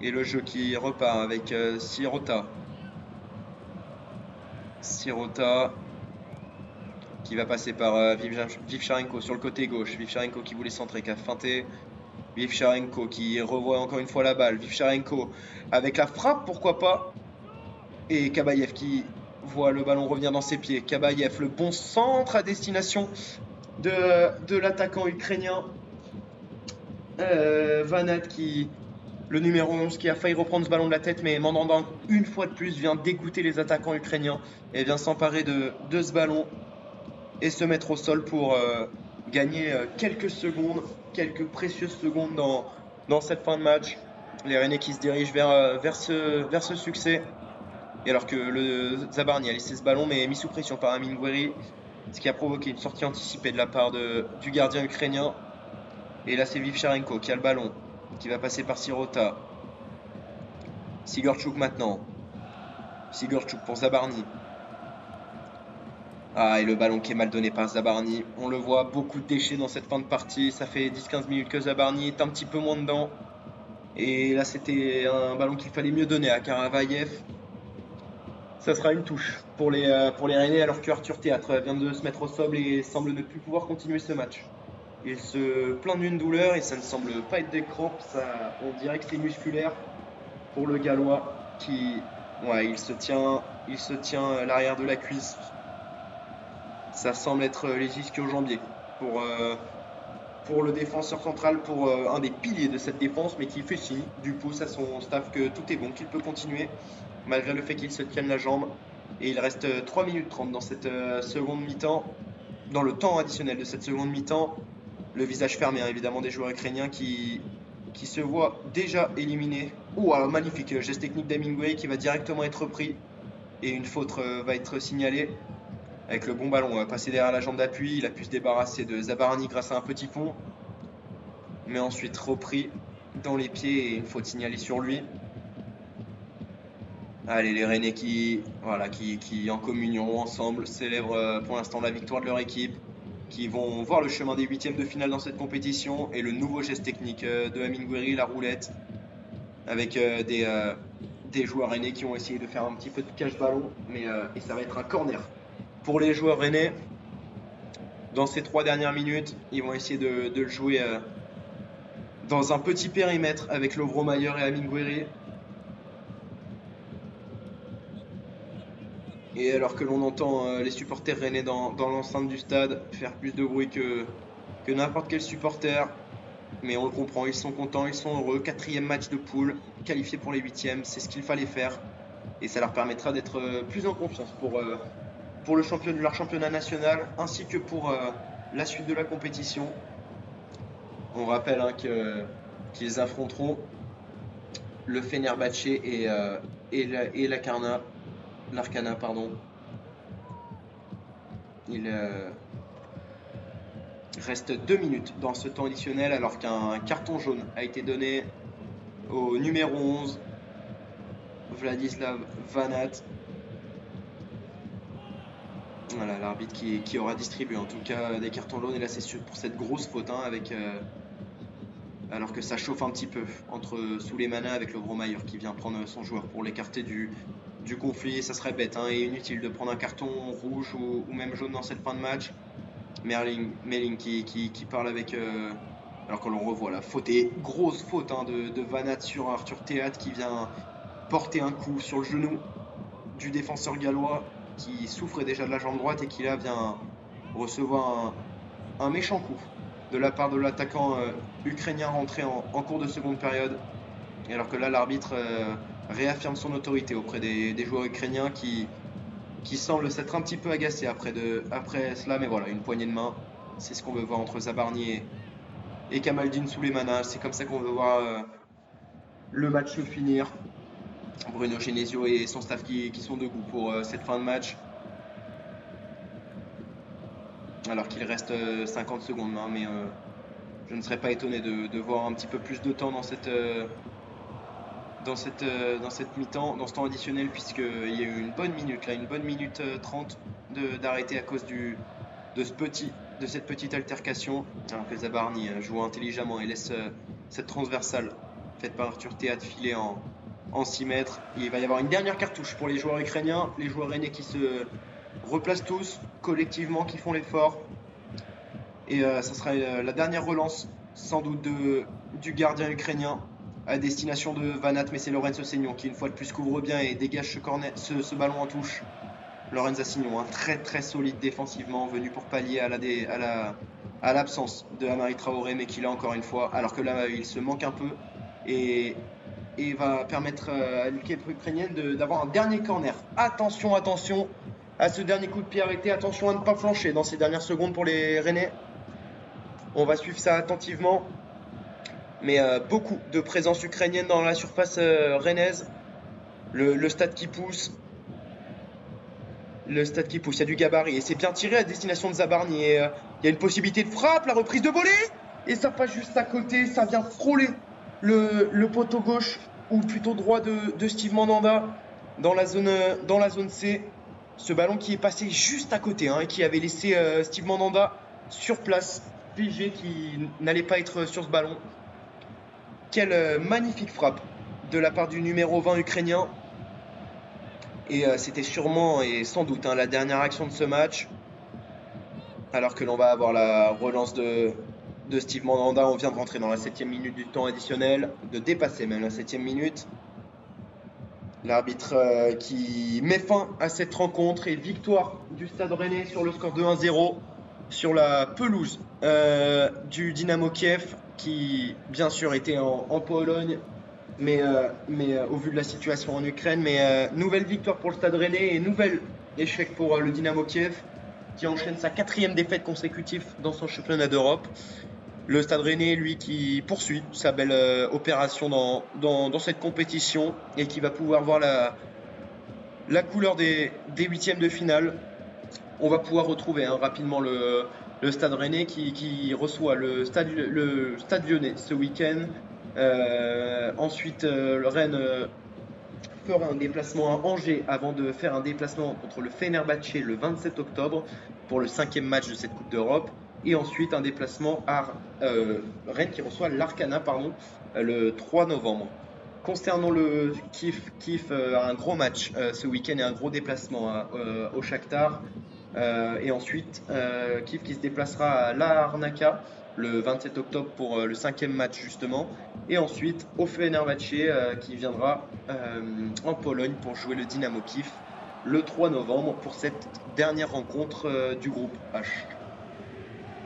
Et le jeu qui repart avec Sirota. Sirota qui va passer par Vivcharenko sur le côté gauche. Vivcharenko qui voulait centrer, qui a feinté. Vivcharenko qui revoit encore une fois la balle. Vivcharenko avec la frappe, pourquoi pas. Et Kabayev qui voit le ballon revenir dans ses pieds. Kabayev, le bon centre à destination de l'attaquant ukrainien. Vanat qui, le numéro 11, qui a failli reprendre ce ballon de la tête, mais Mandanda, une fois de plus, vient dégoûter les attaquants ukrainiens et vient s'emparer de ce ballon et se mettre au sol pour gagner quelques secondes, quelques précieuses secondes dans cette fin de match. Les Rennais qui se dirigent vers ce succès. Et alors que le Zabarny a laissé ce ballon mais est mis sous pression par Amin Gouiri, ce qui a provoqué une sortie anticipée de la part du gardien ukrainien. Et là c'est Vivcharenko qui a le ballon, qui va passer par Sirota. Sigurchuk maintenant. Sigurchuk pour Zabarny. Ah, et le ballon qui est mal donné par Zabarny. On le voit, beaucoup de déchets dans cette fin de partie. Ça fait 10-15 minutes que Zabarny est un petit peu moins dedans. Et là c'était un ballon qu'il fallait mieux donner à Karavayev. Ça sera une touche pour les Rennais alors que Arthur Théâtre vient de se mettre au sol et semble ne plus pouvoir continuer ce match. Il se plaint d'une douleur et ça ne semble pas être des crampes, on dirait que c'est musculaire pour le Gallois qui, ouais, il se tient à l'arrière de la cuisse. Ça semble être les ischio-jambiers pour le défenseur central, pour un des piliers de cette défense, mais qui fait signe du pouce à son staff que tout est bon, qu'il peut continuer, malgré le fait qu'il se tienne la jambe. Et il reste 3 minutes 30 dans cette seconde mi-temps, dans le temps additionnel de cette seconde mi-temps. Le visage fermé, hein, évidemment, des joueurs ukrainiens qui se voient déjà éliminés. Alors, magnifique geste technique d'Hemingway qui va directement être pris. Et une faute va être signalée. Avec le bon ballon passé derrière la jambe d'appui, il a pu se débarrasser de Zabarny grâce à un petit pont. Mais ensuite repris dans les pieds et une faute signalée sur lui. Allez, les Rennais qui en communion ensemble célèbrent pour l'instant la victoire de leur équipe, qui vont voir le chemin des huitièmes de finale dans cette compétition et le nouveau geste technique de Amin Gouiri, la roulette, avec des joueurs rennais qui ont essayé de faire un petit peu de cache-ballon, et ça va être un corner pour les joueurs rennais. Dans ces 3 dernières minutes, ils vont essayer de le jouer dans un petit périmètre avec Lovromayer et Amin Gouiri. Et alors que l'on entend les supporters rennais dans l'enceinte du stade faire plus de bruit que n'importe quel supporter, mais on le comprend, ils sont contents, ils sont heureux. 4e match de poule, qualifié pour les 8e, c'est ce qu'il fallait faire. Et ça leur permettra d'être plus en confiance pour leur championnat national, ainsi que pour la suite de la compétition. On rappelle qu'ils affronteront le Fenerbahçe et l'Arkana. Il reste 2 minutes dans ce temps additionnel alors qu'un carton jaune a été donné au numéro 11, Vladislav Vanat. Voilà, l'arbitre qui aura distribué en tout cas des cartons jaunes. Et là c'est pour cette grosse faute, hein, alors que ça chauffe un petit peu entre Souleymana avec le Lovromayer qui vient prendre son joueur pour l'écarter du conflit. Ça serait bête, hein, et inutile de prendre un carton rouge ou même jaune dans cette fin de match. Melling qui parle avec... alors que l'on revoit la faute, et grosse faute, hein, de Vanat sur Arthur Théâtre qui vient porter un coup sur le genou du défenseur gallois qui souffrait déjà de la jambe droite et qui là vient recevoir un méchant coup de la part de l'attaquant ukrainien rentré en cours de seconde période. Et alors que là l'arbitre réaffirme son autorité auprès des joueurs ukrainiens qui semblent s'être un petit peu agacés après cela, mais voilà, une poignée de main, c'est ce qu'on veut voir entre Zabarny et Kamaldine Souleymana. C'est comme ça qu'on veut voir le match se finir. Bruno Genesio et son staff qui sont debout pour cette fin de match. Alors qu'il reste 50 secondes, hein, mais je ne serais pas étonné de voir un petit peu plus de temps dans cette mi-temps, dans ce temps additionnel, puisqu'il y a eu une bonne minute, là, une bonne minute 30 d'arrêter à cause de cette petite altercation, alors que Zabarni joue intelligemment et laisse cette transversale faite par Arthur Théâtre filer en 6 mètres. Il va y avoir une dernière cartouche pour les joueurs ukrainiens, les joueurs rennais qui se replacent tous collectivement, qui font l'effort. Et ça sera la dernière relance, sans doute, du gardien ukrainien à destination de Vanat, mais c'est Lorenzo Seignon qui, une fois de plus, couvre bien et dégage ce ballon en touche. Lorenzo Seignon, très très solide défensivement, venu pour pallier à l'absence de Amari Traoré, mais qui là, encore une fois, alors que là, il se manque un peu, et va permettre à l'équipe ukrainienne d'avoir un dernier corner. Attention à ce dernier coup de pied arrêté, attention à ne pas flancher dans ces dernières secondes pour les Rennais. On va suivre ça attentivement, mais beaucoup de présence ukrainienne dans la surface rennaise. Le stade qui pousse. Il y a du gabarit et c'est bien tiré à destination de Zabarni. Et il y a une possibilité de frappe, la reprise de volée, et ça passe juste à côté, ça vient frôler le poteau gauche, ou plutôt droit de Steve Mandanda dans la zone C. Ce ballon qui est passé juste à côté, hein, et qui avait laissé Steve Mandanda sur place, figé, qui n'allait pas être sur ce ballon. Quelle magnifique frappe de la part du numéro 20 ukrainien. Et c'était sûrement et sans doute, hein, la dernière action de ce match. Alors que l'on va avoir la relance de Steve Mandanda. On vient de rentrer dans la 7e minute du temps additionnel, de dépasser même la 7e minute. L'arbitre qui met fin à cette rencontre, et victoire du Stade Rennais sur le score de 1-0 sur la pelouse du Dynamo Kiev, qui bien sûr était en Pologne, mais au vu de la situation en Ukraine. Mais nouvelle victoire pour le Stade Rennais et nouvel échec pour le Dynamo Kiev, qui enchaîne sa 4e défaite consécutive dans son championnat d'Europe. Le Stade Rennais, lui, qui poursuit sa belle opération dans cette compétition, et qui va pouvoir voir la couleur des 8e de finale. On va pouvoir retrouver, hein, rapidement le Stade Rennais qui reçoit le Stade Lyonnais ce week-end. Ensuite, le Rennes fera un déplacement à Angers avant de faire un déplacement contre le Fenerbahçe le 27 octobre pour le 5e match de cette Coupe d'Europe. Et ensuite un déplacement à Rennes qui reçoit l'Arcana le 3 novembre. Concernant le Kiev a un gros match ce week-end et un gros déplacement au Shakhtar. Et ensuite Kiev qui se déplacera à Larnaca le 27 octobre pour le 5e match justement. Et ensuite au Fenerbahçe qui viendra en Pologne pour jouer le Dynamo Kiev le 3 novembre pour cette dernière rencontre du groupe H.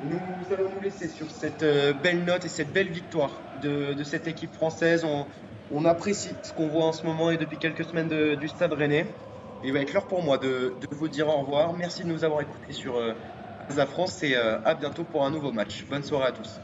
Nous allons nous laisser sur cette belle note et cette belle victoire de cette équipe française. On apprécie ce qu'on voit en ce moment et depuis quelques semaines du Stade Rennais. Il va être l'heure pour moi de vous dire au revoir. Merci de nous avoir écoutés sur Asa France, et à bientôt pour un nouveau match. Bonne soirée à tous.